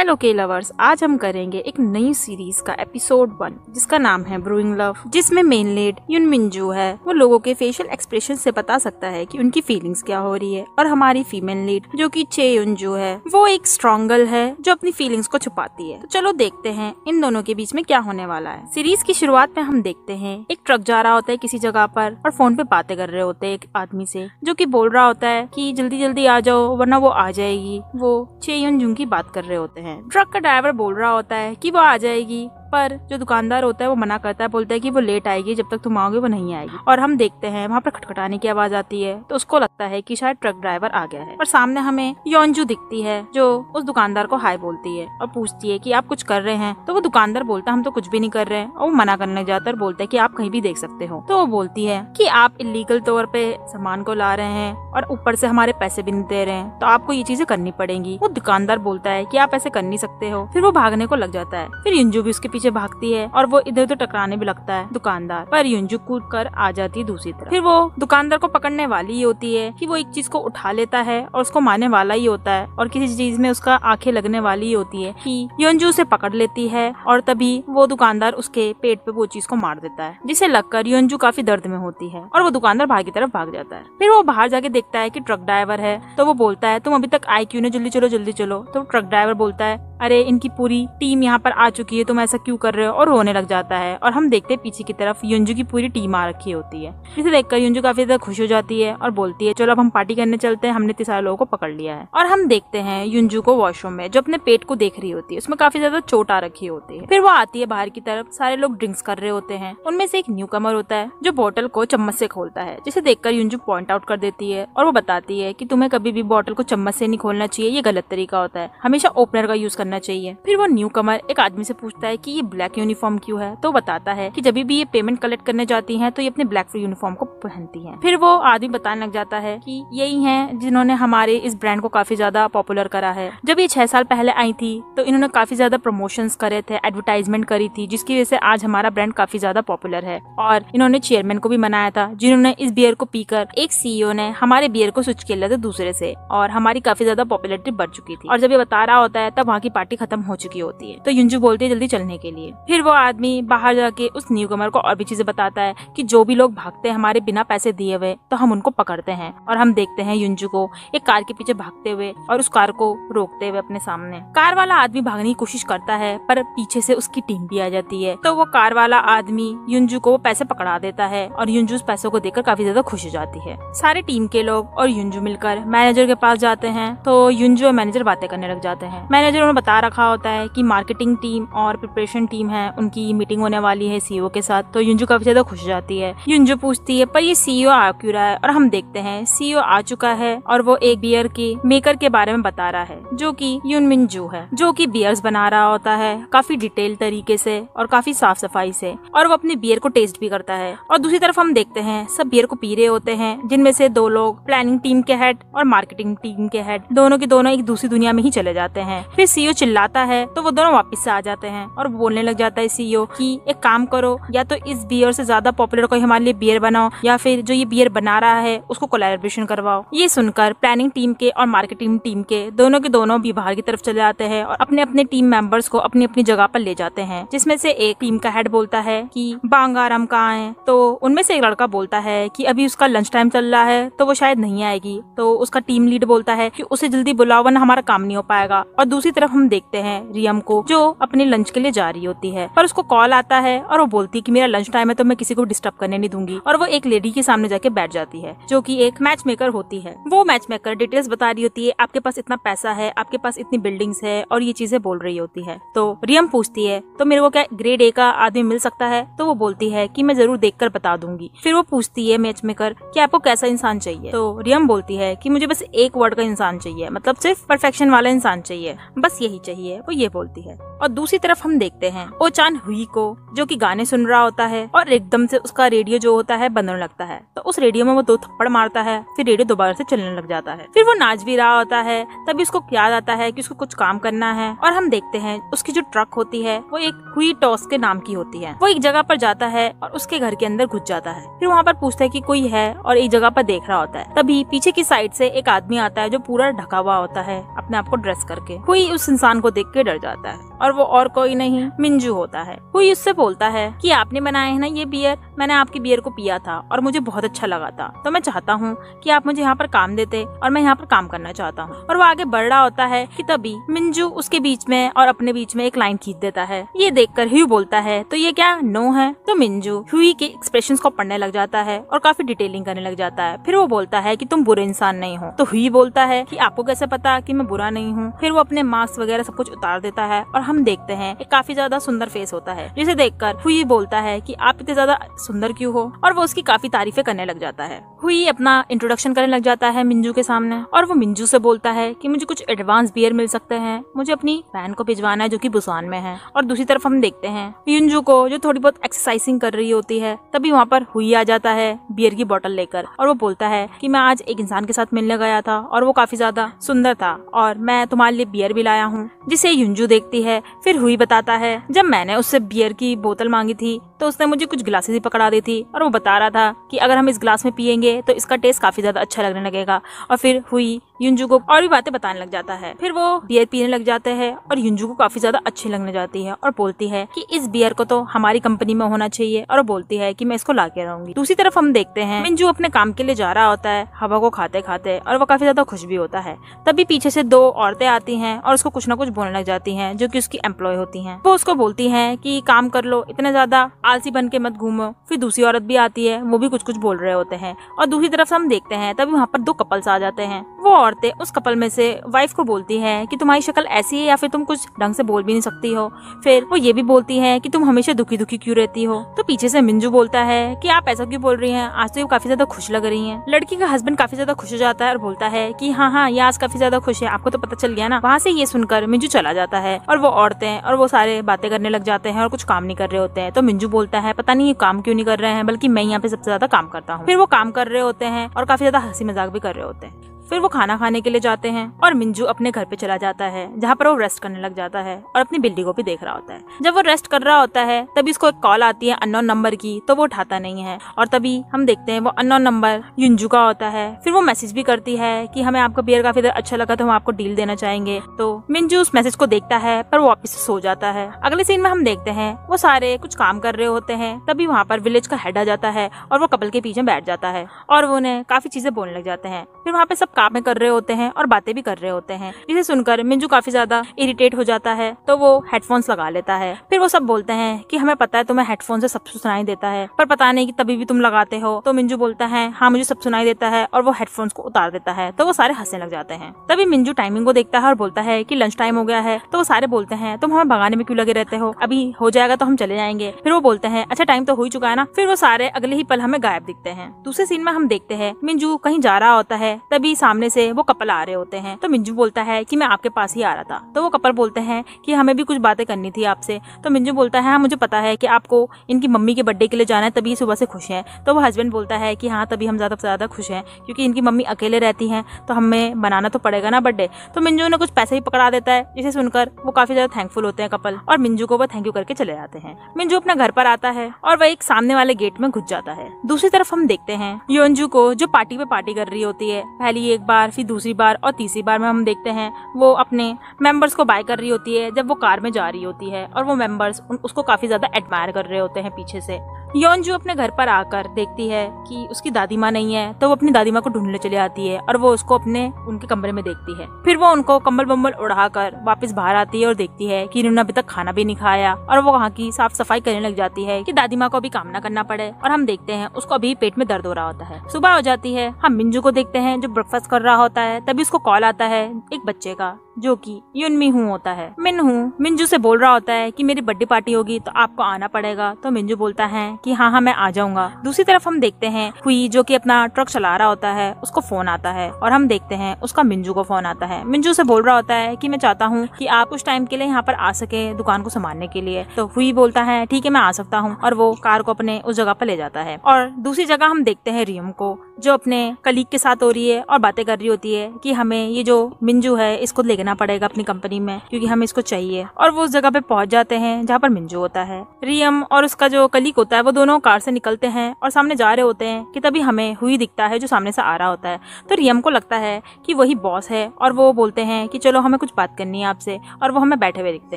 Hello के lovers, आज हम करेंगे एक नई सीरीज का एपिसोड 1 जिसका नाम है ब्रूइंग लव, जिसमें मेन लीड युन मिनजू है। वो लोगों के फेशियल एक्सप्रेशन से बता सकता है कि उनकी फीलिंग्स क्या हो रही है। और हमारी फीमेल लीड जो कि चे युनजू है, वो एक स्ट्रॉन्ग गर्ल है जो अपनी फीलिंग्स को छुपाती है। तो चलो देखते हैं इन दोनों के बीच में क्या होने वाला है। सीरीज की शुरुआत में हम देखते हैं एक ट्रक जा रहा होता है किसी जगह पर और फोन पे बातें कर रहे होते हैं एक आदमी से, जो कि बोल रहा होता है कि जल्दी जल्दी आ जाओ वरना वो आ जाएगी। वो चे युनजू की बात कर रहे होते हैं। ट्रक का ड्राइवर बोल रहा होता है कि वो आ जाएगी, पर जो दुकानदार होता है वो मना करता है, बोलता है कि वो लेट आएगी, जब तक तुम आओगे वो नहीं आएगी। और हम देखते हैं वहाँ पर खटखटाने की आवाज आती है, तो उसको लगता है कि शायद ट्रक ड्राइवर आ गया है। और सामने हमें योनजू दिखती है जो उस दुकानदार को हाय बोलती है और पूछती है कि आप कुछ कर रहे हैं। तो वो दुकानदार बोलता है हम तो कुछ भी नहीं कर रहे हैं, और वो मना करने जाता है और बोलता है कि आप कहीं भी देख सकते हो। तो वो बोलती है कि आप इलीगल तौर पे सामान को ला रहे हैं और ऊपर से हमारे पैसे भी नहीं दे रहे हैं, तो आपको ये चीजें करनी पड़ेंगी। वो दुकानदार बोलता है कि आप ऐसे कर नहीं सकते हो। फिर वो भागने को लग जाता है। फिर युनजू भी उसके पीछे भागती है और वो इधर उधर टकराने भी लगता है दुकानदार, पर युनजू कूद कर आ जाती है दूसरी तरफ। फिर वो दुकानदार को पकड़ने वाली ही होती है कि वो एक चीज को उठा लेता है और उसको मारने वाला ही होता है, और किसी चीज में उसका आंखें लगने वाली ही होती है कि युनजू उसे पकड़ लेती है और तभी वो दुकानदार उसके पेट पे वो चीज को मार देता है, जिसे लगकर युनजू काफी दर्द में होती है और वो दुकानदार बाहर की तरफ भाग जाता है। फिर वो बाहर जाके देखता है कि ट्रक ड्राइवर है, तो वो बोलता है तुम अभी तक आए क्यों नहीं, जल्दी चलो जल्दी चलो। तो ट्रक ड्राइवर बोलता है अरे इनकी पूरी टीम यहाँ पर आ चुकी है, तुम ऐसा क्यों कर रहे हो, और रोने लग जाता है। और हम देखते हैं पीछे की तरफ युनजू की पूरी टीम आ रखी होती है। इसे देखकर युनजू काफी ज्यादा खुश हो जाती है और बोलती है चलो अब हम पार्टी करने चलते हैं, हमने इतने सारे लोगों को पकड़ लिया है। और हम देखते हैं युनजू को वॉशरूम में जो अपने पेट को देख रही होती है, उसमें काफी ज्यादा चोट आ रखी होती है। फिर वो आती है बाहर की तरफ, सारे लोग ड्रिंक्स कर रहे होते हैं। उनमें से एक न्यू कमर होता है जो बोतल को चम्मच से खोलता है, जिसे देखकर युनजू पॉइंट आउट कर देती है और वो बताती है कि तुम्हें कभी भी बोतल को चम्मच से नहीं खोलना चाहिए, ये गलत तरीका होता है, हमेशा ओपनर का यूज करना चाहिए। फिर वो न्यू कमर एक आदमी से पूछता है कि ये ब्लैक यूनिफॉर्म क्यों है, तो बताता है कि जब भी ये पेमेंट कलेक्ट करने जाती हैं तो ये अपने ब्लैक यूनिफॉर्म को पहनती हैं। फिर वो आदमी बताने लग जाता है कि यही हैं जिन्होंने हमारे इस ब्रांड को काफी ज्यादा पॉपुलर करा है। जब ये 6 साल पहले आई थी तो इन्होंने काफी ज्यादा प्रमोशंस करे थे, एडवर्टाइजमेंट करी थी, जिसकी वजह से आज हमारा ब्रांड काफी ज्यादा पॉपुलर है। और इन्होंने चेयरमैन को भी मनाया था, जिन्होंने इस बियर को पीकर एक सीईओ ने हमारे बियर को स्विच कर लिया था दूसरे से, और हमारी काफी ज्यादा पॉपुलरिटी बढ़ चुकी थी। और जब ये बता रहा होता है तब वहाँ की पार्टी खत्म हो चुकी होती है, तो युनजू बोलती है जल्दी चलने के लिए। फिर वो आदमी बाहर जाके उस न्यू कमर को और भी चीजें बताता है कि जो भी लोग भागते हैं हमारे बिना पैसे दिए हुए तो हम उनको पकड़ते हैं। और हम देखते हैं युनजू को एक कार के पीछे भागते हुए और उस कार को रोकते हुए अपने सामने। कार वाला आदमी भागने की कोशिश करता है पर पीछे से उसकी टीम भी आ जाती है, तो वो कार वाला आदमी युनजू को पैसे पकड़ा देता है और युनजू उस पैसों को देखकर काफी ज्यादा खुश हो जाती है। सारे टीम के लोग और युनजू मिलकर मैनेजर के पास जाते हैं, तो युनजू और मैनेजर बातें करने लग जाते हैं। मैनेजर उन्हें बता रखा होता है कि मार्केटिंग टीम और प्रिपरेशन टीम है, उनकी मीटिंग होने वाली है सीईओ के साथ, तो युनजू काफी ज्यादा खुश हो जाती है। युनजू पूछती है पर ये सीईओ आ क्यों रहा है, और हम देखते हैं सीईओ आ चुका है और वो एक बियर के मेकर के बारे में बता रहा है जो कि युन मिनजू है, जो कि बियर्स बना रहा होता है काफी डिटेल तरीके से और काफी साफ सफाई से, और वो अपने बियर को टेस्ट भी करता है। और दूसरी तरफ हम देखते हैं सब बियर को पी रहे होते हैं, जिनमें से 2 लोग प्लानिंग टीम के हेड और मार्केटिंग टीम के हेड, दोनों के दोनों एक दूसरी दुनिया में ही चले जाते हैं। फिर सीईओ चिल्लाता है तो वो दोनों वापस से आ जाते हैं और बोलने लग जाता है सीईओ कि एक काम करो, या तो इस बियर से ज्यादा पॉपुलर कोई हमारे लिए बियर बनाओ, या फिर जो ये बियर बना रहा है उसको कोलैबोरेशन करवाओ। ये सुनकर प्लानिंग टीम के और मार्केटिंग टीम के दोनों भी बाहर की तरफ चले जाते हैं और अपने अपने टीम मेंबर्स को अपनी अपनी जगह पर ले जाते हैं, जिसमें से एक टीम का हेड बोलता है कि बांगाराम कहाँ है, तो उनमें से एक लड़का बोलता है कि अभी उसका लंच टाइम चल रहा है तो वो शायद नहीं आएगी। तो उसका टीम लीड बोलता है कि उसे जल्दी बुलाओ वरना हमारा काम नहीं हो पाएगा। और दूसरी तरफ हम देखते हैं रियम को जो अपने लंच के लिए जा रही होती है, पर उसको कॉल आता है और वो बोलती है कि मेरा लंच टाइम है तो मैं किसी को डिस्टर्ब करने नहीं दूंगी। और वो एक लेडी के सामने जाके बैठ जाती है जो कि एक मैच मेकर होती है। वो मैच मेकर डिटेल्स बता रही होती है, आपके पास इतना पैसा है, आपके पास इतनी बिल्डिंग्स है, और ये चीजें बोल रही होती है। तो रियम पूछती है तो मेरे को क्या ग्रेड ए का आदमी मिल सकता है, तो वो बोलती है कि मैं जरूर देखकर बता दूंगी। फिर वो पूछती है मैच मेकर कि आपको कैसा इंसान चाहिए, तो रियम बोलती है कि मुझे बस एक वर्ड का इंसान चाहिए, मतलब सिर्फ परफेक्शन वाला इंसान चाहिए, बस यही चाहिए, वो ये बोलती है। और दूसरी तरफ हम देखते हैं ओ चान हुई को जो कि गाने सुन रहा होता है और एकदम से उसका रेडियो जो होता है बंद होने लगता है, तो उस रेडियो में वो 2 थप्पड़ मारता है, फिर रेडियो दोबारा से चलने लग जाता है। फिर वो नाच भी रहा होता है, तभी उसको याद आता है कि उसको कुछ काम करना है। और हम देखते हैं उसकी जो ट्रक होती है वो एक हुई टॉस के नाम की होती है। वो एक जगह पर जाता है और उसके घर के अंदर घुस जाता है। फिर वहाँ पर पूछता है कि कोई है, और एक जगह पर देख रहा होता है। तभी पीछे की साइड से एक आदमी आता है जो पूरा ढका हुआ होता है अपने आप को ड्रेस करके। हुई उस इंसान को देख के डर जाता है और वो और कोई नहीं मिंजू होता है। हुई उससे बोलता है कि आपने बनाया है ना ये बियर, मैंने आपकी बियर को पिया था और मुझे बहुत अच्छा लगा था, तो मैं चाहता हूँ कि आप मुझे यहाँ पर काम देते और मैं यहाँ पर काम करना चाहता हूँ। और वो आगे बढ़ रहा होता है कि तभी मिंजू उसके बीच में और अपने बीच में एक लाइन खींच देता है। ये देखकर ह्यू बोलता है तो ये क्या नो है? तो मिंजू ह्यूई के एक्सप्रेशंस को पढ़ने लग जाता है और काफी डिटेलिंग करने लग जाता है। फिर वो बोलता है कि तुम बुरे इंसान नहीं हो। तो ह्यूई बोलता है कि आपको कैसे पता कि मैं बुरा नहीं हूँ? फिर वो अपने मास्क वगैरह सब कुछ उतार देता है और हम देखते हैं एक काफी ज्यादा सुंदर फेस होता है, जिसे देखकर ह्यूई बोलता है कि आप इतने ज्यादा सुंदर क्यों हो, और वो उसकी काफी तारीफें करने लग जाता है। ह्यूई अपना इंट्रोडक्शन करने लग जाता है मिंजू के सामने और वो मिंजू से बोलता है कि मुझे कुछ एडवांस बियर मिल सकते हैं, मुझे अपनी बहन को भिजवाना है जो कि बुसान में है। और दूसरी तरफ हम देखते हैं युनजू को जो थोड़ी बहुत एक्सरसाइजिंग कर रही होती है, तभी वहाँ पर हुई आ जाता है बियर की बोतल लेकर और वो बोलता है कि मैं आज एक इंसान के साथ मिलने गया था और वो काफी ज्यादा सुंदर था और मैं तुम्हारे लिए बियर भी लाया हूँ, जिसे युनजू देखती है। फिर हुई बताता है जब मैंने उससे बियर की बोतल मांगी थी तो उसने मुझे कुछ गिलासेस ही पकड़ा दी थी और वो बता रहा था कि अगर हम इस गिलास में पियेंगे तो इसका टेस्ट काफी ज्यादा अच्छा लगने लगेगा। और फिर हुई युनजू को और भी बातें बताने लग जाता है। फिर वो बियर पीने लग जाते हैं और युनजू को काफी ज्यादा अच्छी लगने जाती है और बोलती है कि इस बियर को तो हमारी कंपनी में होना चाहिए और बोलती है कि मैं इसको ला के रहूंगी। दूसरी तरफ हम देखते हैं मिंजू अपने काम के लिए जा रहा होता है हवा को खाते खाते और वो काफी ज्यादा खुश भी होता है। तभी पीछे से दो औरतें आती हैं और उसको कुछ न कुछ बोलने लग जाती हैं जो कि उसकी एम्प्लॉय होती हैं। वो उसको बोलती हैं कि काम कर लो, इतने ज्यादा आलसी बन के मत घूमो। फिर दूसरी औरत भी आती है, वो भी कुछ कुछ बोल रहे होते हैं और दूसरी तरफ से हम देखते हैं तभी वहाँ पर दो कपल्स आ जाते हैं। वो औरतें उस कपल में से वाइफ को बोलती हैं कि तुम्हारी शक्ल ऐसी है या फिर तुम कुछ ढंग से बोल भी नहीं सकती हो। फिर वो ये भी बोलती है कि तुम हमेशा दुखी दुखी क्यों रहती हो। तो पीछे से मिंजू बोलता है कि आप ऐसा क्यों बोल रही हैं, आज तो ये काफी ज्यादा खुश लग रही हैं। लड़की का हस्बैंड काफी ज्यादा खुश हो जाता है और बोलता है कि हाँ ये आज काफी ज्यादा खुश है, आपको तो पता चल गया ना। वहाँ से ये सुनकर मिंजू चला जाता है और वो औरतें और वो सारे बातें करने लग जाते हैं और कुछ काम नहीं कर रहे होते हैं। तो मिंजू बोलता है पता नहीं ये काम क्यों नहीं कर रहे हैं, बल्कि मैं यहाँ पे सबसे ज्यादा काम करता हूँ। फिर वो काम कर रहे होते हैं और काफी ज्यादा हंसी मजाक भी कर रहे होते हैं। फिर वो खाना खाने के लिए जाते हैं और मिंजू अपने घर पे चला जाता है जहाँ पर वो रेस्ट करने लग जाता है और अपनी बिल्ली को भी देख रहा होता है। जब वो रेस्ट कर रहा होता है तभी उसको एक कॉल आती है अननोन नंबर की, तो वो उठाता नहीं है और तभी हम देखते हैं वो अननोन नंबर युनजू का होता है। फिर वो मैसेज भी करती है कि हमें आपका बियर काफी अच्छा लगा तो हम आपको डील देना चाहेंगे। तो मिंजू उस मैसेज को देखता है पर वो वापस सो जाता है। अगले सीन में हम देखते हैं वो सारे कुछ काम कर रहे होते हैं, तभी वहाँ पर विलेज का हेड आ जाता है और वो कपल के पीछे बैठ जाता है और वो उन्हें काफी चीजें बोलने लग जाते हैं। फिर वहाँ पे सब काम कर रहे होते हैं और बातें भी कर रहे होते हैं, जिसे सुनकर मिंजू काफी ज्यादा इरिटेट हो जाता है। तो वो हेडफोन्स लगा लेता है। फिर वो सब बोलते हैं कि हमें पता है तुम्हें हेडफोन से सब सुनाई देता है, पर पता नहीं कि तभी भी तुम लगाते हो। तो मिंजू बोलता है हाँ मुझे सब सुनाई देता है और वो हेडफोन्स को उतार देता है। तो वो सारे हंसने लग जाते हैं। तभी मिंजू टाइमिंग को देखता है और बोलता है कि लंच टाइम हो गया है। तो वो सारे बोलते हैं तुम हमें भगाने में क्यों लगे रहते हो, अभी हो जाएगा तो हम चले जाएंगे। फिर वो बोलते हैं अच्छा टाइम तो हो ही चुका है ना। फिर वो सारे अगले ही पल हमें गायब दिखते हैं। दूसरे सीन में हम देखते हैं मिंजू कहीं जा रहा होता है, तभी सामने से वो कपल आ रहे होते हैं। तो मिंजू बोलता है कि मैं आपके पास ही आ रहा था। तो वो कपल बोलते हैं कि हमें भी कुछ बातें करनी थी आपसे। तो मिंजू बोलता है हाँ मुझे पता है कि आपको इनकी मम्मी के बर्थडे के लिए जाना है, तभी सुबह से खुश हैं। तो वो हस्बैंड बोलता है कि हाँ तभी हम ज्यादा से ज्यादा खुश हैं क्योंकि इनकी मम्मी अकेले रहती हैं तो हमें बनाना तो पड़ेगा ना बर्थडे। तो मिंजू ने कुछ पैसे ही पकड़ा देता है, जिसे सुनकर वो काफी ज्यादा थैंकफुल होते हैं कपल और मिंजू को वो थैंक यू करके चले जाते हैं। मिंजू अपने घर पर आता है और वह एक सामने वाले गेट में घुस जाता है। दूसरी तरफ हम देखते हैं योनजू को जो पार्टी पे पार्टी कर रही होती है, पहली एक बार फिर दूसरी बार और तीसरी बार में हम देखते हैं वो अपने मेंबर्स को बाय कर रही होती है जब वो कार में जा रही होती है और वो मेंबर्स उसको काफी ज्यादा एडमायर कर रहे होते हैं पीछे से। योनजू अपने घर पर आकर देखती है कि उसकी दादी माँ नहीं है, तो वो अपनी दादी माँ को ढूंढने चली आती है और वो उसको उनके कमरे में देखती है। फिर वो उनको कंबल बम्बल उड़ाकर वापस बाहर आती है और देखती है कि इन्होंने अभी तक खाना भी नहीं खाया और वो वहाँ की साफ सफाई करने लग जाती है कि दादी माँ को अभी काम ना करना पड़े। और हम देखते हैं उसको अभी पेट में दर्द हो रहा होता है। सुबह हो जाती है, हम मिंजू को देखते हैं जो ब्रेकफास्ट कर रहा होता है। तभी उसको कॉल आता है एक बच्चे का जो कि युनमिहू होता है। मिंजू से बोल रहा होता है कि मेरी बर्थडे पार्टी होगी तो आपको आना पड़ेगा। तो मिंजू बोलता है कि हाँ मैं आ जाऊंगा। दूसरी तरफ हम देखते हैं हुई जो कि अपना ट्रक चला रहा होता है, उसको फोन आता है और हम देखते हैं उसका मिंजू को फोन आता है। मिंजू से बोल रहा होता है कि मैं चाहता हूँ कि आप कुछ टाइम के लिए यहाँ पर आ सके दुकान को संभालने के लिए। तो हुई बोलता है ठीक है मैं आ सकता हूँ और वो कार को अपने उस जगह पर ले जाता है। और दूसरी जगह हम देखते हैं रियम को जो अपने कलीग के साथ हो रही है और बातें कर रही होती है कि हमें ये जो मिंजू है इसको लेकर देना पड़ेगा अपनी कंपनी में क्योंकि हमें इसको चाहिए। और वो उस जगह पे पहुंच जाते हैं जहाँ पर मिंजू होता है। रियम और उसका जो कलीग होता है वो दोनों कार से निकलते हैं और सामने जा रहे होते हैं कि तभी हमें हुई दिखता है जो सामने से आ रहा होता है। तो रियम को लगता है कि वही बॉस है और वो बोलते हैं कि चलो हमें कुछ बात करनी है आपसे, और वो हमें बैठे हुए दिखते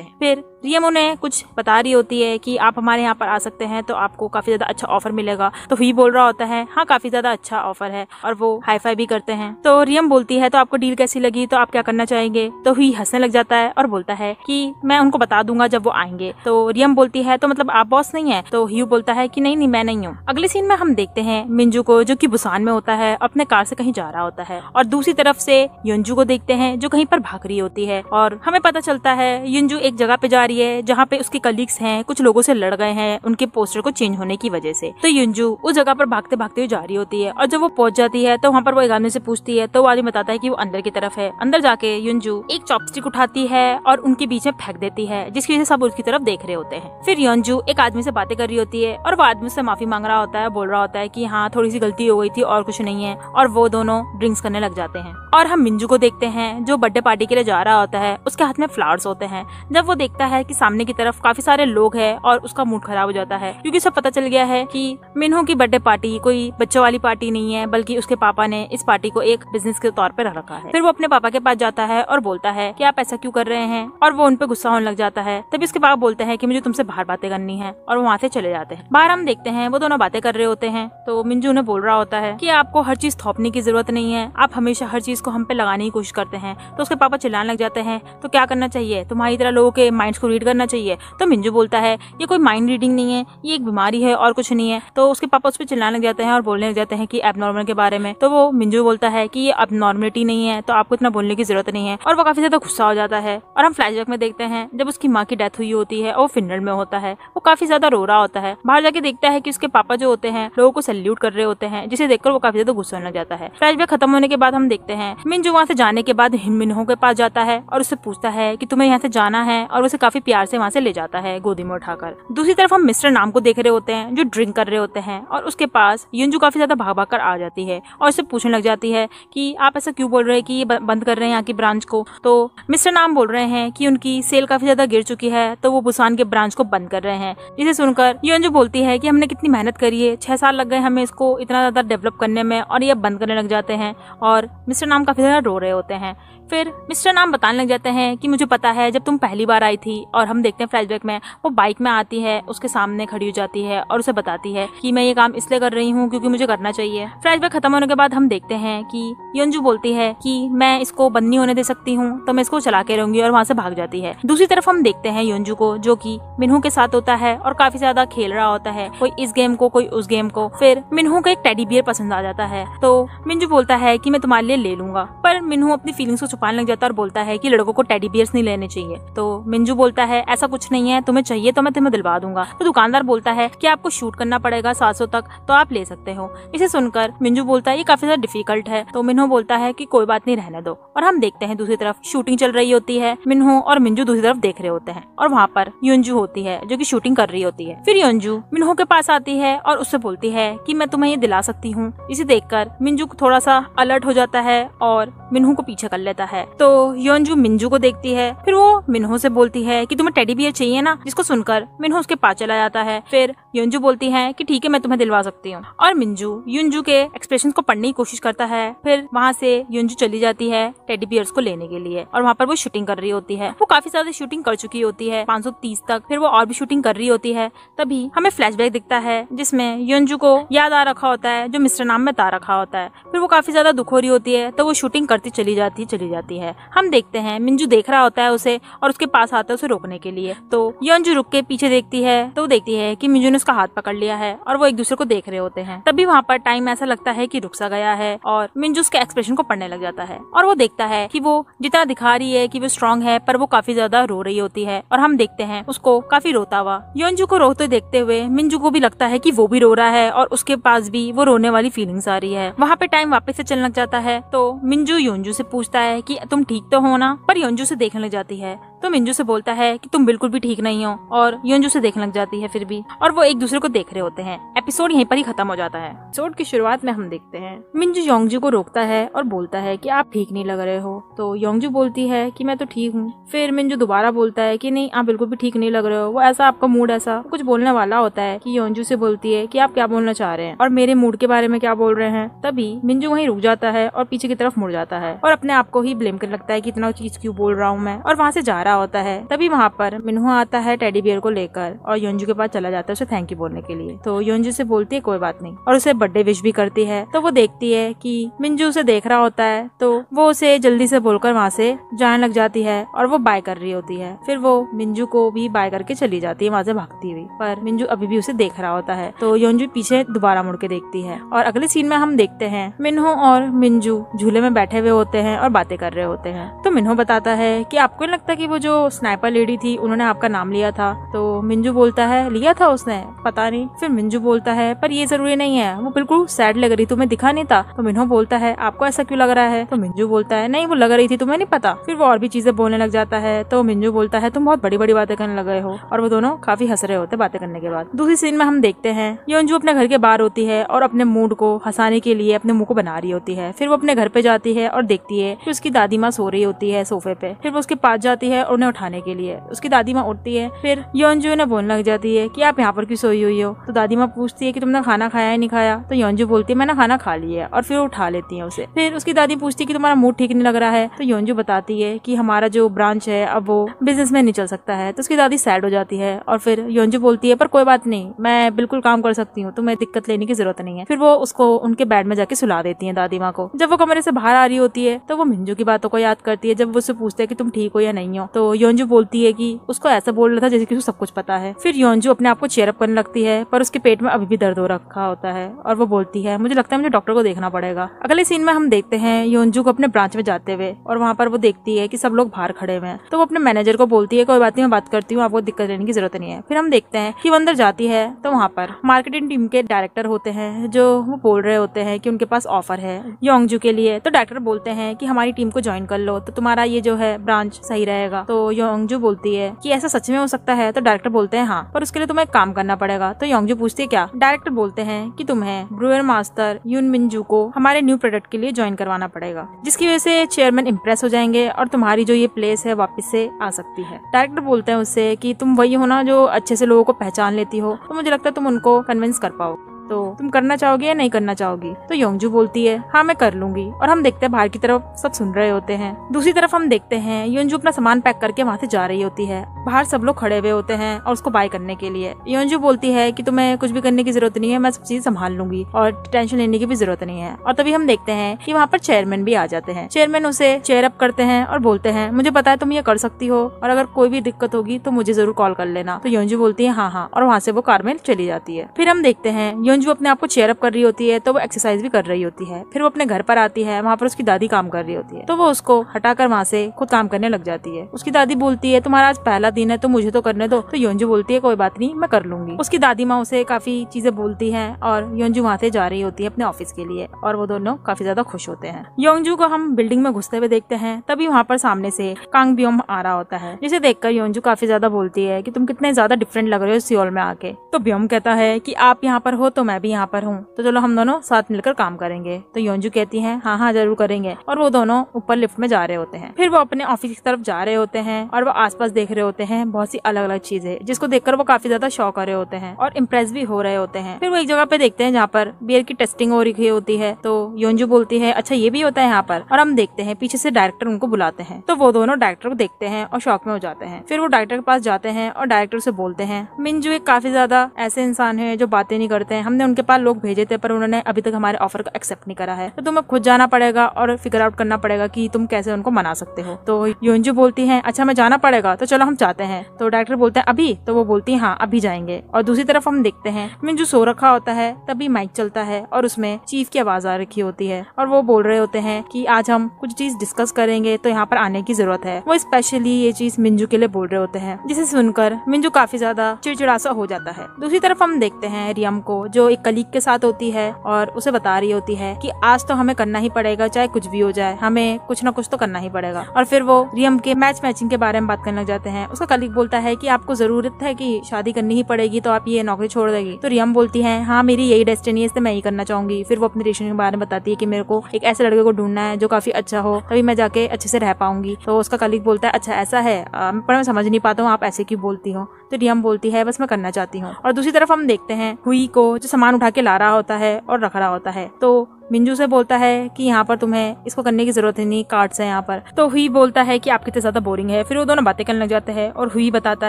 हैं। फिर रियम उन्हें कुछ बता रही होती है कि आप हमारे यहाँ पर आ सकते हैं तो आपको काफी ज्यादा अच्छा ऑफर मिलेगा। तो हुई बोल रहा होता है हाँ काफी ज्यादा अच्छा ऑफर है, और वो हाई फाई भी करते हैं। तो रियम बोलती है तो आपको डील कैसी लगी, तो आप क्या करना चाहेंगे। तो हुई हंसने लग जाता है और बोलता है कि मैं उनको बता दूंगा जब वो आएंगे। तो रियम बोलती है तो मतलब आप बॉस नहीं है। तो ह्यू बोलता है कि नहीं मैं नहीं हूँ। अगले सीन में हम देखते हैं मिंजू को जो कि बुसान में होता है, अपने कार से कहीं जा रहा होता है, और दूसरी तरफ से युनजू को देखते हैं जो कहीं पर भाग रही होती है। और हमें पता चलता है युनजू एक जगह पे जा रही है जहाँ पे उसके कलीग्स हैं कुछ लोगों से लड़ गए हैं उनके पोस्टर को चेंज होने की वजह से। तो युनजू उस जगह पर भागते भागते हुए जा रही होती है, और जब वो पहुंच जाती है तो वहाँ पर वो एक आदमी से पूछती है। तो वो आदमी बताता है कि वो अंदर की तरफ है। अंदर जाके युनजू एक चॉपस्टिक उठाती है और उनके बीच में फेंक देती है, जिसकी वजह से सब उसकी तरफ देख रहे होते हैं। फिर युनजू एक आदमी से बातें कर रही होती है और वो आदमी से माफी मांग रहा होता है, बोल रहा होता है कि हाँ थोड़ी सी गलती हो गई थी और कुछ नहीं है। और वो दोनों ड्रिंक्स करने लग जाते हैं। और हम मिंजू को देखते हैं जो बर्थडे पार्टी के लिए जा रहा होता है, उसके हाथ में फ्लावर्स होते हैं। जब वो देखता है कि सामने की तरफ काफी सारे लोग हैं और उसका मूड खराब हो जाता है, क्योंकि उसे पता चल गया है कि मिन्हो की बर्थडे पार्टी कोई बच्चों वाली पार्टी नहीं है, बल्कि उसके पापा ने इस पार्टी को एक बिजनेस के तौर पर रखा है। फिर वो अपने पापा के पास जाता है और बोलता है कि आप ऐसा क्यों कर रहे हैं, और वो उन पे गुस्सा होने लग जाता है। तभी उसके पापा बोलते हैं कि मुझे तुमसे बाहर बातें करनी है, और वो वहाँ से चले जाते हैं। बाहर हम देखते हैं वो दोनों बातें कर रहे होते हैं। तो मिंजू उन्हें बोल रहा होता है कि आपको हर चीज थोपने की जरूरत नहीं है, आप हमेशा हर चीज को हम पे लगाने की कोशिश करते हैं। तो उसके पापा चिल्लाने लग जाते हैं तो क्या करना चाहिए, तुम्हारी तरह लोगों के माइंड्स को रीड करना चाहिए। तो मिंजू बोलता है ये कोई माइंड रीडिंग नहीं है, ये एक बीमारी है और कुछ नहीं है। तो उसके पापा उस पर चिल्लाने लग जाते हैं और बोलने लग जाते हैं कि एबनॉर्मल के बारे में। तो वो मिंजू बोलता है कि ये एबनॉर्मलिटी नहीं है, तो आपको इतना बोलने की जरूरत नहीं है, और वो काफी ज्यादा गुस्सा हो जाता है। और हम फ्लैशबैक में देखते हैं जब उसकी माँ की डेथ हुई होती है और वो फिनरल में होता है, वो काफी ज्यादा रो रहा होता है। बाहर जाके देखता है कि उसके पापा जो होते हैं लोगों को सैल्यूट कर रहे होते हैं, जिसे देखकर वो काफी ज्यादा गुस्सा होने लग जाता है। फ्लैशबैक खत्म होने के बाद हम देखते हैं मिंजू वहाँ से जाने के बाद मिन्हो के पास जाता है और उससे पूछता है कि तुम्हें यहाँ से जाना है, और उसे काफी प्यार से वहाँ से ले जाता है गोदी में उठाकर। दूसरी तरफ हम मिस्टर नाम को देख रहे होते हैं जो ड्रिंक कर रहे होते हैं, और उसके पास युनजू काफी ज्यादा भाग भाग कर आ जाती है और उससे पूछने लग जाती है कि आप ऐसा क्यों बोल रहे हैं कि ये बंद कर रहे हैं यहाँ की ब्रांच को। तो मिस्टर नाम बोल रहे हैं कि उनकी सेल काफी ज्यादा गिर चुकी है, तो वो बुसान के ब्रांच को बंद कर रहे हैं। जिसे सुनकर युनजू बोलती है कि हमने कितनी मेहनत करी है, 6 साल लग गए हमें इसको इतना ज्यादा डेवलप करने में, और ये बंद करने लग जाते हैं। और मिस्टर नाम काफी ज्यादा रो रहे होते हैं। फिर मिस्टर नाम बताने लग जाते हैं कि मुझे पता है जब तुम पहली बार आई थी, और हम देखते हैं फ्लैशबैक में वो बाइक में आती है, उसके सामने खड़ी हो जाती है और उसे बताती है कि मैं ये काम इसलिए कर रही हूँ क्योंकि मुझे करना चाहिए। फ्लैशबैक खत्म होने के बाद हम देखते हैं कि युनजू बोलती है कि मैं इसको बंद नहीं होने दे सकती हूँ, तो मैं इसको चला के रहूंगी, और वहाँ से भाग जाती है। दूसरी तरफ हम देखते हैं युनजू को जो कि मिन्हो के साथ होता है और काफी ज्यादा खेल रहा होता है, कोई इस गेम को कोई उस गेम को। फिर मिन्हो को एक टेडी बियर पसंद आ जाता है, तो मिंजू बोलता है कि मैं तुम्हारे लिए ले लूंगा, पर मिन्हो अपनी फीलिंग्स को छुपाने लग जाता है और बोलता है कि लड़कों को टेडी बियर्स नहीं लेने चाहिए। तो मिंजू बोलता है ऐसा कुछ नहीं है, तुम्हें चाहिए तो मैं तुम्हें दिलवा दूंगा। तो दुकानदार बोलता है कि आपको शूट करना पड़ेगा 700 तक, तो आप ले सकते हो। इसे सुनकर मिंजू बोलता है ये काफी ज्यादा डिफिकल्ट है। तो मिन्हो बोलता है कि कोई बात नहीं, रहने दो। और हम देखते हैं दूसरी तरफ शूटिंग चल रही होती है, मिन्हो और मिंजू दूसरी तरफ देख रहे होते हैं, और वहाँ पर युनजू होती है जो कि शूटिंग कर रही होती है। फिर युनजू मिन्हो के पास आती है और उससे बोलती है कि मैं तुम्हें ये दिला सकती हूँ। इसे देखकर मिंजू थोड़ा सा अलर्ट हो जाता है और मिन्हो को पीछे कर लेता है। तो युनजू मिंजू को देखती है, फिर वो मिन्हो से बोलती है कि तुम्हें टेडी बियर चाहिए ना, जिसको सुनकर मिन्हो उसके पास चला जाता है। फिर युनजू बोलती है कि ठीक है मैं तुम्हें दिलवा सकती हूँ, और मिंजू युनजू के एक्सप्रेशन को पढ़ने की कोशिश करता है। फिर वहाँ से युनजू चली जाती है टेडी बियर्स को लेने के लिए, और वहाँ पर वो शूटिंग कर रही होती है। वो काफी ज्यादा शूटिंग कर चुकी होती है 530 तक, फिर वो और भी शूटिंग कर रही होती है। तभी हमें फ्लैशबैक दिखता है जिसमें युनजू को याद आ रखा होता है जो मिस्टर नाम में ता रखा होता है। फिर वो काफी ज्यादा दुख हो रही होती है, तो वो शूटिंग करती चली जाती है। हम देखते हैं मिंजू देख रहा होता है उसे, और उसके पास आता है उसे रोकने के लिए। तो युनजू रुक के पीछे देखती है, तो वो देखती है कि मिंजू ने उसका हाथ पकड़ लिया है और वो एक दूसरे को देख रहे होते हैं। तभी वहाँ पर टाइम ऐसा लगता है कि रुक सा गया है, और मिंजू उसके एक्सप्रेशन को पढ़ने लग जाता है, और वो देखता है कि वो जितना दिखा रही है कि वो स्ट्रांग है, पर वो काफी ज्यादा रो रही होती है। और हम देखते हैं उसको काफी रोता हुआ। युनजू को रोते देखते हुए मिंजू को भी लगता है कि वो भी रो रहा है, और उसके पास भी वो रोने वाली फीलिंग्स आ रही है। वहाँ पे टाइम वापस से चलने लग जाता है। तो मिंजू युनजू से पूछता है कि तुम ठीक तो हो ना, पर युनजू से देखने लग जाती है। तो तो मिंजू से बोलता है कि तुम बिल्कुल भी ठीक नहीं हो, और योंजू से देखने लग जाती है फिर भी, और वो एक दूसरे को देख रहे होते हैं। एपिसोड यहीं पर ही खत्म हो जाता है। एपिसोड की शुरुआत में हम देखते हैं मिंजू योंजू को रोकता है और बोलता है कि आप ठीक नहीं लग रहे हो। तो योंजू बोलती है कि मैं तो ठीक हूँ। फिर मिंजू दोबारा बोलता है कि नहीं, आप बिल्कुल भी ठीक नहीं लग रहे हो, वो ऐसा आपका मूड ऐसा कुछ बोलने वाला होता है कि योंजू से बोलती है कि आप क्या बोलना चाह रहे हैं और मेरे मूड के बारे में क्या बोल रहे हैं। तभी मिंजू वहीं रुक जाता है और पीछे की तरफ मुड़ जाता है और अपने आप को ही ब्लेम करने लगता है कि इतना चीज क्यों बोल रहा हूँ मैं, और वहाँ से जा रहा होता है। तभी वहाँ पर मिन्हुआ आता है टेडी बियर को लेकर और योंजू के पास चला जाता है उसे थैंक यू बोलने के लिए। तो योंजू से बोलती है कोई बात नहीं, और उसे बर्थडे विश भी करती है। तो वो देखती है कि मिंजू उसे देख रहा होता है, तो वो उसे जल्दी से बोलकर वहाँ से जाने लग जाती है और वो बाय कर रही होती है। फिर वो मिंजू को भी बाय करके चली जाती है वहाँ से भागती हुई, पर मिंजू अभी भी उसे देख रहा होता है। तो योंजू पीछे दोबारा मुड़ के देखती है और अगले सीन में हम देखते हैं मिन्हो और मिंजू झूले में बैठे हुए होते हैं और बातें कर रहे होते हैं। तो मिन्हो बताता है कि आपको नहीं लगता कि वो जो स्नाइपर लेडी थी उन्होंने आपका नाम लिया था? तो मिंजू बोलता है लिया था उसने, पता नहीं। फिर मिंजू बोलता है पर ये जरूरी नहीं है, वो बिल्कुल सैड लग रही, तुम्हें दिखा नहीं था? तो मिन्हो बोलता है आपको ऐसा क्यों लग रहा है? तो मिंजू बोलता है नहीं, वो लग रही थी, तुम्हें नहीं पता। फिर वो और भी चीजें बोलने लग जाता है। तो मिंजू बोलता है तुम बहुत बड़ी बड़ी बातें करने लगे हो, और वो दोनों काफी हंस रहे होते बातें करने के बाद। दूसरी सीन में हम देखते हैं योंजू अपने घर के बाहर होती है और अपने मूड को हंसाने के लिए अपने मुंह को बना रही होती है। फिर वो अपने घर पे जाती है और देखती है कि उसकी दादी माँ सो रही होती है सोफे पे। फिर वो उसके पास जाती है और उन्हें उठाने के लिए उसकी दादी माँ उठती है। फिर योंजू ने बोलने लग जाती है कि आप यहाँ पर क्यों सोई हुई हो? तो दादी माँ पूछती है कि तुमने खाना खाया है नहीं खाया? तो योंजू बोलती है मैंने खाना खा लिया, और फिर उठा लेती है उसे। फिर उसकी दादी पूछती है कि तुम्हारा मूड ठीक नहीं लग रहा है? तो योंजू बताती है कि हमारा जो ब्रांच है अब वो बिजनेस में नहीं चल सकता है। तो उसकी दादी सैड हो जाती है और फिर योंजू बोलती है पर कोई बात नहीं, मैं बिल्कुल काम कर सकती हूँ, तुम्हें दिक्कत लेने की जरूरत नहीं है। फिर वो उसको उनके बेड में जाके सुला देती है दादी माँ को। जब वो कमरे से बाहर आ रही होती है तो वो मिंजू की बातों को याद करती है। जब वो उससे पूछते है कि तुम ठीक हो या नहीं हो, तो योंजू बोलती है कि उसको ऐसा बोल रहा था जैसे कि उसको सब कुछ पता है। फिर योंजू अपने आप को चेयर अप करने लगती है, पर उसके पेट में अभी भी दर्द हो रखा होता है और वो बोलती है मुझे लगता है मुझे डॉक्टर को देखना पड़ेगा। अगले सीन में हम देखते हैं योंजू को अपने ब्रांच में जाते हुए, और वहाँ पर वो देखती है कि सब लोग बाहर खड़े हुए हैं। तो वो अपने मैनेजर को बोलती है कोई बात नहीं, मैं बात करती हूँ, आपको दिक्कत लेने की जरूरत नहीं है। फिर हम देखते हैं कि वो अंदर जाती है तो वहाँ पर मार्केटिंग टीम के डायरेक्टर होते हैं जो वो बोल रहे होते हैं कि उनके पास ऑफर है योंजू के लिए। तो डायरेक्टर बोलते हैं कि हमारी टीम को ज्वाइन कर लो तो तुम्हारा ये जो है ब्रांच सही रहेगा। तो योंजू बोलती है कि ऐसा सच में हो सकता है? तो डायरेक्टर बोलते हैं हाँ, पर उसके लिए तुम्हें काम करना पड़ेगा। तो योंजू पूछती है क्या? डायरेक्टर बोलते हैं कि तुम्हें ब्रूअर मास्टर यून मिंजू को हमारे न्यू प्रोडक्ट के लिए ज्वाइन करवाना पड़ेगा, जिसकी वजह से चेयरमैन इंप्रेस हो जाएंगे और तुम्हारी जो ये प्लेस है वापस से आ सकती है। डायरेक्टर बोलते हैं उससे कि तुम वही हो ना जो अच्छे से लोगों को पहचान लेती हो, तो मुझे लगता है तुम उनको कन्विंस कर पाओ, तो तुम करना चाहोगी या नहीं करना चाहोगी? तो योंजू बोलती है हाँ मैं कर लूंगी। और हम देखते हैं बाहर की तरफ सब सुन रहे होते हैं। दूसरी तरफ हम देखते हैं योंजू अपना सामान पैक करके वहाँ से जा रही होती है। बाहर सब लोग खड़े हुए होते हैं और उसको बाय करने के लिए। योंजू बोलती है कि तुम्हें कुछ भी करने की जरूरत नहीं है, मैं सब चीज संभाल लूंगी और टेंशन लेने की भी जरूरत नहीं है। और तभी हम देखते हैं कि वहाँ पर चेयरमैन भी आ जाते हैं। चेयरमैन उसे चेयर अप करते हैं और बोलते हैं मुझे पता है तुम ये कर सकती हो, और अगर कोई भी दिक्कत होगी तो मुझे जरूर कॉल कर लेना। तो योंजू बोलती है हाँ हाँ, और वहाँ से वो कार में चली जाती है। फिर हम देखते हैं योंजू अपने आप को चेयर अप कर रही होती है, तो वो एक्सरसाइज भी कर रही होती है। फिर वो अपने घर पर आती है, वहाँ पर उसकी दादी काम कर रही होती है, तो वो उसको हटाकर वहाँ से खुद काम करने लग जाती है। उसकी दादी बोलती है तुम्हारा आज पहला दिन है तो मुझे तो करने दो। तो योंजू बोलती है कोई बात नहीं, मैं कर लूंगी। उसकी दादी माँ उसे काफी चीजें बोलती है और योंजू वहाँ से जा रही होती है अपने ऑफिस के लिए, और वो दोनों काफी ज्यादा खुश होते हैं। योंजू को हम बिल्डिंग में घुसते हुए देखते हैं। तभी वहाँ पर सामने से कांग ब्योम आ रहा होता है, जिसे देखकर योंजू काफी ज्यादा बोलती है कि तुम कितने ज्यादा डिफरेंट लग रहे हो सियोल में आके। तो ब्योम कहता है कि आप यहाँ पर हो तो मैं भी यहाँ पर हूँ, तो चलो हम दोनों साथ मिलकर काम करेंगे। तो योंजू कहती है हाँ हाँ जरूर करेंगे, और वो दोनों ऊपर लिफ्ट में जा रहे होते हैं। फिर वो अपने ऑफिस की तरफ जा रहे होते हैं और वो आसपास देख रहे होते हैं बहुत सी अलग अलग चीजें, जिसको देखकर वो काफी ज्यादा शॉक हो रहे होते हैं और इम्प्रेस भी हो रहे होते हैं। फिर वो एक जगह पे देखते हैं जहाँ पर बियर की टेस्टिंग हो रही होती है। तो योंजू बोलती है अच्छा ये भी होता है यहाँ पर, और हम देखते हैं पीछे से डायरेक्टर उनको बुलाते हैं। तो वो दोनों डायरेक्टर को देखते हैं और शॉक में हो जाते हैं। फिर वो डायरेक्टर के पास जाते हैं और डायरेक्टर से बोलते हैं मिंजू एक काफी ज्यादा ऐसे इंसान है जो बातें नहीं करते हैं, हमने उनके पास लोग भेजे थे पर उन्होंने अभी तक हमारे ऑफर को एक्सेप्ट नहीं करा है, तो तुम्हें खुद जाना पड़ेगा और फिगर आउट करना पड़ेगा कि तुम कैसे उनको मना सकते हो। तो योंजू बोलती है अच्छा मैं जाना पड़ेगा, तो चलो हम जाते हैं। तो डायरेक्टर बोलते हैं अभी? तो वो बोलती है हाँ अभी जाएंगे। और दूसरी तरफ हम देखते हैं मिंजू सो रखा होता है। तभी माइक चलता है और उसमें चीफ की आवाज आ रखी होती है और वो बोल रहे होते हैं कि आज हम कुछ चीज डिस्कस करेंगे, तो यहाँ पर आने की जरूरत है। वो स्पेशली ये चीज मिंजू के लिए बोल रहे होते हैं, जिसे सुनकर मिंजू काफी ज्यादा चिड़चिड़ा सा हो जाता है। दूसरी तरफ हम देखते हैं रियम को, जो मिंजो एक कलीग के साथ होती है और उसे बता रही होती है कि आज तो हमें करना ही पड़ेगा, चाहे कुछ भी हो जाए, हमें कुछ ना कुछ तो करना ही पड़ेगा। और फिर वो रियम के मैचिंग के बारे में बात करने लग जाते हैं। उसका कलीग बोलता है कि आपको जरूरत है कि शादी करनी ही पड़ेगी, तो आप ये नौकरी छोड़ देगी। तो रियम बोलती है हाँ मेरी यही डेस्टिनी है, इसलिए मैं ही करना चाहूंगी। फिर वो अपने रिलेशन के बारे में बताती है कि मेरे को एक ऐसे लड़के को ढूंढना है जो काफी अच्छा हो, तभी मैं जाके अच्छे से रह पाऊंगी। तो उसका कलीग बोलता है अच्छा ऐसा है, पर मैं समझ नहीं पाता हूँ आप ऐसे क्यों बोलती हो। तो रियम बोलती है बस मैं करना चाहती हूँ। और दूसरी तरफ हम देखते हैं हुई को, जो सामान उठा के ला रहा होता है और रख रहा होता है। तो मिंजू से बोलता है कि यहाँ पर तुम्हें इसको करने की जरूरत ही नहीं, कार्ड्स है यहाँ पर। तो हुई बोलता है कि आप कितने ज्यादा बोरिंग है। फिर वो दोनों बातें करने लग जाते हैं और हुई बताता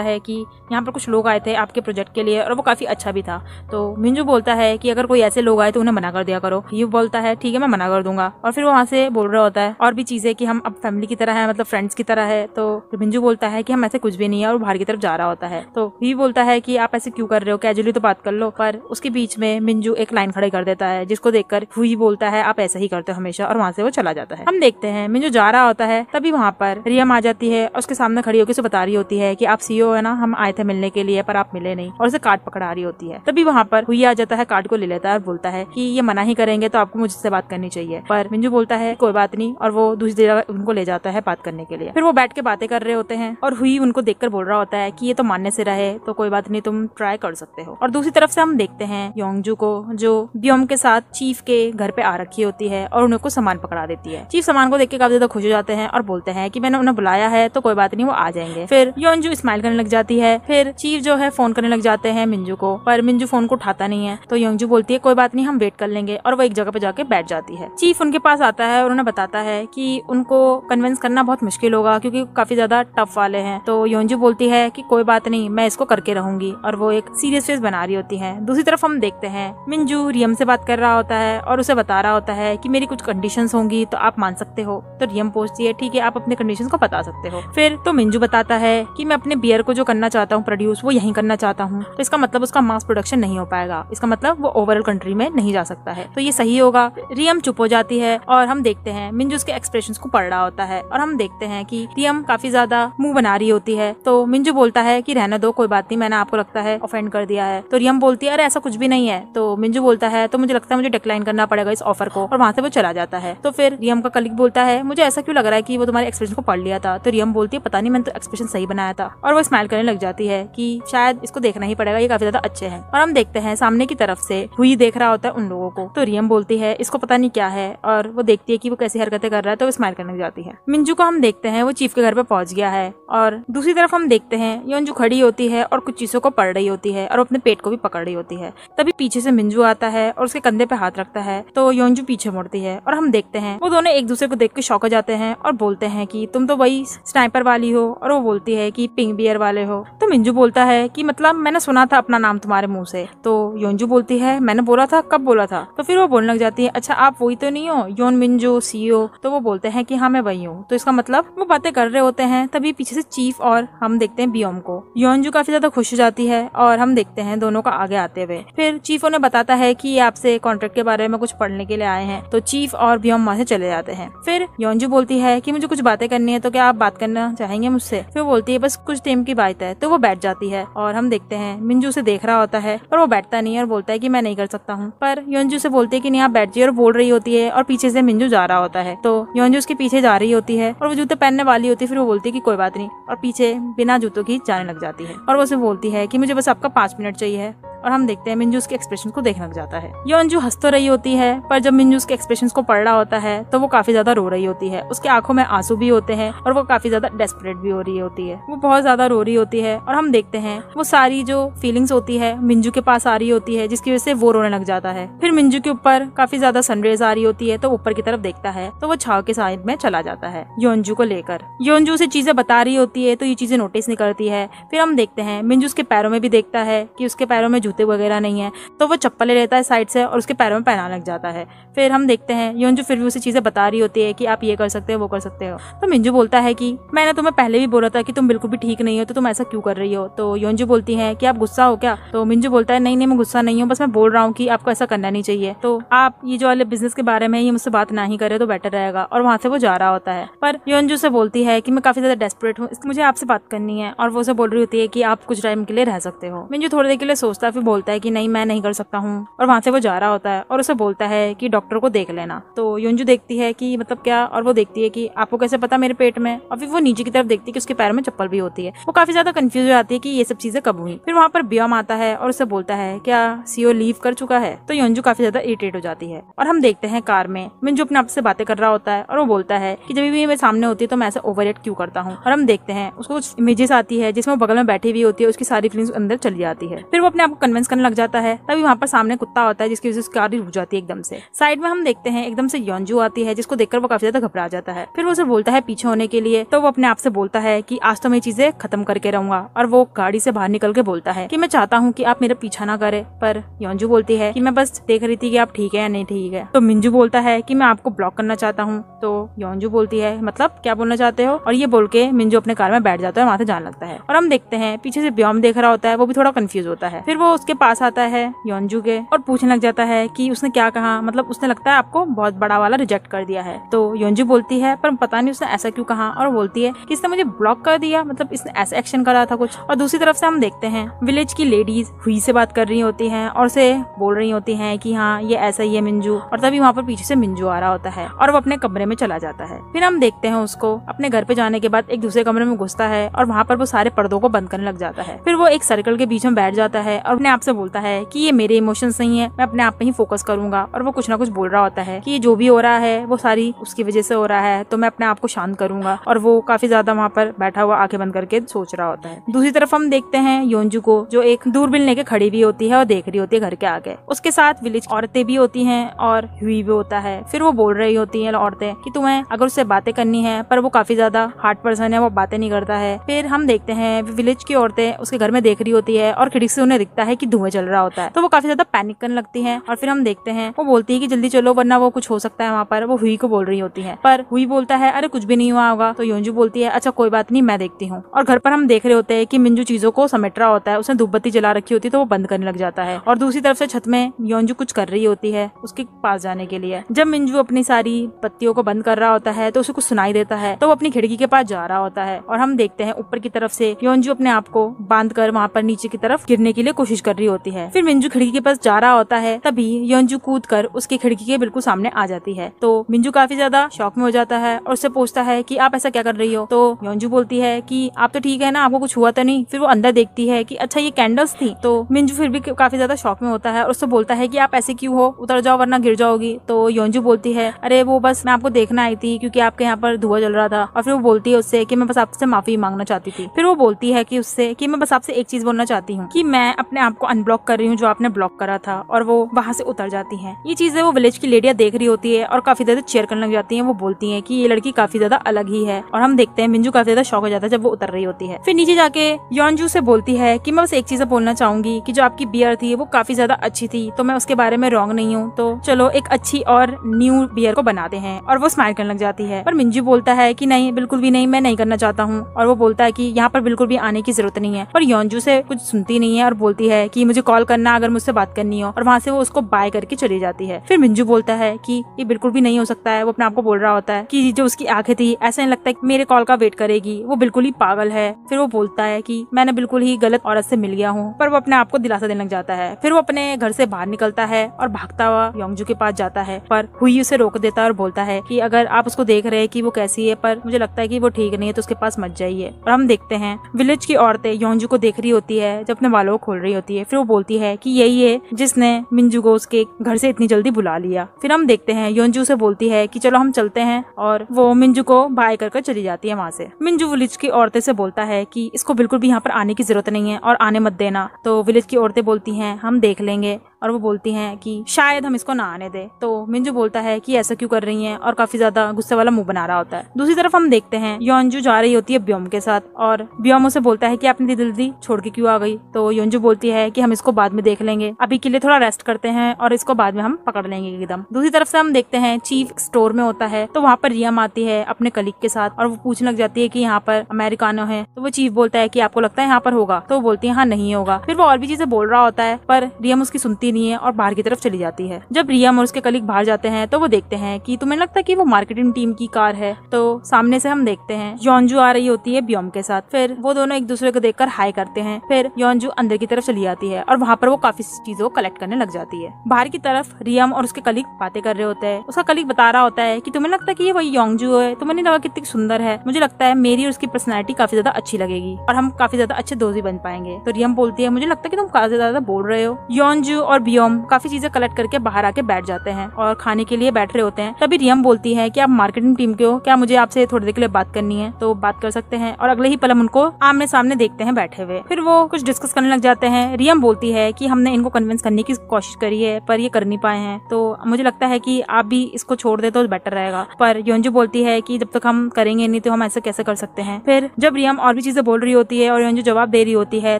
है कि यहाँ पर कुछ लोग आए थे आपके प्रोजेक्ट के लिए और वो काफी अच्छा भी था। तो मिंजू बोलता है कि अगर कोई ऐसे लोग आए तो उन्हें मना कर दिया करो। हुई बोलता है ठीक है मैं मना कर दूंगा। और फिर वो वहाँ से बोल रहा होता है और भी चीजें कि हम अब फैमिली की तरह है, मतलब फ्रेंड्स की तरह है। तो मिंजू बोलता है कि हम ऐसे कुछ भी नहीं है और बाहर की तरफ जा रहा होता है। तो हुई बोलता है कि आप ऐसे क्यों कर रहे हो, कैजुअली तो बात कर लो। पर उसके बीच में मिंजू एक लाइन खड़ी कर देता है जिसको देखकर हुई बोलता है आप ऐसा ही करते हो हमेशा, और वहाँ से वो चला जाता है। हम देखते हैं मिंजू जा रहा होता है, तभी वहाँ पर रियम आ जाती है और उसके सामने खड़ी होकर उसे बता रही होती है कि आप सीईओ है ना, हम आए थे मिलने के लिए पर आप मिले नहीं, और उसे कार्ड पकड़ा रही होती है। तभी वहाँ पर हुई आ जाता है, कार्ड को ले लेता है और बोलता है कि ये मना ही करेंगे तो आपको मुझसे बात करनी चाहिए। पर मिंजू बोलता है कोई बात नहीं, और वो दूसरी जगह उनको ले जाता है बात करने के लिए। फिर वो बैठ के बातें कर रहे होते हैं और हुई उनको देखकर बोल रहा होता है कि ये तो मानने से रहे, तो कोई बात नहीं तुम ट्राई कर सकते हो। और दूसरी तरफ से हम देखते हैं योंगजू को, जो बियोम के साथ चीफ के घर पे आ रखी होती है और उनको सामान पकड़ा देती है। चीफ सामान को देख के काफी ज्यादा खुश हो जाते हैं और बोलते हैं कि मैंने उन्हें बुलाया है तो कोई बात नहीं वो आ जाएंगे। फिर योंजू स्माइल करने लग जाती है। फिर चीफ जो है फोन करने लग जाते हैं मिंजू को, पर मिंजू फोन को उठाता नहीं है। तो योंजू बोलती है कोई बात नहीं हम वेट कर लेंगे, और वो एक जगह पे जाके बैठ जाती है। चीफ उनके पास आता है और उन्हें बताता है कि उनको कन्विंस करना बहुत मुश्किल होगा क्योंकि काफी ज्यादा टफ वाले हैं। तो योंजू बोलती है कि कोई बात नहीं मैं इसको करके रहूंगी, और वो एक सीरियस फेस बना रही होती है। दूसरी तरफ हम देखते हैं मिंजू रियम से बात कर रहा होता है और उसे बता रहा होता है कि मेरी कुछ कंडीशंस होंगी तो आप मान सकते हो। तो रियम पूछती है ठीक है आप अपने कंडीशंस को बता सकते हो। फिर तो मिंजू बताता है कि मैं अपने बियर को जो करना चाहता हूँ प्रोड्यूस, वो यहीं करना चाहता हूँ, तो इसका मतलब उसका मास प्रोडक्शन नहीं हो पाएगा, इसका मतलब वो ओवरऑल कंट्री में नहीं जा सकता है, तो ये सही होगा। रियम चुप हो जाती है और हम देखते हैं मिंजू उसके एक्सप्रेशंस को पढ़ रहा होता है, और हम देखते हैं कि रियम काफी ज्यादा मुंह बना रही होती है। तो मिंजू बोलता है कि रहने दो कोई बात नहीं, मैंने आपको लगता है ऑफेंड कर दिया है। तो रियम बोलती है अरे ऐसा कुछ भी नहीं है। तो मिंजू बोलता है तो मुझे लगता है मुझे डिक्लाइन करना पड़ेगा इस ऑफर को, और वहाँ से वो चला जाता है। तो फिर रियम का कलीग बोलता है मुझे ऐसा क्यों लग रहा है कि वो तुम्हारे एक्सप्रेशन को पढ़ लिया था। तो रियम बोलती है पता नहीं मैंने तो एक्सप्रेशन सही बनाया था, और वो स्माइल करने लग जाती है कि शायद इसको देखना ही पड़ेगा, ये काफी ज्यादा अच्छे हैं। और हम देखते हैं सामने की तरफ से हुई देख रहा होता है उन लोगों को। तो रियम बोलती है इसको पता नहीं क्या है, और वो देखती है कि वो कैसी हरकतें कर रहा है, तो वो स्माइल करने लग जाती है। मिंजू को हम देखते हैं वो चीफ के घर पे पहुंच गया है, और दूसरी तरफ हम देखते हैं योंजू खड़ी होती है और कुछ चीजों को पढ़ रही होती है और अपने पेट को भी पकड़ रही होती है। तभी पीछे से मिंजू आता है और उसके कंधे पे हाथ रखता है, तो योंजू पीछे मुड़ती है और हम देखते हैं वो दोनों एक दूसरे को देख के शॉक हो जाते हैं और बोलते हैं कि तुम तो वही स्नाइपर वाली हो, और वो बोलती है कि पिंक बियर वाले हो। तो मिंजू बोलता है कि मतलब मैंने सुना था अपना नाम तुम्हारे मुंह से। तो योंजू बोलती है मैंने बोला था, कब बोला था। तो फिर वो बोलने लग जाती है अच्छा आप वही तो नहीं हो योन मिंजू सीईओ। तो वो बोलते हैं कि हाँ मैं वही हूँ। तो इसका मतलब वो बातें कर रहे होते हैं, तभी पीछे से चीफ और हम देखते हैं बियोम को। योंजू काफी ज्यादा खुश हो जाती है और हम देखते हैं दोनों का आगे आते हुए। फिर चीफ उन्हें बताता है कि ये आपसे कॉन्ट्रैक्ट के बारे में कुछ पढ़ने के लिए आए हैं। तो चीफ और बियोम वहाँ से चले जाते हैं। फिर योंजू बोलती है कि मुझे कुछ बातें करनी है, तो क्या आप बात करना चाहेंगे मुझसे। फिर वो बोलती है बस कुछ टाइम की बात है। तो वो बैठ जाती है और हम देखते हैं मिंजू से देख रहा होता है, पर वो बैठता नहीं है और बोलता है कि मैं नहीं कर सकता हूँ। पर योंजू से बोलती है कि नहीं आप बैठ जाइए, और बोल रही होती है, और पीछे से मिंजू जा रहा होता है। तो योंजू उसके पीछे जा रही होती है और वो जूते पहनने वाली होती है। फिर वो बोलती है कि कोई बात नहीं, और पीछे बिना जूतों की जाने लग जाती है, और वो उसे बोलती है कि मुझे बस आपका 5 मिनट चाहिए। और हम देखते हैं मिंजू उसके एक्सप्रेशन को देखने लग जाता है। योंजू हंस तो रही होती है, पर जब मिंजू उसके एक्सप्रेशन को पढ़ रहा होता है तो वो काफी ज्यादा रो रही होती है। उसके आंखों में आंसू भी होते हैं और वो काफी ज्यादा डेस्परेट भी हो रही होती है। वो बहुत ज्यादा रो रही होती है, और हम देखते हैं वो सारी जो फीलिंग्स होती है मिंजू के पास आ रही होती है, जिसकी वजह से वो रोने लग जाता है। फिर मिंजू के ऊपर काफी ज्यादा सनरेज आ रही होती है, तो ऊपर की तरफ देखता है तो वो छाव के साइड में चला जाता है योंजू को लेकर। योंजू उसे चीजें बता रही होती है, तो ये चीजें नोटिस नहीं करती है। फिर हम देखते हैं मिंजू उसके पैरों में भी देखता है कि उसके पैरों में जूते वगैरह नहीं है, तो वो चप्पल ले लेता है साइड से और उसके पैरों में पहनाने लग जाता है। फिर हम देखते हैं योंजू फिर भी उसे चीजें बता रही होती है कि आप ये कर सकते हो वो कर सकते हो। तो मिंजू बोलता है कि मैंने तुम्हें पहले भी बोला था कि तुम बिल्कुल भी ठीक नहीं हो, तो तुम ऐसा क्यों कर रही हो। तो योंजू बोलती है कि आप गुस्सा हो क्या। तो मिंजू बोलता है नहीं नहीं मैं गुस्सा नहीं हूँ, बस मैं बोल रहा हूँ कि आपको ऐसा करना नहीं चाहिए, तो आप ये जो वाले बिजनेस के बारे में ये मुझसे बात ना ही करे तो बेटर रहेगा। और वहाँ से वो जा रहा होता है, पर योंजू से बोलती है कि मैं काफी ज्यादा डेस्परेट हूँ, मुझे आपसे बात करनी है। और वो उसे बोल रही होती है कि आप कुछ टाइम के लिए रह सकते हो। मिंजू थोड़ी देर के लिए सोचता है, फिर बोलता है कि नहीं मैं नहीं कर सकता हूँ, और वहाँ से वो जा रहा होता है और उसे बोलता है कि डॉक्टर को देख लेना। तो योंजू देखती है कि मतलब क्या, और वो देखती है कि आपको कैसे पता मेरे पेट में, और फिर वो नीचे की तरफ देखती है कि उसके पैर में चप्पल भी होती है। वो काफी ज्यादा कंफ्यूज हो जाती है कि ये सब चीजें कब हुई। फिर वहाँ पर ब्योम आता है और उसे बोलता है क्या सीओ लीव कर चुका है। तो योंजू काफी ज्यादा इरिटेट हो जाती है और हम देखते हैं कार में मिंजू अपने आप से बातें कर रहा होता है और वो बोलता है कि जब भी मेरे सामने होती है तो मैं ऐसा ओवर रिएक्ट क्यों करता हूँ। और हम देखते हैं उसको कुछ इमेजेस आती है जिसमें वो बगल में बैठी हुई होती है, उसकी सारी फीलिंग्स अंदर चली जाती है। फिर वो अपने आप को कन्विंस करने लग जाता है। तभी वहाँ पर सामने कुत्ता होता है जिसकी वजह से कार रुक जाती है एकदम से। साइड में हम देखते हैं एकदम से योंजू आती है जिसको देखकर वो काफी ज्यादा घबरा जाता है। फिर वो उसे बोलता है पीछे होने के लिए। तो वो अपने आप से बोलता है कि आज तो मैं चीजें खत्म करके रहूंगा, और वो गाड़ी से बाहर निकल के बोलता है कि मैं चाहता हूँ कि आप मेरा पीछा ना करे। पर योंजू बोलती है कि मैं बस देख रही थी कि आप ठीक है या नहीं ठीक है। तो मिंजू बोलता है कि मैं आपको ब्लॉक करना चाहता हूँ। तो योंजू बोलती है मतलब क्या बोलना चाहते हो, और ये बोल के मिंजू अपने कार में बैठ जाता है, वहाँ से जाने लगता है। और हम देखते हैं पीछे से ब्योम देख रहा होता है, वो भी थोड़ा कंफ्यूज होता है। फिर वो उसके पास आता है योंजू के और पूछने लग जाता है कि उसने क्या कहा, मतलब उसने लगता है आपको बहुत बड़ा वाला रिजेक्ट कर दिया है। तो योंजू बोलती है पर पता नहीं उसने ऐसा क्यों कहा, और बोलती है कि इसने मुझे ब्लॉक कर दिया, मतलब इसने ऐसा एक्शन करा था कुछ। और दूसरी तरफ से हम देखते हैं विलेज की लेडीज हुई से बात कर रही होती हैं और उसे बोल रही होती हैं कि हाँ ये ऐसा ही है मिंजू। और तभी वहाँ पर पीछे से मिंजू आ रहा होता है और वो अपने कमरे में चला जाता है। फिर हम देखते हैं उसको अपने घर पे जाने के बाद एक दूसरे कमरे में घुसता है और वहाँ पर वो सारे पर्दों को बंद करने लग जाता है। फिर वो एक सर्कल के बीच में बैठ जाता है और अपने आप से बोलता है कि ये मेरे इमोशंस नहीं है, मैं अपने आप पे ही फोकस करूंगा। और वो कुछ ना कुछ बोल रहा होता है कि जो भी हो रहा है वो सारी उसकी वजह से हो रहा है, तो मैं अपने आप को शांत करूंगा। और वो काफी ज्यादा वहाँ पर बैठा हुआ आंखें बंद करके सोच रहा होता है। दूसरी तरफ हम देखते हैं योंजू को जो एक दूरबीन लेके खड़ी हुई होती है और देख रही होती है घर के आगे। उसके साथ विलेज औरतें भी होती हैं और हुई भी होता है। फिर वो बोल रही होती हैं औरतें कि तुम्हें अगर उससे बातें करनी है, पर वो काफी ज्यादा हार्ड पर्सन है, वो बातें नहीं करता है। फिर हम देखते हैं विलेज की औरतें उसके घर में देख रही होती है और खिड़की से उन्हें दिखता है कि धुआं चल रहा होता है, तो वो काफी ज्यादा पैनिक करने लगती है। और फिर हम देखते हैं वो बोलती है कि जल्दी चलो वरना वो कुछ हो सकता है। वहाँ पर वो हुई को बोल रही होती है, पर हुई बोलता है अरे कुछ भी नहीं हुआ होगा। तो योंजू बोलती है अच्छा कोई बात नहीं मैं देखती हूँ। और घर पर हम देख रहे होते हैं कि मिंजू चीजों को समेट रहा होता है, उसने धूप बत्ती जला रखी होती है तो वो बंद करने लग जाता है। और दूसरी तरफ से छत में योंजू कुछ कर रही होती है उसके पास जाने के लिए। जब मिंजू अपनी सारी बत्तियों को बंद कर रहा होता है तो उसे कुछ सुनाई देता है, तो वो अपनी खिड़की के पास जा रहा होता है। और हम देखते हैं ऊपर की तरफ से योंजू अपने आप को बांध कर वहाँ पर नीचे की तरफ गिरने के लिए कोशिश कर रही होती है। फिर मिंजू खिड़की के पास जा रहा होता है, तभी योंजू कूद कर उसकी खिड़की के बिल्कुल सामने आ जाती है। तो मिंजू काफी ज्यादा शॉक में हो जाता है और उससे पूछता है कि आप ऐसा क्या कर रही हो। तो योंजू बोलती है कि आप तो ठीक है ना, आपको कुछ हुआ तो नहीं। फिर वो अंदर देखती है कि अच्छा ये कैंडल्स थी। तो मिंजू फिर भी काफी ज्यादा शॉक में होता है और उससे बोलता है कि आप ऐसे क्यों हो, उतर जाओ वरना गिर जाओगी। तो योंजू बोलती है अरे वो बस मैं आपको देखना आई थी क्योंकि आपके यहाँ पर धुआं जल रहा था। और फिर वो बोलती है उससे कि मैं बस आपसे माफी मांगना चाहती थी। फिर वो बोलती है कि उससे कि मैं बस आपसे एक चीज बोलना चाहती हूँ कि मैं अपने आप को अनब्लॉक कर रही हूँ जो आपने ब्लॉक करा था। और वो वहाँ से उतर जाती है। ये चीजें वो विलेज की लेडियां देख रही होती है और काफी ज्यादा चेयर करने लग जाती है। वो बोलती है कि ये लड़की काफी ज्यादा अलग ही है। और हम देखते हैं मिंजू काफी ज्यादा शॉक हो जाता है जब वो उतर रही होती है। फिर नीचे जाके योंजू से बोलती है कि मैं बस एक चीज बोलना चाहूंगी कि जो आपकी बियर थी वो काफी ज्यादा अच्छी थी, तो मैं उसके बारे में रॉन्ग नहीं हूँ, तो चलो एक अच्छी और न्यू बियर को बनाते हैं। और वो स्माइल करने लग जाती है। पर मिंजू बोलता है कि नहीं बिल्कुल भी नहीं, मैं नहीं करना चाहता हूँ। और वो बोलता है कि यहाँ पर बिल्कुल भी आने की जरूरत नहीं है। पर योंजू से कुछ सुनती नहीं है और बोलती है कि मुझे कॉल करना अगर मुझसे बात करनी हो। और वहाँ से वो उसको बाय करके चली जाती है। फिर मिंजू बोलता है कि ये बिल्कुल भी नहीं हो सकता है। वो अपने आप को बोल रहा होता है कि जो उसकी आंखें थी ऐसा नहीं लगता है मेरे कॉल का वेट करेगी, वो बिल्कुल ही पागल है। फिर वो बोलता है कि मैंने बिल्कुल ही गलत औरत से मिल गया हूँ। पर वो अपने आप को दिलासा देने लग जाता है। फिर वो अपने घर से बाहर निकलता है और भागता हुआ योंजू के पास जाता है। पर हुई उसे रोक देता है और बोलता है कि अगर आप उसको देख रहे हैं कि वो कैसी है, पर मुझे लगता है कि वो ठीक नहीं है, तो उसके पास मत जाइए। और हम देखते हैं विलेज की औरतें योंजू को देख रही होती है जब अपने बालों को खोल रही होती है। फिर वो बोलती है कि यही है जिसने मिंजू को उसके घर से इतनी जल्दी बुला लिया। फिर हम देखते हैं योंजू से बोलती है कि चलो हम चलते हैं, और वो मिंजू को बाय कर चली जाती है वहाँ से। मिंजू विलेज की औरतें से बोलता है कि इसको बिल्कुल भी यहाँ पर आने की जरूरत नहीं है और आने मत देना। तो विलेज की औरतें बोलती हैं हम देख लेंगे। और वो बोलती हैं कि शायद हम इसको ना आने दे। तो मिंजू बोलता है कि ऐसा क्यों कर रही हैं, और काफी ज्यादा गुस्से वाला मुंह बना रहा होता है। दूसरी तरफ हम देखते हैं योंजू जा रही होती है ब्योम के साथ, और ब्योम उसे बोलता है कि आपने जल्दी छोड़ के क्यों आ गई। तो योंजू बोलती है कि हम इसको बाद में देख लेंगे, अभी के लिए थोड़ा रेस्ट करते हैं और इसको बाद में हम पकड़ लेंगे एकदम। दूसरी तरफ से हम देखते हैं चीफ स्टोर में होता है, तो वहाँ पर रियम आती है अपने कलीग के साथ, और वो पूछने लग जाती है कि यहाँ पर अमेरिकानो है। तो वो चीफ बोलता है कि आपको लगता है यहाँ पर होगा, तो वो बोलती है हाँ नहीं होगा। फिर वो और भी चीजें बोल रहा होता है, पर रियम उसकी सुनती बोलती नहीं है और बाहर की तरफ चली जाती है। जब रियम और उसके कलीग बाहर जाते हैं तो वो देखते हैं कि तुम्हें लगता है कि वो मार्केटिंग टीम की कार है। तो सामने से हम देखते हैं योंजू आ रही होती है ब्योम के साथ। फिर वो दोनों एक दूसरे को देखकर हाई करते हैं। फिर योंजू अंदर की तरफ चली जाती है और वहाँ पर वो काफी चीजों को कलेक्ट करने लग जाती है। बाहर की तरफ रियम और उसके कलीग बातें कर रहे होते हैं। उसका कलीग बता रहा होता है कि तुम्हें लगता है कि ये वही योंजू है, तुम्हें नहीं लगा कितनी सुंदर है, मुझे लगता है मेरी और उसकी पर्सनैलिटी काफी ज्यादा अच्छी लगेगी और हम काफी ज्यादा अच्छे दोस्त भी बन पाएंगे। तो रियम बोलती है मुझे लगता है कि तुम काफी ज्यादा बोल रहे हो। योंजू और ब्योम काफी चीजें कलेक्ट करके बाहर आके बैठ जाते हैं और खाने के लिए बैठ रहे होते हैं। तभी रियम बोलती है कि आप मार्केटिंग टीम के हो, क्या मुझे आपसे थोड़ी देर के लिए बात करनी है? तो बात कर सकते हैं। और अगले ही पल हम उनको आमने सामने देखते हैं बैठे हुए। फिर वो कुछ डिस्कस करने लग जाते हैं। रियम बोलती है कि हमने इनको कन्विंस करने की कोशिश करी है पर ये कर नहीं पाए हैं, तो मुझे लगता है कि आप भी इसको छोड़ दे तो बेटर रहेगा। पर योंजू बोलती है कि जब तक हम करेंगे नहीं तो हम ऐसा कैसे कर सकते हैं। फिर जब रियम और भी चीजें बोल रही होती है और योंजू जवाब दे रही होती है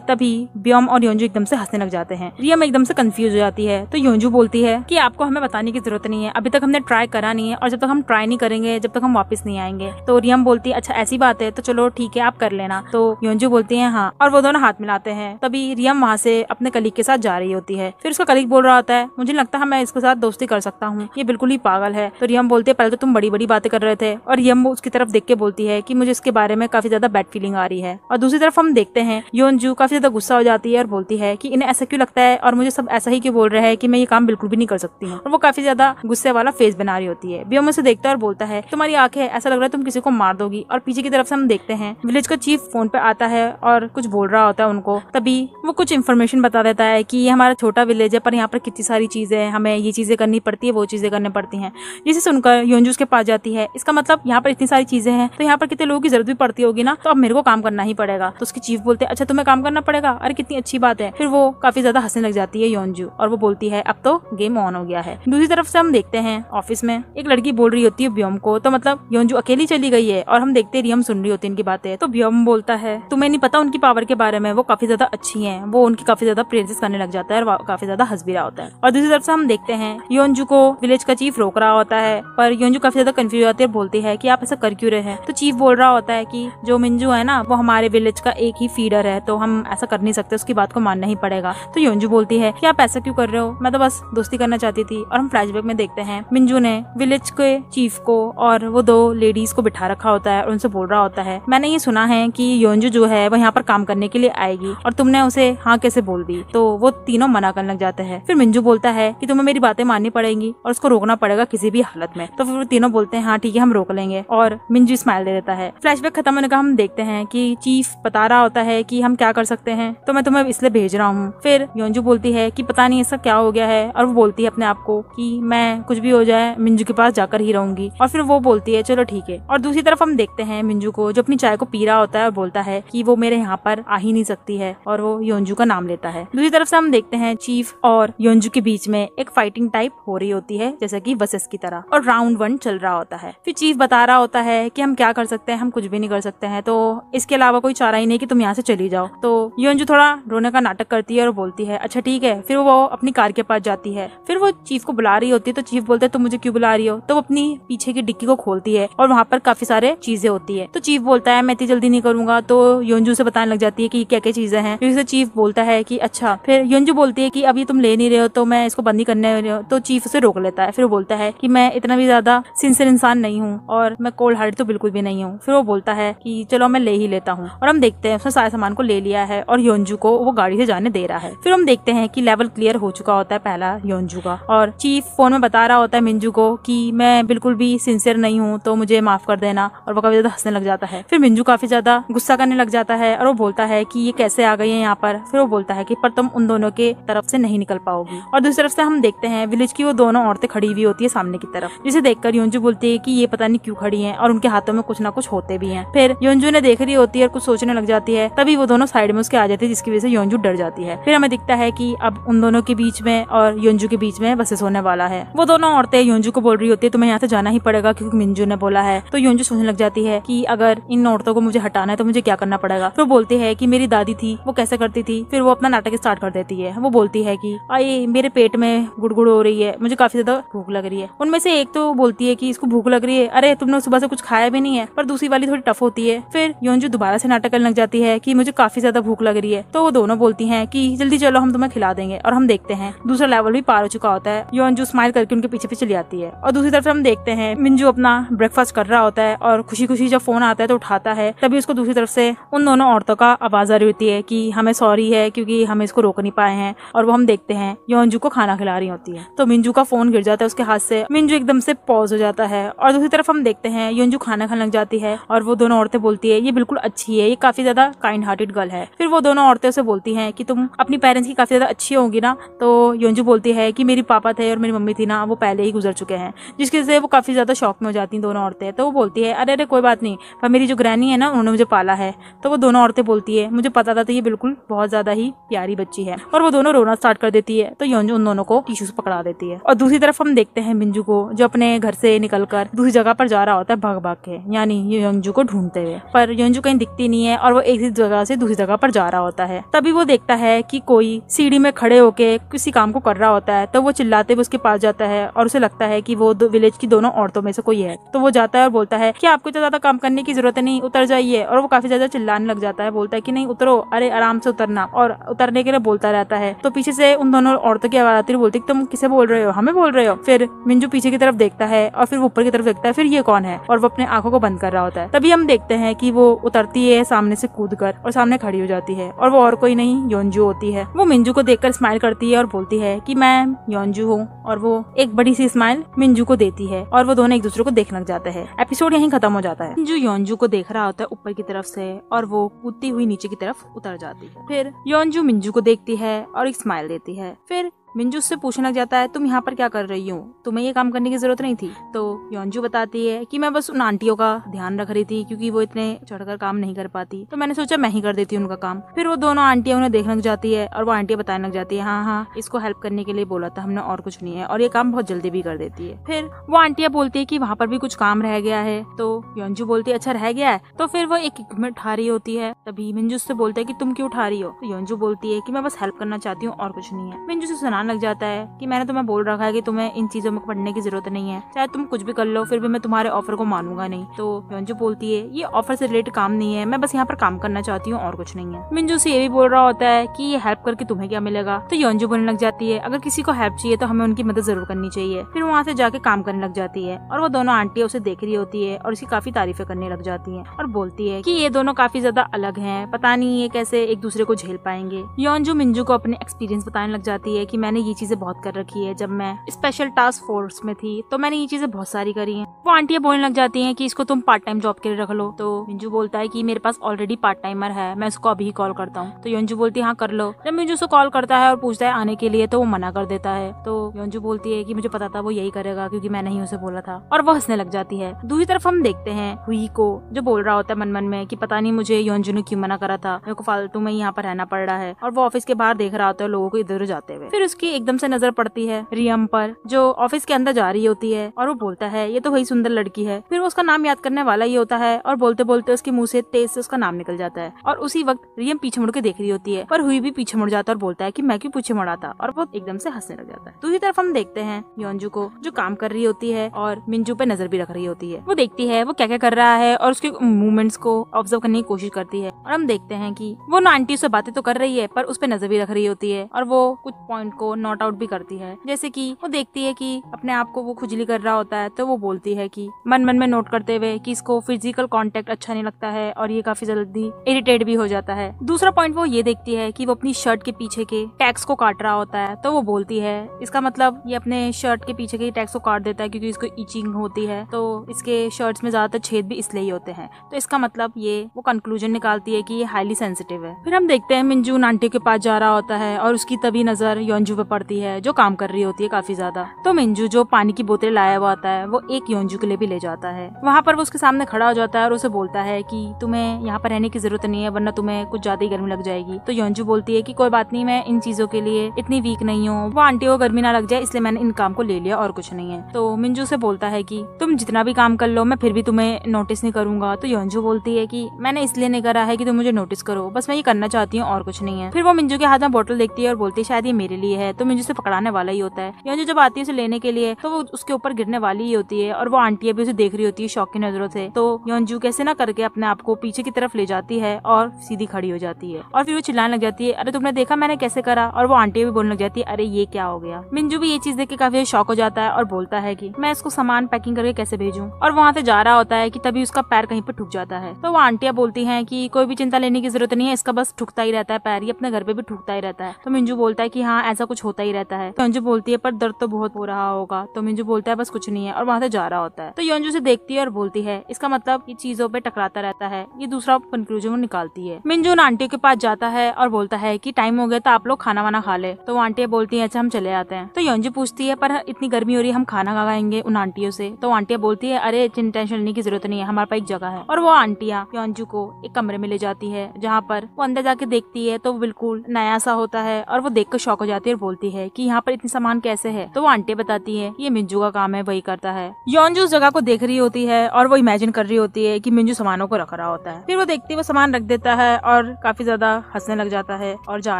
तभी ब्योम और योंजू एकदम से हंसने लग जाते हैं। रियम एकदम से कंफ्यूज हो जाती है। तो योंजू बोलती है कि आपको हमें बताने की जरूरत नहीं है, अभी तक हमने ट्राई करा नहीं है और जब तक हम ट्राई नहीं करेंगे जब तक हम वापस नहीं आएंगे। तो रियम बोलती है अच्छा ऐसी बात है तो चलो ठीक है आप कर लेना। तो योंजू बोलती है हाँ, और वो दोनों हाथ मिलाते हैं। तभी रियम वहाँ से अपने कलीग के साथ जा रही होती है। फिर उसका कलीग बोल रहा होता है मुझे लगता है मैं इसके साथ दोस्ती कर सकता हूँ, ये बिल्कुल ही पागल है। तो रियम बोलती है पहले तो तुम बड़ी बड़ी बातें कर रहे थे। और रियम उसकी तरफ देख के बोलती है कि मुझे इसके बारे में काफी ज्यादा बैड फीलिंग आ रही है। और दूसरी तरफ हम देखते हैं योंजू काफी ज्यादा गुस्सा हो जाती है और बोलती है कि इन्हें ऐसा क्यों लगता है और मुझे सब ऐसा ही क्यों बोल रहे हैं कि मैं ये काम बिल्कुल भी नहीं कर सकती हूँ। और वो काफी ज्यादा गुस्से वाला फेस बना रही होती है। ब्योम उसे देखता है और बोलता है तुम्हारी आंखें ऐसा लग रहा है तुम किसी को मार दोगी। और पीछे की तरफ से हम देखते हैं विलेज का चीफ फोन पे आता है और कुछ बोल रहा होता है उनको। तभी वो कुछ इन्फॉर्मेशन बता देता है कि ये हमारा छोटा विलेज है पर यहाँ पर कितनी सारी चीजें हैं, हमें ये चीजें करनी पड़ती है वो चीजें करनी पड़ती हैं। जिसे सुनकर योंजू उसके पास जाती है। इसका मतलब यहाँ पर इतनी सारी चीजें हैं तो यहाँ पर कितने लोगों की जरूरत भी पड़ती होगी ना, तो अब मेरे को काम करना ही पड़ेगा। तो उसके चीफ बोलते हैं अच्छा तुम्हें काम करना पड़ेगा, अरे कितनी अच्छी बात है। फिर वो काफी ज्यादा हंसने लग जाती है योंजू और वो बोलती है अब तो गेम ऑन हो गया है। दूसरी तरफ से हम देखते हैं ऑफिस में एक लड़की बोल रही होती है ब्योम को, तो मतलब योंजू अकेली चली गई है और हम देखते हैं रियम सुन रही होती है इनकी बातें। तो ब्योम बोलता है तुम्हें नहीं पता उनकी पावर के बारे में, वो काफी ज्यादा अच्छी है, वो उनकी काफी ज्यादा प्रेजेस करने लग जाता है और काफी ज्यादा हंस भी रहा होता है। और दूसरी तरफ से हम देखते हैं योंजू को विलेज का चीफ रोक रहा होता है पर योंजू काफी ज्यादा कंफ्यूज होती है, बोलती है कि आप ऐसा कर क्यों रहे हैं। तो चीफ बोल रहा होता है कि जो मिंजू है ना वो हमारे विलेज का एक ही फीडर है तो हम ऐसा कर नहीं सकते, उसकी बात को मानना ही पड़ेगा। तो योंजू बोलती है कि आप ऐसा क्यों कर रहे हो, मैं तो बस दोस्ती करना चाहती थी। और हम फ्लैशबैक में देखते हैं मिंजू ने विलेज के चीफ को और वो दो लेडीज को बिठा रखा होता है और उनसे बोल रहा होता है मैंने ये सुना है कि योंजू जो है वो यहाँ पर काम करने के लिए आएगी और तुमने उसे हाँ कैसे बोल दी। तो वो तीनों मना करने लग जाते हैं। फिर मिंजू बोलता है कि तुम्हें मेरी बातें माननी पड़ेंगी और उसको रोकना पड़ेगा किसी भी हालत में। तो फिर वो तीनों बोलते हैं हाँ ठीक है हम रोक लेंगे और मिंजू स्माइल दे देता है। फ्लैशबैक खत्म होने का हम देखते हैं कि चीफ बता रहा होता है कि हम क्या कर सकते हैं, तो मैं तुम्हें इसलिए भेज रहा हूँ। फिर योंजू बोलती है कि पता नहीं ऐसा क्या हो गया है और वो बोलती है अपने आप को कि मैं कुछ भी हो जाए मिंजू के पास जाकर ही रहूंगी। और फिर वो बोलती है चलो ठीक है। और दूसरी तरफ हम देखते हैं मिंजू को जो अपनी चाय को पी रहा होता है और बोलता है कि वो मेरे यहाँ पर आ ही नहीं सकती है और वो योंजू का नाम लेता है। दूसरी तरफ से हम देखते हैं चीफ और योंजू के बीच में एक फाइटिंग टाइप हो रही होती है जैसे कि वर्सेस की तरह और राउंड 1 चल रहा होता है। फिर चीफ बता रहा होता है कि हम क्या कर सकते हैं, हम कुछ भी नहीं कर सकते हैं, तो इसके अलावा कोई चारा ही नहीं कि तुम यहाँ से चली जाओ। तो योंजू थोड़ा रोने का नाटक करती है और बोलती है अच्छा ठीक है। फिर वो अपनी कार के पास जाती है। फिर वो चीफ को बुला रही होती है तो चीफ बोलते है तुम मुझे क्यों बुला रही हो। तो वो अपनी पीछे की डिक्की को खोलती है और वहाँ पर काफी सारे चीजें होती है। तो चीफ बोलता है मैं इतनी जल्दी नहीं करूंगा। तो योंजू से बताने लग जाती है कि क्या क्या चीजें हैं। जिससे चीफ बोलता है कि अच्छा। फिर योंजू बोलती है कि अभी तुम ले नहीं रहे हो तो मैं इसको बंद ही करने वाली हूँ। तो चीफ उसे रोक लेता है। फिर वो बोलता है कि मैं इतना भी ज्यादा सिंसियर इंसान नहीं हूँ और मैं कोल्ड हार्ट तो बिल्कुल भी नहीं हूँ। फिर वो बोलता है कि चलो मैं ले ही लेता हूँ। और हम देखते हैं उसने सारे सामान को ले लिया है और योंजू को वो गाड़ी से जाने दे रहा है। फिर हम देखते हैं कि लेवल क्लियर हो चुका होता है पहला योंजू का और चीफ फोन में बता रहा होता है मिंजू को कि मैं बिल्कुल भी सिंसियर नहीं हूँ तो मुझे माफ कर देना। और वो काफी ज्यादा हंसने लग जाता है। फिर मिंजू काफी ज्यादा गुस्सा करने लग जाता है और वो बोलता है कि ये कैसे आ गई है यहाँ पर। फिर वो बोलता है कि पर तुम उन दोनों के तरफ से नहीं निकल पाओगी। और दूसरी तरफ से हम देखते हैं विलेज की वो दोनों औरतें खड़ी हुई होती है सामने की तरफ, जिसे देखकर योंजू बोलती है कि ये पता नहीं क्यों खड़ी हैं और उनके हाथों में कुछ ना कुछ होते भी हैं। फिर योंजू ने देख रही होती है और कुछ सोचने लग जाती है। तभी वो दोनों साइड में उसके आ जाती है जिसकी वजह से योंजू डर जाती है। फिर हमें दिखता है कि अब उन दोनों के बीच में और योंजू के बीच में बसेस होने वाला है। वो दोनों औरतें योंजू को बोल रही होती है तुम्हें यहाँ से जाना ही पड़ेगा क्योंकि मिंजू ने बोला है। तो योंजू सोचने लग जाती है कि अगर इन औरतों को मुझे हटाना है तो मुझे क्या करना पड़ेगा। तो बोलती है कि मेरी दादी थी वो कैसे करती थी। फिर वो अपना नाटक स्टार्ट कर देती है। वो बोलती है कि आए मेरे पेट में गुड़गुड़ हो रही है, मुझे काफी ज्यादा भूख लग रही है। उनमें से एक तो बोलती है कि इसको भूख लग रही है, अरे तुमने सुबह से कुछ खाया भी नहीं है। पर दूसरी वाली थोड़ी टफ होती है। फिर योंजू दोबारा से नाटक करने लग जाती है कि मुझे काफी ज्यादा भूख लग रही है। तो वो दोनों बोलती हैं कि जल्दी चलो हम तुम्हें खिला देंगे और हम देखते हैं दूसरा लेवल भी पार हो चुका होता है। योनजू स्माइल करके उनके पीछे पीछे चली आती है और दूसरी तरफ हम देखते हैं मिंजू अपना ब्रेकफास्ट कर रहा होता है और खुशी खुशी जब फोन आता है तो उठाता है। तभी उसको दूसरी तरफ से उन दोनों औरतों का आवाज आ रही होती है कि हमें सॉरी है क्योंकि हम इसको रोक नहीं पाए हैं। और वो हम देखते हैं योनजू को खाना खिला रही होती है। तो मिंजू का फोन गिर जाता है उसके हाथ से। मिंजू एकदम से पॉज हो जाता है और दूसरी तरफ हम देखते हैं योनजू खाना खाने लग जाती है और वो दोनों औरतें बोलती है ये बिल्कुल अच्छी है, ये काफी ज्यादा काइंड हार्टेड गर्ल है। फिर वो दोनों औरतें उसे बोलती हैं कि तुम अपनी पेरेंट्स की काफी ज्यादा अच्छी होगी ना। तो योनजू बोलती है कि मेरी पापा थे और मेरी मम्मी थी ना वो पहले ही गुजर चुके हैं, जिसकी वजह से वो काफी ज्यादा शॉक में हो जाती हैं दोनों औरतें। तो वो बोलती है अरे अरे कोई बात नहीं, पर मेरी जो ग्रैनी है ना उन्होंने मुझे पाला है। तो वो दोनों औरतें बोलती है मुझे पता था, तो ये बिल्कुल बहुत ज्यादा ही प्यारी बच्ची है। और वो दोनों रोना स्टार्ट कर देती है। तो योनजू उन दोनों को टिश्यू से पकड़ा देती है। और दूसरी तरफ हम देखते हैं मिंजू को जो अपने घर से निकलकर दूसरी जगह पर जा रहा होता है भाग भाग के, यानी योनजू को ढूंढते हुए। पर योनजू कहीं दिखती नहीं है और वो एक जगह से दूसरी जगह पर जा रहा होता है। तभी वो देखता है कि कोई सीढ़ी में खड़े होके किसी काम को कर रहा होता है। तो वो चिल्लाते हुए उसके पास जाता है और उसे लगता है कि वो विलेज की दोनों औरतों में से कोई है। तो वो जाता है और बोलता है कि आपको तो ज्यादा काम करने की जरूरत नहीं, उतर जाइए। और वो काफी ज्यादा चिल्लाने लग जाता है, बोलता है कि नहीं उतरो, अरे आराम से उतरना। और उतरने के लिए बोलता रहता है। तो पीछे से उन दोनों औरतों की आवाज आती है, बोलती तुम किसे बोल रहे हो, हमें बोल रहे हो। फिर मिंजू पीछे की तरफ देखता है और फिर ऊपर की तरफ देखता है, फिर ये कौन है, और वो अपने आंखों को बंद कर रहा होता है। तभी हम देखते हैं कि वो उतरती है सामने से कूदकर और सामने खड़ी हो जाती है। और वो और कोई नहीं योनजू होती है। वो मिंजू को देखकर स्माइल करती है और बोलती है कि मैं योनजू हूँ। और वो एक बड़ी सी स्माइल मिंजू को देती है और वो दोनों एक दूसरे को देखने लग जाते हैं। एपिसोड यहीं खत्म हो जाता है। मिंजू योनजू को देख रहा होता है ऊपर की तरफ से और वो कूदती हुई नीचे की तरफ उतर जाती है। फिर योनजू मिंजू को देखती है और एक स्माइल देती है। फिर मिंजू उससे पूछने लग जाता है तुम यहाँ पर क्या कर रही हो, तुम्हें ये काम करने की जरूरत नहीं थी। तो योनजू बताती है कि मैं बस उन आंटियों का ध्यान रख रही थी क्योंकि वो इतने चढ़कर काम नहीं कर पाती, तो मैंने सोचा मैं ही कर देती हूँ उनका काम। फिर वो दोनों आंटियां उन्हें देखने लग जाती है और वो आंटियां बताने लग जाती है हाँ हाँ इसको हेल्प करने के लिए बोला था हमने और कुछ नहीं है, और ये काम बहुत जल्दी भी कर देती है। फिर वो आंटियां बोलती है कि वहाँ पर भी कुछ काम रह गया है। तो योनजू बोलती है अच्छा रह गया है। तो फिर वो एक इक्विपमेंट उठा रही होती है। तभी मिंजू उससे बोलता है कि तुम क्यों उठा रही हो। तो योनजू बोलती है कि मैं बस हेल्प करना चाहती हूँ और कुछ नहीं है। मिंजू से सुनाने लग जाता है कि मैंने तुम्हें बोल रखा है कि तुम्हें इन चीजों में पढ़ने की जरूरत नहीं है, चाहे तुम कुछ भी कर लो फिर भी मैं तुम्हारे ऑफर को मानूंगा नहीं। तो योनजू बोलती है ये ऑफर से रिलेटेड काम नहीं है, मैं बस यहाँ पर काम करना चाहती हूँ और कुछ नहीं है। मिंजू से ये भी बोल रहा होता है कि ये हेल्प करके तुम्हें क्या मिलेगा। तो योनजू बोलने लग जाती है अगर किसी को हेल्प चाहिए तो हमें उनकी मदद जरूर करनी चाहिए। फिर वहाँ से जाके काम करने लग जाती है और वो दोनों आंटियां उसे देख रही होती है और उसकी काफी तारीफें करने लग जाती है और बोलती है कि ये दोनों काफी ज्यादा अलग हैं, पता नहीं ये कैसे एक दूसरे को झेल पाएंगे। योनजू मिंजू को अपने एक्सपीरियंस बताने लग जाती है कि मैंने ये चीजें बहुत कर रखी है, जब मैं स्पेशल टास्क फोर्स में थी तो मैंने ये चीजें बहुत सारी करी हैं। वो आंटियां बोलने लग जाती हैं कि इसको तुम पार्ट टाइम जॉब के लिए रख लो। तो मिंजू बोलता है कि मेरे पास ऑलरेडी पार्ट टाइमर है, मैं उसको अभी कॉल करता हूँ। तो योनजू बोलती है हाँ कर लो। जब मिंजू उसको कॉल करता है और पूछता है आने के लिए तो वो मना कर देता है। तो योनजू बोलती है कि मुझे पता था वो यही करेगा क्योंकि मैंने ही उसे बोला था, और वो हंसने लग जाती है। दूसरी तरफ हम देखते हैं हुई को जो बोल रहा होता है मन मन में कि पता नहीं मुझे योनजू ने क्यों मना करा था, मेरे को फालतू में यहाँ पर रहना पड़ रहा है। और वो ऑफिस के बाहर देख रहा होता है लोगों को इधर जाते हुए। फिर उसकी एकदम से नजर पड़ती है रियम पर जो ऑफिस के अंदर जा रही होती है और वो बोलता है ये तो वही सुंदर लड़की है। फिर वो उसका नाम याद करने वाला ही होता है और बोलते बोलते उसके मुंह से तेज से उसका नाम निकल जाता है। और उसी वक्त रियम पीछे मुड़ के देख रही होती है, पर हुई भी पीछे मुड़ जाता है और बोलता है कि मैं क्यों पीछे मुड़ा था, और वो एकदम से हंसने लग जाता है। दूसरी तरफ हम देखते हैं योनजू को जो काम कर रही होती है और मिंजू पे नजर भी रख रही होती है। वो देखती है वो क्या क्या कर रहा है और उसके मूवमेंट्स को ऑब्जर्व करने की कोशिश करती है। और हम देखते हैं कि वो आंटी से बातें तो कर रही है पर उस पर नजर भी रख रही होती है और वो कुछ पॉइंट को नोट आउट भी करती है। जैसे कि वो देखती है कि अपने आप को वो खुजली कर रहा होता है, तो वो बोलती है कि मन मन में नोट करते हुए कि इसको फिजिकल कांटेक्ट अच्छा नहीं लगता है और ये काफी जल्दी इरिटेट भी हो जाता है। दूसरा पॉइंट वो ये देखती है कि वो अपनी शर्ट के पीछे के टैग्स को काट रहा होता है, तो वो बोलती है इसका मतलब ये अपने शर्ट के पीछे के टैग्स को काट देता है क्योंकि इसको इचिंग होती है, तो इसके शर्ट्स में ज्यादातर छेद भी इसलिए ही होते हैं। तो इसका मतलब ये वो कंक्लूजन निकालती है कि ये हाईली सेंसिटिव है। फिर हम देखते हैं मिंजू आंटी के पास जा रहा होता है और उसकी तभी नजर योनजू पे पड़ती है जो काम कर रही होती है काफी ज्यादा। तो मिंजू जो पानी की बोतल लाया हुआ आता है वो एक योनजू के लिए भी ले जाता है। वहाँ पर वो उसके सामने खड़ा हो जाता है और उसे बोलता है कि तुम्हें यहाँ पर रहने की जरूरत नहीं है वरना तुम्हें कुछ ज्यादा ही गर्मी लग जाएगी। तो योनजू बोलती है कि कोई बात नहीं, मैं इन चीजों के लिए इतनी वीक नहीं हूँ, वो आंटी को गर्मी ना लग जाए इसलिए मैंने इन काम को ले लिया और कुछ नहीं है। तो मिंजू से बोलता है कि तुम जितना भी काम कर लो मैं फिर भी तुम्हें नोटिस नहीं करूंगा। तो योनजू बोलती है कि मैंने इसलिए नहीं करा है कि तुम मुझे नोटिस करो, बस मैं ये करना चाहती हूँ और कुछ नहीं है। फिर वो मिंजू के हाथ में बोतल देखती है और बोलती है शायद ये मेरे लिए है तो मिंजू से पकड़ाने वाला ही होता है। योंजू जब आती है उसे लेने के लिए तो वो उसके ऊपर गिरने वाली ही होती है और वो आंटी भी उसे देख रही होती है शौक की नजरों से। तो योंजू कैसे ना करके अपने आप को पीछे की तरफ ले जाती है और सीधी खड़ी हो जाती है और फिर वो चिल्लाने लग जाती है, अरे तुमने देखा मैंने कैसे करा। और वो आंटी भी बोलने लग जाती है, अरे ये क्या हो गया। मिंजू भी ये चीज देख के काफी शौक हो जाता है और बोलता है कि मैं इसको सामान पैकिंग करके कैसे भेजूं। और वहाँ से जा रहा होता है कि तभी उसका पैर कहीं पर ठुक जाता है। तो वो आंटियां बोलती हैं कि कोई भी चिंता लेने की जरूरत नहीं है, इसका बस ठुकता ही रहता है पैर, ये अपने घर पे भी ठुकता ही रहता है। तो मिंजू बोलता है कि हाँ ऐसा कुछ होता ही रहता है। तो योंजू बोलती है पर दर्द तो बहुत हो रहा होगा। तो मिंजू बोलता है बस कुछ नहीं है और वहाँ से जा रहा होता है। तो योंजू से देखती है और बोलती है इसका मतलब ये चीजों पे टकराता रहता है। ये दूसरा कंक्लूजन वो निकालती है। मिंजू उन आंटियों के पास जाता है और बोलता है कि टाइम हो गया तो आप लोग खाना वाना खा ले। तो वो आंटियां बोलती है अच्छा हम चले आते हैं। तो योंजू पूछती है पर इतनी गर्मी हो रही है हम खाना कहाँ खाएंगे उन आंटियों से। तो आंटियां बोलती है अरे टेंशन लेने की जरूरत नहीं है, हमारे पास एक जगह है। और वो आंटियां योंजू को एक कमरे में ले जाती है जहाँ पर वो अंदर जाके देखती है तो वो बिल्कुल नया सा होता है और वो देख कर शौक हो जाती है और बोलती है कि यहाँ पर इतनी सामान कैसे है। तो वो आंटियां बताती है ये मिंजू का काम है, वही करता है। योंजू उस जगह को देख रही होती है और वो इमेजिन कर रही होती है कि मिंजू सामानों को रख रहा होता है। फिर वो देखती है वो सामान रख देता है और काफी ज्यादा हंसने लग जाता है और जा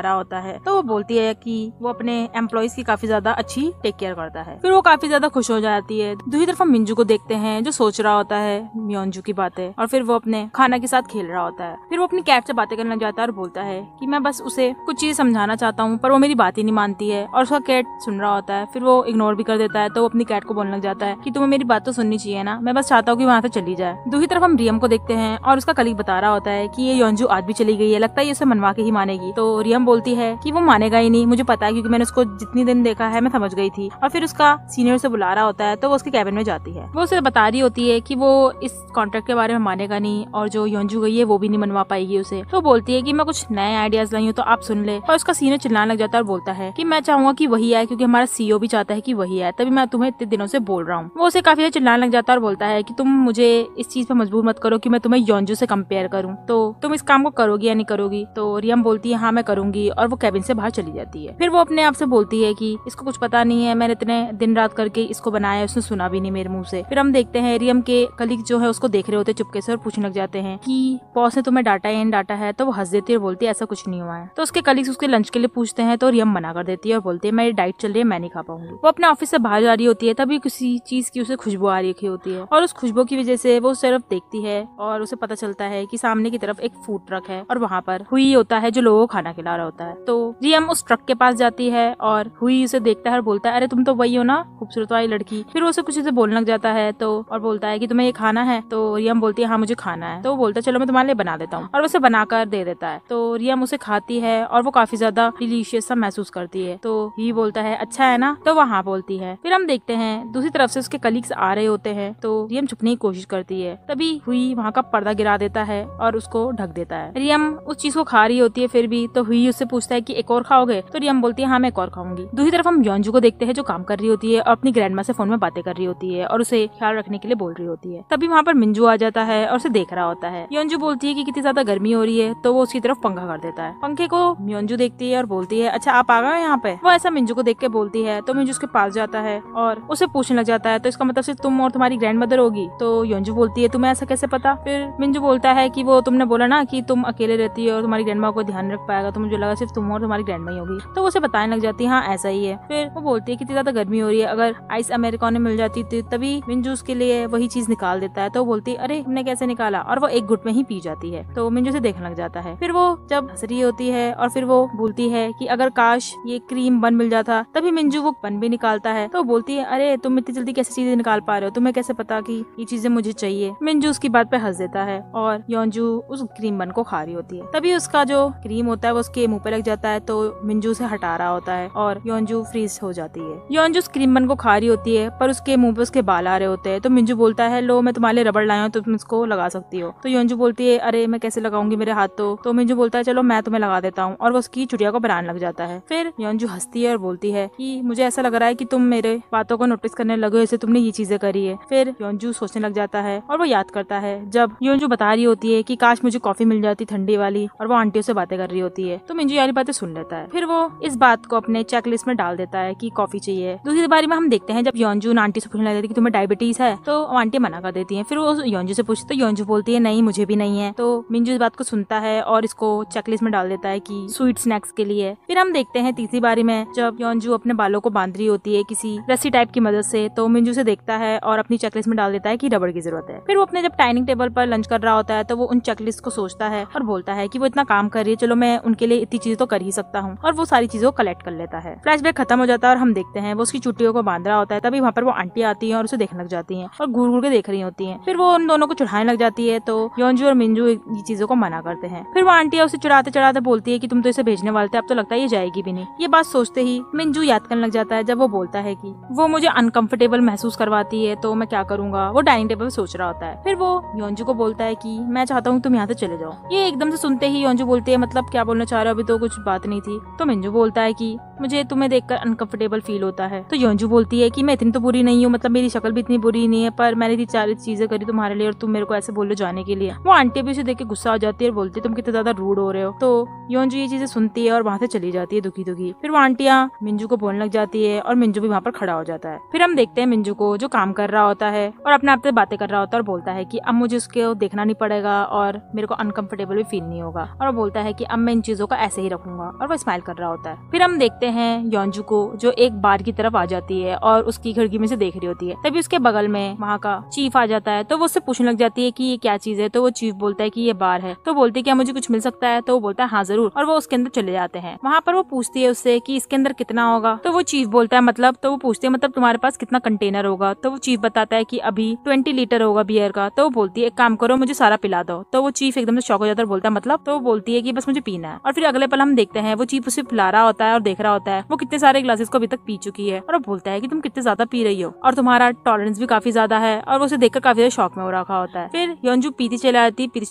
रहा होता है। तो वो बोलती है कि वो अपने एम्प्लॉइज की काफी ज्यादा अच्छी टेक केयर करता है। फिर वो काफी ज्यादा खुश हो जाती है। दूसरी तरफ हम मिंजू को देखते हैं जो सोच रहा होता है योंजू की बातें और फिर वो अपने खाना के साथ खेल रहा होता है। फिर वो अपनी कैट से बातें करने लग जाता है और बोलता है कि मैं बस उसे कुछ चीज समझाना चाहता हूँ पर वो मेरी बात ही नहीं मानती है। और उसका कैट सुन रहा होता है। फिर वो इग्नोर भी कर देता है। तो वो अपनी कैट को बोलने लग जाता है कि तुम्हें मेरी बात तो सुननी चाहिए ना, मैं बस चाहता हूँ कि वहाँ से चली जाए। दूसरी तरफ हम रियम को देखते हैं और उसका कलीग बता रहा होता है कि ये योंजू आज भी चली गई है, लगता है ये उसे मनवा के ही मानेगी। तो रियम बोलती है कि वो मानेगा ही नहीं, मुझे पता है क्योंकि मैंने उसको जितनी दिन देखा है मैं समझ गई थी। और फिर उसका सीनियर से बुला रहा होता है तो वो उसके कैबिन में जाती है। वो उसे बता रही होती है कि वो इस कॉन्ट्रैक्ट के बारे में मानेगा नहीं और जो योंजू गई है वो भी नहीं मनवा पाएगी उसे। तो बोलती है कि मैं कुछ नए आइडियाज लाई हूँ तो आप सुन ले। और उसका सीनियर चिल्लाने लग जाता है और बोलता है कि मैं चाहूंगा कि वही आए क्योंकि हमारा सीईओ भी चाहता है कि वही आए, तभी मैं तुम्हें इतने दिनों से बोल रहा हूँ। वो उसे काफी ज्यादा चिल्लाने लग जाता है और बोलता है कि तुम मुझे इस चीज पे मजबूर मत करो कि मैं तुम्हें योंजू से कंपेयर करूँ, तो तुम इस काम को करोगी या नहीं करोगी। तो रियम बोलती है हाँ मैं करूंगी और वो कैबिन से बाहर चली जाती है। फिर वो अपने आप से बोलती है कि इसको कुछ पता नहीं है, मैंने इतने दिन रात करके इसको बनाया, उसने सुना भी नहीं मेरे मुंह से। फिर हम देखते हैं रियम के कलीग जो है उसको देख रहे होते चुपके से और पूछने लग जाते हैं कि बॉस ने तुम्हें डांटा है डांटा है। तो वो हंस देती है और बोलती है ऐसा कुछ नहीं हुआ है। तो उसके कलीग्स उसके लंच के लिए पूछते हैं तो रियम मना कर देती है और बोलती है मेरी डाइट चल रही है, मैं नहीं खा पाऊंगी। वो अपने ऑफिस से बाहर जा रही होती है तभी किसी चीज की उसे खुशबू आ रही होती है और उस खुशबू की वजह से वो सिर्फ देखती है और उसे पता चलता है कि सामने की तरफ एक फूड ट्रक है और वहाँ पर हुई होता है जो लोगों को खाना खिला रहा होता है। तो रियम उस ट्रक के पास जाती है और हुई उसे देखता है और बोलता है अरे तुम तो वही हो ना खूबसूरत वाली लड़की। फिर वो उसे कुछ से बोलने लग जाता है तो और बोलता है कि तुम्हें ये खाना है। तो रियम बोलती है हाँ मुझे खाना है। तो वो बोलता है चलो मैं तुम्हारे लिए बना देता हूँ और उसे बनाकर दे देता है। तो रियम उसे खाती है और वो काफी ज्यादा डिलीशियस सा महसूस करती है। तो ही बोलता है अच्छा है ना, तो वो हाँ बोलती है। फिर हम देखते हैं दूसरी तरफ से उसके कलीग्स आ रहे होते हैं तो रियम छुपने की कोशिश करती है, तभी हुई वहाँ का पर्दा गिरा देता है और उसको ढक देता है। रियम उस चीज को खा रही होती है फिर भी, तो हुई उससे पूछता है कि एक और खाओगे। तो रियम बोलती है हाँ मैं एक और खाऊंगी। दूसरी तरफ हम योंजू को देखते हैं जो काम कर रही होती है और अपनी ग्रैंडमा से फोन में बातें कर रही होती है और उसे ख्याल रखने के लिए बोल रही होती है। तभी वहाँ पर मिंजू आ जाता है और उसे देख रहा होता है। योंजू बोलती है कि कितनी ज्यादा गर्मी हो रही है तो वो उसकी तरफ पंखा कर देता है। पंखे को योंजू देखती है और बोलती है अच्छा आप आ गए यहाँ पे। वो ऐसा मिंजू को देख के बोलती है तो मिंजू उसके पास जाता है और उसे पूछने लग जाता है तो इसका मतलब सिर्फ तुम और तुम्हारी ग्रैंड मदर होगी। तो योंजू बोलती है तुम्हें ऐसा कैसे पता। फिर मिंजू बोलता है कि वो तुमने बोला ना कि तुम अकेले रहती है और तुम्हारी ग्रैंडमा को ध्यान रख पाएगा, तो मुझे लगा सिर्फ तुम और तुम्हारी ग्रैंडमा ही होगी। तो वो उसे बताने लग जाती है हाँ ऐसा ही है। फिर वो बोलती है कितनी ज्यादा गर्मी हो रही है, अगर आइस अमेरिकानो मिल जाती थी। तभी मिंजू उसके लिए वही चीज निकाल देता है। तो वो बोलती है अरे तुमने कैसे निकाला, और वो एक घुट में ही पी जाती है। तो मिंजू से देखने लग जाता है। फिर वो जब हंस रही होती है और फिर वो बोलती है कि अगर काश ये क्रीम बन मिल जाता। तभी मिंजू वो बन भी निकालता है। तो बोलती है अरे तुम इतनी जल्दी कैसे चीजें निकाल पा रहे हो, तुम्हें कैसे पता कि ये चीजें मुझे चाहिए। मिंजू उसकी बात पे हंस देता है और योंजू उस क्रीम बन को खा रही होती है। तभी उसका जो क्रीम होता है वो उसके मुंह पे लग जाता है। तो मिंजू से हटा रहा होता है और योंजू फ्रीज हो जाती है। योंजू उस क्रीम बन को खा रही होती है पर उसके मुंह पे उसके बाल आ रहे होते हैं। तो मिंजू बोलता है लो मैं तुम्हारे लिए रबड़ लाया हूँ, तुम इसको लगा सकती हो। तो योंजू बोलती है अरे मैं कैसे लगाऊंगी मेरे हाथ। तो मिंजू बोलता है चलो मैं तुम्हें लगा देता हूँ और वो उसकी चुड़िया को बनाने लग जाता है। फिर योंजू हंसती है और बोलती है कि मुझे ऐसा लग रहा है कि तुम मेरे बातों को नोटिस करने लगे हो, जैसे तुमने ये चीजें करी है। फिर योंजू सोचने लग जाता है और वो याद करता है जब योंजू बता रही होती है कि काश मुझे कॉफी मिल जाती ठंडी वाली, और वो आंटियों से बातें कर रही होती है। तो मिंजू यारी बातें सुन लेता है। फिर वो इस बात को अपने चेकलिस्ट में डाल देता है कि कॉफी चाहिए। दूसरी बारी में हम देखते हैं जब योंजू आंटी से पूछने लगती है कि तुम्हें डायबिटीज है, तो आंटी मना कर देती है। फिर वो योंजू से पूछते तो योंजू बोलती है नहीं मुझे भी नहीं है। तो मिंजू इस बात को सुनता है और इसको चेकलिस्ट में डाल देता है कि स्वीट स्नैक्स के लिए। फिर हम देखते हैं तीसरी तीसरी बारी में जब योंजू अपने बालों को बांध रही होती है किसी रस्सी टाइप की मदद से, तो मिंजू से देखता है और अपनी चेकलिस्ट में डाल देता है कि रबड़ की जरूरत है। फिर वो अपने जब डाइनिंग टेबल पर लंच कर रहा होता है तो वो उन चेकलिस्ट को सोचता है और बोलता है कि वो इतना काम कर रही है, चलो मैं उनके लिए इतनी चीजें तो कर ही सकता हूँ, और वो सारी चीजों को कलेक्ट कर लेता है। फ्लैशबैक खत्म हो जाता है और हम देखते हैं वो उसकी चुट्टियों को बांध रहा होता है। तभी वहाँ पर वो आंटी आती है और उसे देखने लग जाती है और घूर घूर के देख रही होती है। फिर वो उन दोनों को चढ़ाने लग जाती है, तो योंजू और मिंजू ये चीजों को मना करते हैं। फिर वो आंटी उसे चढ़ाते चढ़ाते बोलती है कि तुम तो इसे भेजने वाले थे, अब तो लगता है ये जाएगी भी नहीं। ये बात सोचते ही मिंजू याद करने लग जाता है जब वो बोलता है कि वो मुझे अनकंफर्टेबल महसूस करवाती है, तो मैं क्या करूंगा। वो डाइनिंग टेबल पे सोच रहा होता है। फिर वो योंजू को बोलता है कि मैं चाहता हूँ तुम यहाँ से चले जाओ। ये एकदम से सुनते ही योंजू बोलती है मतलब क्या बोलना चाह रहे हो, अभी तो कुछ बात नहीं थी। तो मिंजू बोलता है कि मुझे तुम्हें देखकर अनकंफर्टेबल फील होता है। तो योंजू बोलती है कि मैं इतनी तो बुरी नहीं हूँ, मतलब मेरी शक्ल भी इतनी बुरी नहीं है, पर मैंने इतनी सारी चीजें करी तुम्हारे लिए और तुम मेरे को ऐसे बोल रहे जाने के लिए। वो आंटी भी उसे देख के गुस्सा हो जाती है और बोलती है तुम कितने ज्यादा रूड हो रहे हो। तो योंजू ये चीजें सुनती है और वहाँ से चली जाती है दुखी दुखी। फिर वो आंटियाँ मिंजू को बोलने लग जाती है और मिंजू भी वहाँ पर खड़ा हो जाता है। फिर हम देखते हैं मिंजू को जो काम कर रहा होता है और अपने आप से बातें कर रहा होता है और बोलता है कि अब मुझे उसको देखना नहीं पड़ेगा और मेरे को अनकंफर्टेबल भी फील नहीं होगा। और वो बोलता है कि अब मैं इन चीजों का ऐसे ही रखूंगा, और वो स्माइल कर रहा होता है। फिर हम देखते हैं योंजू को जो एक बार की तरफ आ जाती है और उसकी खिड़की में से देख रही होती है। तभी उसके बगल में वहाँ का चीफ आ जाता है, तो वो उससे पूछने लग जाती है कि ये क्या चीज है। तो वो चीफ बोलता है कि ये बार है। तो बोलती है क्या मुझे कुछ मिल सकता है। तो वो बोलता है हाँ जरूर, और वो उसके अंदर चले जाते हैं। वहाँ पर वो पूछती है उससे कि इसके अंदर कितना होगा। तो वो चीफ बोलता है मतलब, तो वो पूछती है मतलब तुम्हारे पास कितना कंटेनर होगा। तो वो चीफ बताता है कि अभी 20 लीटर होगा बियर का। तो वो बोलती है एक काम करो मुझे सारा पिला दो। तो वो चीफ एकदम से शॉक हो जाता है, बोलता है मतलब। तो वो बोलती है कि बस मुझे पीना है। और फिर अगले पल हम देखते हैं वो चीफ उसे पिला रहा होता है और देख रहा होता है वो कितने सारे ग्लासेस को अभी तक पी चुकी है। और वो बोलता है कि तुम कितने ज्यादा पी रही हो और तुम्हारा टॉलरेंस भी काफी ज्यादा है। और वो उसे देखकर काफी ज्यादा शॉक में हो रखा होता है। फिर योंजू पीती चली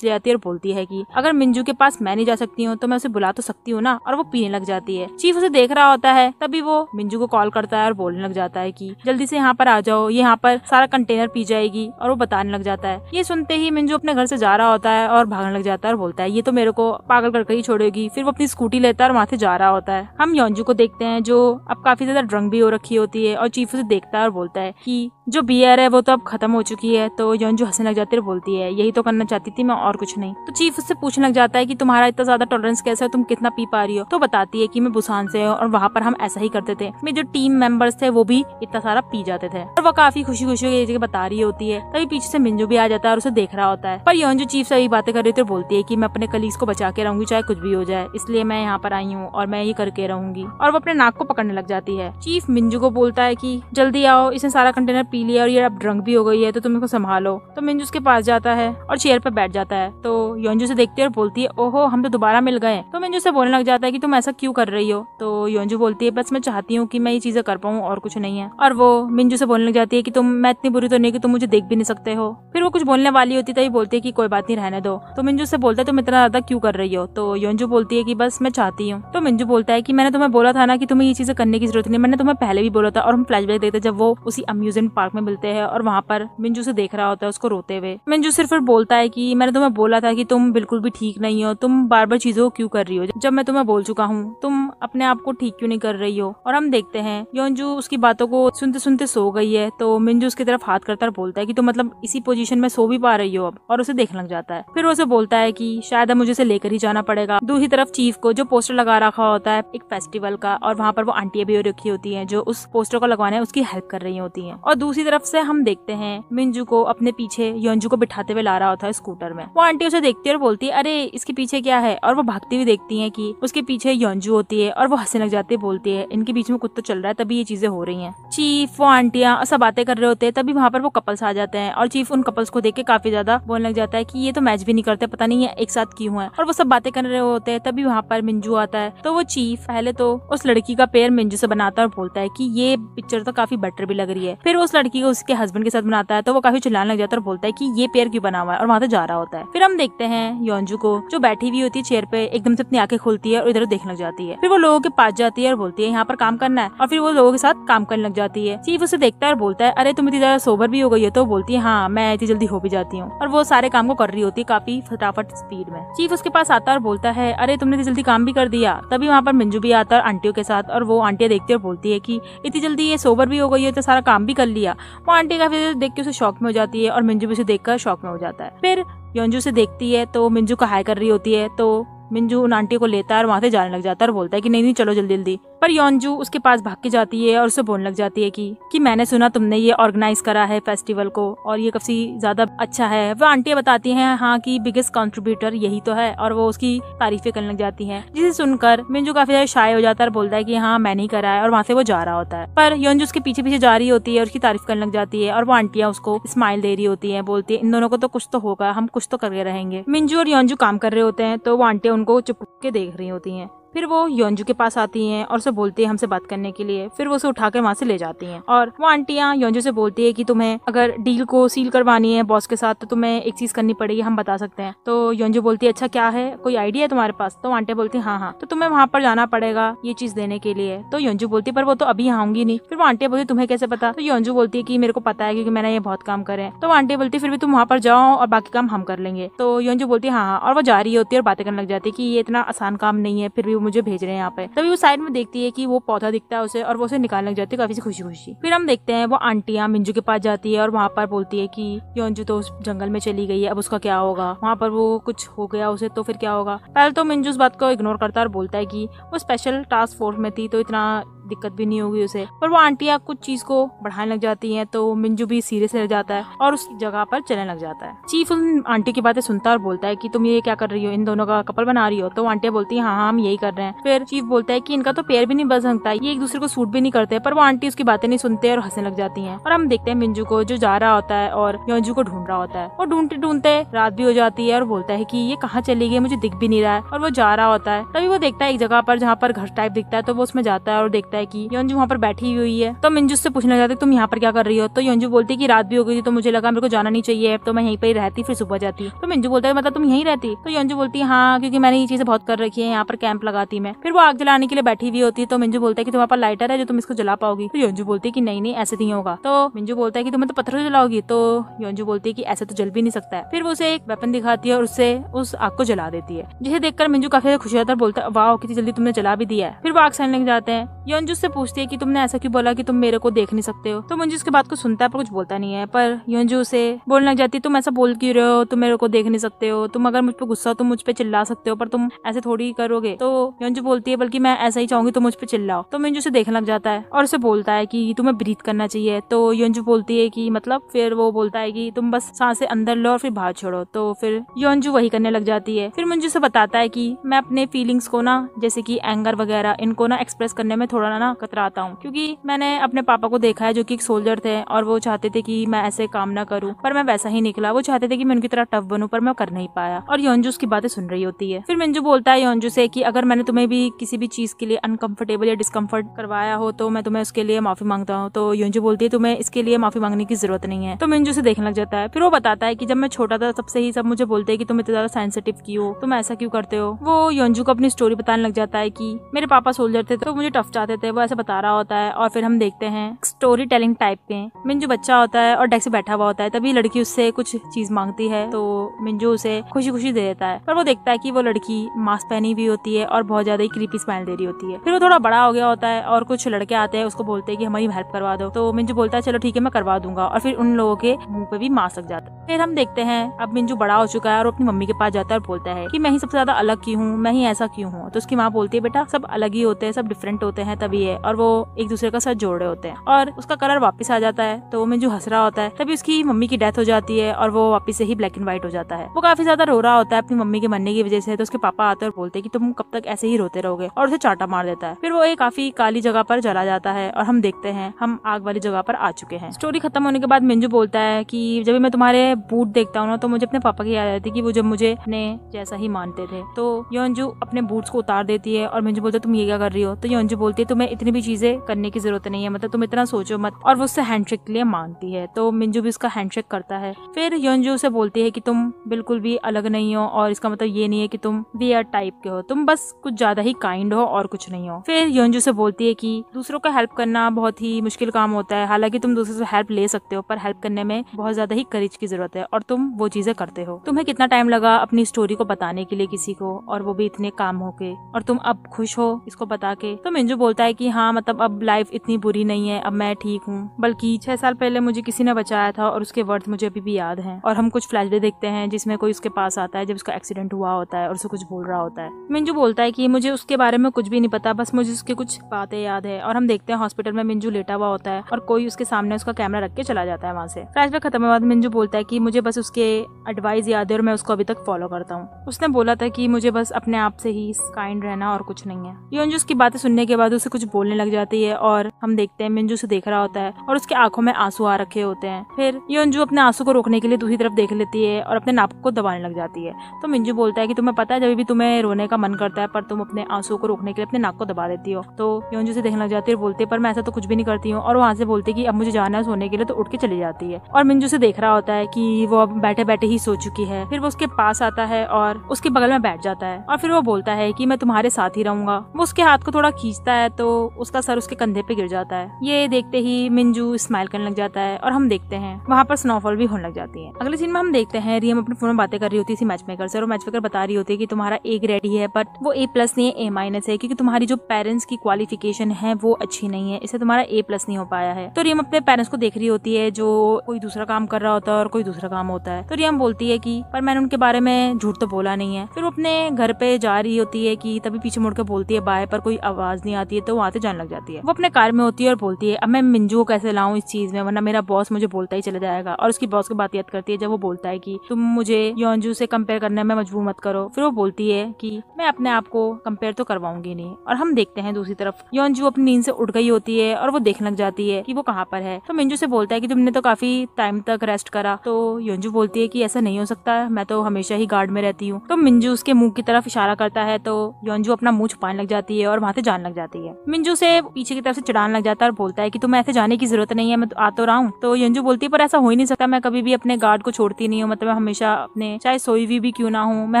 जाती है और बोलती है कि अगर मिंजू के पास मैं नहीं जा सकती हूँ तो मैं उसे बुला तो सकती हूँ ना। और वो पीने लग जाती है। चीफ उसे देख रहा होता है, तभी वो मिंजू को कॉल करता है और बोलने लग जाता है कि जल्दी से यहाँ पर आ जाओ, ये यहाँ पर सारा कंटेनर पी जाएगी। और वो बताने लग जाता है। ये सुनते ही मिंजू अपने घर से जा रहा होता है और भागने लग जाता है और बोलता है ये तो मेरे को पागल करके ही छोड़ेगी। फिर वो अपनी स्कूटी लेता है और वहाँ से जा रहा होता है। हम योंजू को देखते हैं जो अब काफी ज्यादा ड्रंक भी हो रखी होती है और चीफ उसे देखता है और बोलता है कि जो बियर है वो तो अब खत्म हो चुकी है। तो योंजू हंसने लग जाती है और बोलती है यही तो करना चाहती थी मैं, और कुछ नहीं। तो चीफ उससे पूछने लग जाता है कि तुम्हारा इतना ज्यादा टॉलरेंस कैसा है, तुम कितना पी पा रही हो। तो बताती है कि मैं बुसान से हूँ और वहाँ पर हम ऐसा ही करते थे। मेरे जो टीम मेंबर्स थे वो भी इतना सारा पी जाते थे। और वो काफी खुशी खुशी ये चीजें बता रही होती है। तभी पीछे से मिंजू भी आ जाता है और उसे देख रहा होता है। पर योंजू चीफ से यही बातें कर रही थी और बोलती है कि मैं अपने कलीग्स को बचा के रहूंगी चाहे कुछ भी हो जाए, इसलिए मैं यहाँ पर आई हूँ और मैं ये करके रहूंगी। और वो अपने नाक को पकड़ने लग जाती है। चीफ मिंजू को बोलता है कि जल्दी आओ, इसने सारा कंटेनर पी लिया और ये अब ड्रंक भी हो गई है, तो तुम इसको संभालो। तो मिंजू उसके पास जाता है और चेयर पर बैठ जाता है। तो योंजू से देखती है और बोलती है ओहो हम तो दोबारा मिल गए। तो मिंजू से बोलने लग जाता है कि तुम ऐसा क्यों कर रही हो। तो योंजू बोलती है बस मैं चाहती हूँ कि मैं ये चीजें कर पाऊँ और कुछ नहीं है। और वो मिंजू से बोलने लग जाती है कि मैं इतनी बुरी तो नहीं कि तुम मुझे देख भी नहीं सकते हो। फिर वो कुछ बोलने वाली होती तभी बोलती है कि कोई बात नहीं रहने दो। तो मिंजू से बोलता है तुम इतना ज्यादा क्यों कर रही हो। तो योंजू बोलती है कि बस मैं चाहती हूँ। तो मिंजू बोलता है कि मैंने तुम्हें बोला था ना कि तुम्हें ये चीजें करने की जरूरत नहीं, मैंने तुम्हें पहले भी बोला था। और हम फ्लैशबैक देखते जब वो उसी अम्यूजमेंट पार्क में मिलते हैं और वहाँ पर मिंजू से देख रहा होता है उसको रोते हुए। मिंजू सिर्फ फिर बोलता है कि मैंने तुम्हें बोला था कि तुम बिल्कुल भी ठीक नहीं हो, तुम बार बार चीजों को क्यों कर रही हो, जब मैं तुम्हें बोल चुका हूँ तुम अपने आप को ठीक क्यों नहीं कर रही हो। और हम देखते हैं योंजू उसकी बातों को सुनते सुनते सो गई है। तो मिंजू उसकी तरफ हाथ करता बोलता है कि तुम मतलब इसी पोजीशन में सो भी पा रही हो अब, और उसे देखने लग जाता है। फिर वो उसे बोलता है कि शायद अब मुझे उसे लेकर ही जाना पड़ेगा। दूसरी तरफ चीफ को जो पोस्टर लगा रखा होता है एक फेस्टिवल का, और वहाँ पर वो आंटियां भी रखी होती हैं जो उस पोस्टर को लगवाने उसकी हेल्प कर रही होती हैं। और दूसरी तरफ से हम देखते हैं मिंजू को अपने पीछे योंजू को बिठाते हुए ला रहा होता है स्कूटर में। वो आंटी उसे देखती है और बोलती है अरे इसके पीछे क्या है। और वो भागती हुई देखती है कि उसके पीछे योंजू होती है और वो हंसने लग जाती है, बोलती है इनके बीच में कुछ तो चल रहा है तभी ये चीजें हो रही हैं। चीफ वो आंटियां सब बातें कर रहे होते हैं, तभी वहाँ पर वो कपल्स आ जाते हैं और चीफ उन कपल्स को देख के काफी ज्यादा बोलने लग जाता है कि ये तो मैच भी नहीं करते, पता नहीं है एक साथ क्यों है। और वो सब बातें कर रहे होते हैं, तभी वहाँ पर मिंजू आता है। तो वो चीफ पहले तो उस लड़की का पेयर मिंजू से बनाता है और बोलता है कि ये पिक्चर तो काफी बेटर भी लग रही है। फिर उस लड़की को उसके हस्बैंड के साथ बनाता है, तो वो काफी चिल्लाने लग जाता है और बोलता है कि ये पेयर क्यों बना हुआ है, और वहाँ से जा रहा होता है। फिर हम देखते हैं योंजू को जो बैठी हुई होती है चेयर पे, एकदम से अपनी आंखें खोलती है और इधर देखने लग जाती है। फिर वो लोगों के पास जाती है और बोलती है यहाँ पर काम करना है, और फिर वो लोगों के साथ काम करने लग जाती है। चीफ उसे देखता है और बोलता है अरे तुम इतनी ज्यादा सोबर भी हो गई है। तो बोलती है हाँ मैं इतनी जल्दी हो भी जाती हूँ, और वो सारे काम को कर रही होती है काफी फटाफट स्पीड में। चीफ उसके पास आता है और बोलता है अरे तुमने इतनी जल्दी काम भी कर दिया। तभी वहाँ पर मिंजू भी आता है आंटियों के साथ, और वो आंटियां देखती है और बोलती है कि इतनी जल्दी ये सोबर भी हो गई है तो सारा काम भी कर लिया। वो आंटी काफी देख के उसे शौक में हो जाती है और मिंजू भी उसे देखकर शौक में हो जाता है। फिर योंजू से देखती है तो मिंजू को हाय कर रही होती है, तो मिंजू उन आंटी को लेता है और वहाँ से जाने लग जाता है और बोलता है कि नहीं नहीं चलो जल्दी जल्दी। पर योंजू उसके पास भाग के जाती है और उससे बोलने लग जाती है कि मैंने सुना तुमने ये ऑर्गेनाइज करा है फेस्टिवल को और ये काफी ज्यादा अच्छा है। वो आंटियां बताती हैं हाँ कि बिगेस्ट कंट्रीब्यूटर यही तो है और वो उसकी तारीफें करने लग जाती हैं, जिसे सुनकर मिंजू काफी ज्यादा शाय हो जाता है और बोलता है कि हाँ मैंने ही करा है और वहाँ से वो जा रहा होता है। पर योंजू उसके पीछे पीछे जा रही होती है और उसकी तारीफ करने लग जाती है और वो आंटियां उसको स्माइल दे रही होती है, बोलती है इन दोनों को तो कुछ तो होगा, हम कुछ तो करके रहेंगे। मिंजू और योंजू काम कर रहे होते हैं तो वो आंटियां उनको चुप के देख रही होती हैं। फिर वो योंजू के पास आती हैं और उसे बोलती है हमसे बात करने के लिए। फिर वो उसे उठाकर वहाँ से ले जाती हैं और वो आंटियां योंजू से बोलती है कि तुम्हें अगर डील को सील करवानी है बॉस के साथ तो तुम्हें एक चीज करनी पड़ेगी, हम बता सकते हैं। तो योंजू बोलती है अच्छा क्या है, कोई आइडिया है तुम्हारे पास? तो आंटियां बोलती है हाँ तो तुम्हें वहाँ पर जाना पड़ेगा ये चीज देने के लिए। तो योंजू बोलती है पर वो तो अभी आऊंगी नहीं। फिर वो आंटियां बोलती तुम्हें कैसे पता? तो योंजू बोलती है कि मेरे को पता है क्योंकि मैंने ये बहुत काम करे। तो वो आंटियां बोलती है फिर भी तुम वहाँ पर जाओ और बाकी काम हम कर लेंगे। तो योंजू बोलती है हाँ और वो जा रही होती है और बातें करने लग जाती है कि ये इतना आसान काम नहीं है फिर भी वो मुझे भेज रहे हैं यहाँ पे। तभी वो साइड में देखती है कि वो पौधा दिखता है उसे और वो उसे निकालने लग जाती है काफी खुशी खुशी। फिर हम देखते हैं वो आंटियां मिंजू के पास जाती है और वहाँ पर बोलती है कि योंजू तो उस जंगल में चली गई है, अब उसका क्या होगा, वहाँ पर वो कुछ हो गया उसे तो फिर क्या होगा। पहले तो मिंजू उस बात को इग्नोर करता है और बोलता है कि वो स्पेशल टास्क फोर्स में थी तो इतना दिक्कत भी नहीं होगी उसे। पर वो आंटियां कुछ चीज को बढ़ाने लग जाती हैं तो मिंजू भी सीरियस लग जाता है और उस जगह पर चलने लग जाता है। चीफ उन आंटी की बातें सुनता है और बोलता है कि तुम ये क्या कर रही हो, इन दोनों का कपल बना रही हो? तो आंटियां बोलती है हाँ हम यही कर रहे हैं। फिर चीफ बोलता है कि इनका तो पैर भी नहीं बन सकता, ये एक दूसरे को सूट भी नहीं करते। पर वो आंटी उसकी बातें नहीं सुनते और हंसने लग जाती है। और हम देखते हैं मिंजू को जो जा रहा होता है और योंजू को ढूंढ रहा होता है। वो ढूंढते ढूंढते रात भी हो जाती है और बोलता है कि ये कहाँ चली गई, मुझे दिख भी नहीं रहा है। और वो जा रहा होता है तभी वो देखता है एक जगह पर जहाँ पर घर टाइप दिखता है तो वो उसमें जाता है और देखता है कि योंजू वहाँ पर बैठी हुई है। तो मिंजू से पूछने लग जाती है तुम यहाँ पर क्या कर रही हो? तो योंजू बोलती है कि रात भी हो गई थी तो मुझे लगा मेरे को जाना नहीं चाहिए तो मैं यहीं पर ही रहती, फिर सुबह जाती। तो मिंजू बोलता है मतलब तुम यहीं रहती? तो योंजू बोलती है हाँ क्योंकि मैंने ये चीजें बहुत कर रखी है, यहाँ पर कैंप लगाती मैं। फिर वो आग जलाने के लिए बैठी हुई होती है तो मिंजू बोलता है कि तुम्हारे पास लाइटर है जो तुम इसको जला पाओगी? तो योंजू बोलती है कि नहीं नहीं ऐसे नहीं होगा। तो मिंजू बोलता है कि तुम्हें तो पत्थर से जलाओगी? तो योंजू बोलती है कि ऐसे तो जल भी नहीं सकता है। फिर वो उसे एक वेपन दिखाती है और उससे उस आग को जला देती है, जिसे देखकर मिंजू काफी खुश होता है, बोलता है वाह कितनी जल्दी तुमने जला भी दिया है। फिर वो आग सहने लग जाते हैं। योंजू से पूछती है कि तुमने ऐसा क्यों बोला कि तुम मेरे को देख नहीं सकते हो? तो मिंजू उसके बात को सुनता है पर कुछ बोलता नहीं है। पर योंजू उसे बोलने लग जाती है तुम ऐसा बोल क्यों रहे हो, तुम मेरे को देख नहीं सकते हो, तुम अगर मुझ पे गुस्सा हो तुम मुझ पे चिल्ला सकते हो पर तुम ऐसे थोड़ी करोगे। तो योंजू बोलती है बल्कि मैं ऐसा ही चाहूंगी तुम मुझ पे चिल्लाओ। तो मिंजू उसे देखने लग जाता है और उसे बोलता है कि तुम्हें ब्रीथ करना चाहिए। तो योंजू बोलती है कि मतलब? फिर वो बोलता है कि तुम बस सांसें अंदर लो और फिर बाहर छोड़ो। तो फिर योंजू वही करने लग जाती है। फिर मिंजू से बताता है कि मैं अपने फीलिंग्स को ना जैसे कि एंगर वगैरह इनको ना एक्सप्रेस करने में थोड़ा ना कतराता हूँ, क्योंकि मैंने अपने पापा को देखा है जो कि एक सोल्जर थे और वो चाहते थे कि मैं ऐसे काम ना करूं पर मैं वैसा ही निकला। वो चाहते थे कि मैं उनकी तरह टफ बनूं पर मैं कर नहीं पाया। और योंजू उसकी बातें सुन रही होती है। फिर मिंजू बोलता है योंजू से कि अगर मैंने तुम्हें भी किसी भी चीज के लिए अनकंफर्टेबल या डिस्कम्फर्ट करवाया हो तो मैं तुम्हें उसके लिए माफी मांगता हूँ। तो योंजू बोलती है तुम्हें इसके लिए माफी मांगने की जरूरत नहीं है। तो मिंजू से देखने लग जाता है। फिर वो बताता है कि जब मैं छोटा था तब से ही सब मुझे बोलते हैं कि तुम इतना ज्यादा सेंसिटिव क्यों हो, तुम ऐसा क्यों करते हो। वो योंजू को अपनी स्टोरी बताने लग जाता है कि मेरे पापा सोल्जर थे तो मुझे टफ चाहते थे, वो ऐसे बता रहा होता है। और फिर हम देखते हैं स्टोरी टेलिंग टाइप के। मिंजू बच्चा होता है और डेस्क पे बैठा हुआ होता है, तभी लड़की उससे कुछ चीज मांगती है तो मिंजू उसे खुशी खुशी दे देता है। पर वो देखता है कि वो लड़की मास्क पहनी हुई होती है और बहुत ज्यादा ही क्रीपी स्माइल दे रही होती है। फिर वो थोड़ा बड़ा हो गया होता है और कुछ लड़के आते हैं उसको बोलते हैं कि हमारी हेल्प करवा दो। तो मिंजू बोलता है चलो ठीक है मैं करवा दूंगा और फिर उन लोगों के मुंह पे भी मास्क लग जाता है। फिर हम देखते हैं अब मिंजू बड़ा हो चुका है और अपनी मम्मी के पास जाता है और बोलता है कि मैं ही सबसे ज्यादा अलग क्यों हूँ, मैं ही ऐसा क्यों हूँ। तो उसकी माँ बोलती है बेटा सब अलग ही होते हैं, सब डिफरेंट होते हैं तभी है, और वो एक दूसरे का साथ जोड़ रहे होते हैं। और उसका कलर वापस आ जाता है तो मिंजू हंस रहा होता है। तभी उसकी मम्मी की डेथ हो जाती है और वो वापस से ही ब्लैक एंड व्हाइट हो जाता है। वो काफी ज्यादा रो रहा होता है अपनी मम्मी के मरने की वजह से। तो उसके पापा आते हैं और बोलते हैं कि तुम कब तक ऐसे ही रोते रहोगे, और उसे चाटा मार देता है। फिर वो एक काफी काली जगह पर चला जाता है और हम देखते हैं हम आग वाली जगह पर आ चुके हैं। स्टोरी खत्म होने के बाद मिंजू बोलता है कि जब मैं तुम्हारे बूट देखता हूँ ना तो मुझे अपने पापा की याद आती है कि वो जब मुझे अपने जैसा ही मानते थे। तो योंजू अपने बूट्स को उतार देती है और मिंजू बोलता है तुम ये क्या कर रही हो। तो योंजू बोलती है तुम्हें इतनी भी चीजें करने की जरूरत नहीं है, मतलब तुम इतना सोचो मत, और वो उससे हैंडशेक के लिए मांगती है। तो मिंजू भी उसका हैंडशेक करता है। फिर योंजू उसे बोलती है कि तुम बिल्कुल भी अलग नहीं हो और इसका मतलब ये नहीं है कि तुम वियर्ड टाइप के हो, तुम बस कुछ ज्यादा ही काइंड हो और कुछ नहीं हो। फिर योंजू से बोलती है कि दूसरों का हेल्प करना बहुत ही मुश्किल काम होता है, हालांकि तुम दूसरों से हेल्प ले सकते हो पर हेल्प करने में बहुत ज्यादा ही करेज की जरूरत है और तुम वो चीजें करते हो। तुम्हें कितना टाइम लगा अपनी स्टोरी को बताने के लिए किसी को, और वो भी इतने काम होके, और तुम अब खुश हो इसको बता के। तो मिंजू बोलता है कि हाँ मतलब अब लाइफ इतनी बुरी नहीं है, अब मैं ठीक हूँ, बल्कि 6 साल पहले मुझे किसी ने बचाया था और उसके वर्थ मुझे अभी भी याद है। और हम कुछ फ्लैशबैक देखते हैं जिसमें कोई उसके पास आता है जब उसका एक्सीडेंट हुआ होता है और उसे कुछ बोल रहा होता है। मिंजू बोलता है कि मुझे उसके बारे में कुछ भी नहीं पता, बस मुझे उसके कुछ बातें याद है। और हम देखते हैं हॉस्पिटल में मिंजू लेटा हुआ होता है और कोई उसके सामने उसका कैमरा रख के चला जाता है वहाँ से। फ्लैशबैक खत्म होने के बाद मिंजू बोलता है कि मुझे बस उसके एडवाइस याद है और मैं उसको अभी तक फॉलो करता हूँ। उसने बोला था कि मुझे बस अपने आप से ही काइंड रहना और कुछ नहीं है। योंजू उसकी बातें सुनने के बाद उसे कुछ बोलने लग जाती है और हम देखते हैं मिंजू से देख रहा होता है और उसके आंखों में आंसू आ रखे होते हैं। फिर योंजू अपने आंसू को रोकने के लिए दूसरी तरफ देख लेती है और अपने नाक को दबाने लग जाती है। तो मिंजू बोलता है कि तुम्हें पता है जब भी तुम्हें रोने का मन करता है पर तुम अपने आंसू को रोकने के लिए अपने नाक को दबा देती हो। तो योंजू से देखने लग जाती है और बोलती है पर मैं ऐसा तो कुछ भी नहीं करती हूँ। और वहाँ से बोलती है कि अब मुझे जाना है सोने के लिए, तो उठ के चली जाती है। और मिंजू से देख रहा होता है कि वो अब बैठे बैठे ही सो चुकी है। फिर वो उसके पास आता है और उसके बगल में बैठ जाता है और फिर वो बोलता है कि मैं तुम्हारे साथ ही रहूंगा। वो उसके हाथ को थोड़ा खींचता है तो उसका सर उसके कंधे पे गिर जाता है। ये देखते ही मिंजू स्माइल करने लग जाता है और हम देखते हैं वहाँ पर स्नोफॉल भी होने लग जाती है। अगले सीन में हम देखते हैं रियम अपने फोन में बातें कर रही होती है मैचमेकर से और मैचमेकर बता रही होती है कि तुम्हारा A ग्रेड ही है बट वो A+ नहीं है, A- है, क्योंकि तुम्हारी जो पेरेंट्स की क्वालिफिकेशन है वो अच्छी नहीं है, इससे तुम्हारा A+ नहीं हो पाया है। तो रियम अपने पेरेंट्स को देख रही होती है जो कोई दूसरा काम कर रहा होता है और कोई दूसरा काम होता है। तो रियम बोलती है कि पर मैंने उनके बारे में झूठ तो बोला नहीं है। फिर वो अपने घर पे जा रही होती है कि तभी पीछे मुड़कर बोलती है बाय, पर कोई आवाज नहीं आती है तो वहाँ से जाने लग जाती है। वो अपने कार में होती है और बोलती है अब मैं मिंजू को कैसे लाऊं इस चीज में, वरना मेरा बॉस मुझे बोलता ही चला जाएगा। और उसकी बॉस की बात याद करती है जब वो बोलता है कि तुम मुझे योंजू से कंपेयर करने में मजबूर मत करो। फिर वो बोलती है कि मैं अपने आप को कंपेयर तो करवाऊंगी नहीं। और हम देखते हैं दूसरी तरफ योंजू अपनी नींद से उठ गई होती है और वो देखने लग जाती है कि वो कहाँ पर है। तो मिंजू से बोलता है कि तुमने तो काफी टाइम तक रेस्ट करा। तो योंजू बोलती है कि ऐसा नहीं हो सकता, मैं तो हमेशा ही गार्ड में रहती हूँ। तो मिंजू उसके मुंह की तरफ इशारा करता है तो योंजू अपना मुंह छुपाने लग जाती है और वहाँ से जाने लग जाती है। मिंजू से पीछे की तरफ से चिढ़ाने लग जाता है और बोलता है कि तुम्हें ऐसे जाने की जरूरत नहीं है, मैं आ तो रहा हूँ। तो योंजू बोलती है पर ऐसा हो ही नहीं सकता, मैं कभी भी अपने गार्ड को छोड़ती नहीं हूँ, मतलब मैं हमेशा अपने चाहे सोई हुई भी क्यों ना हूँ, मैं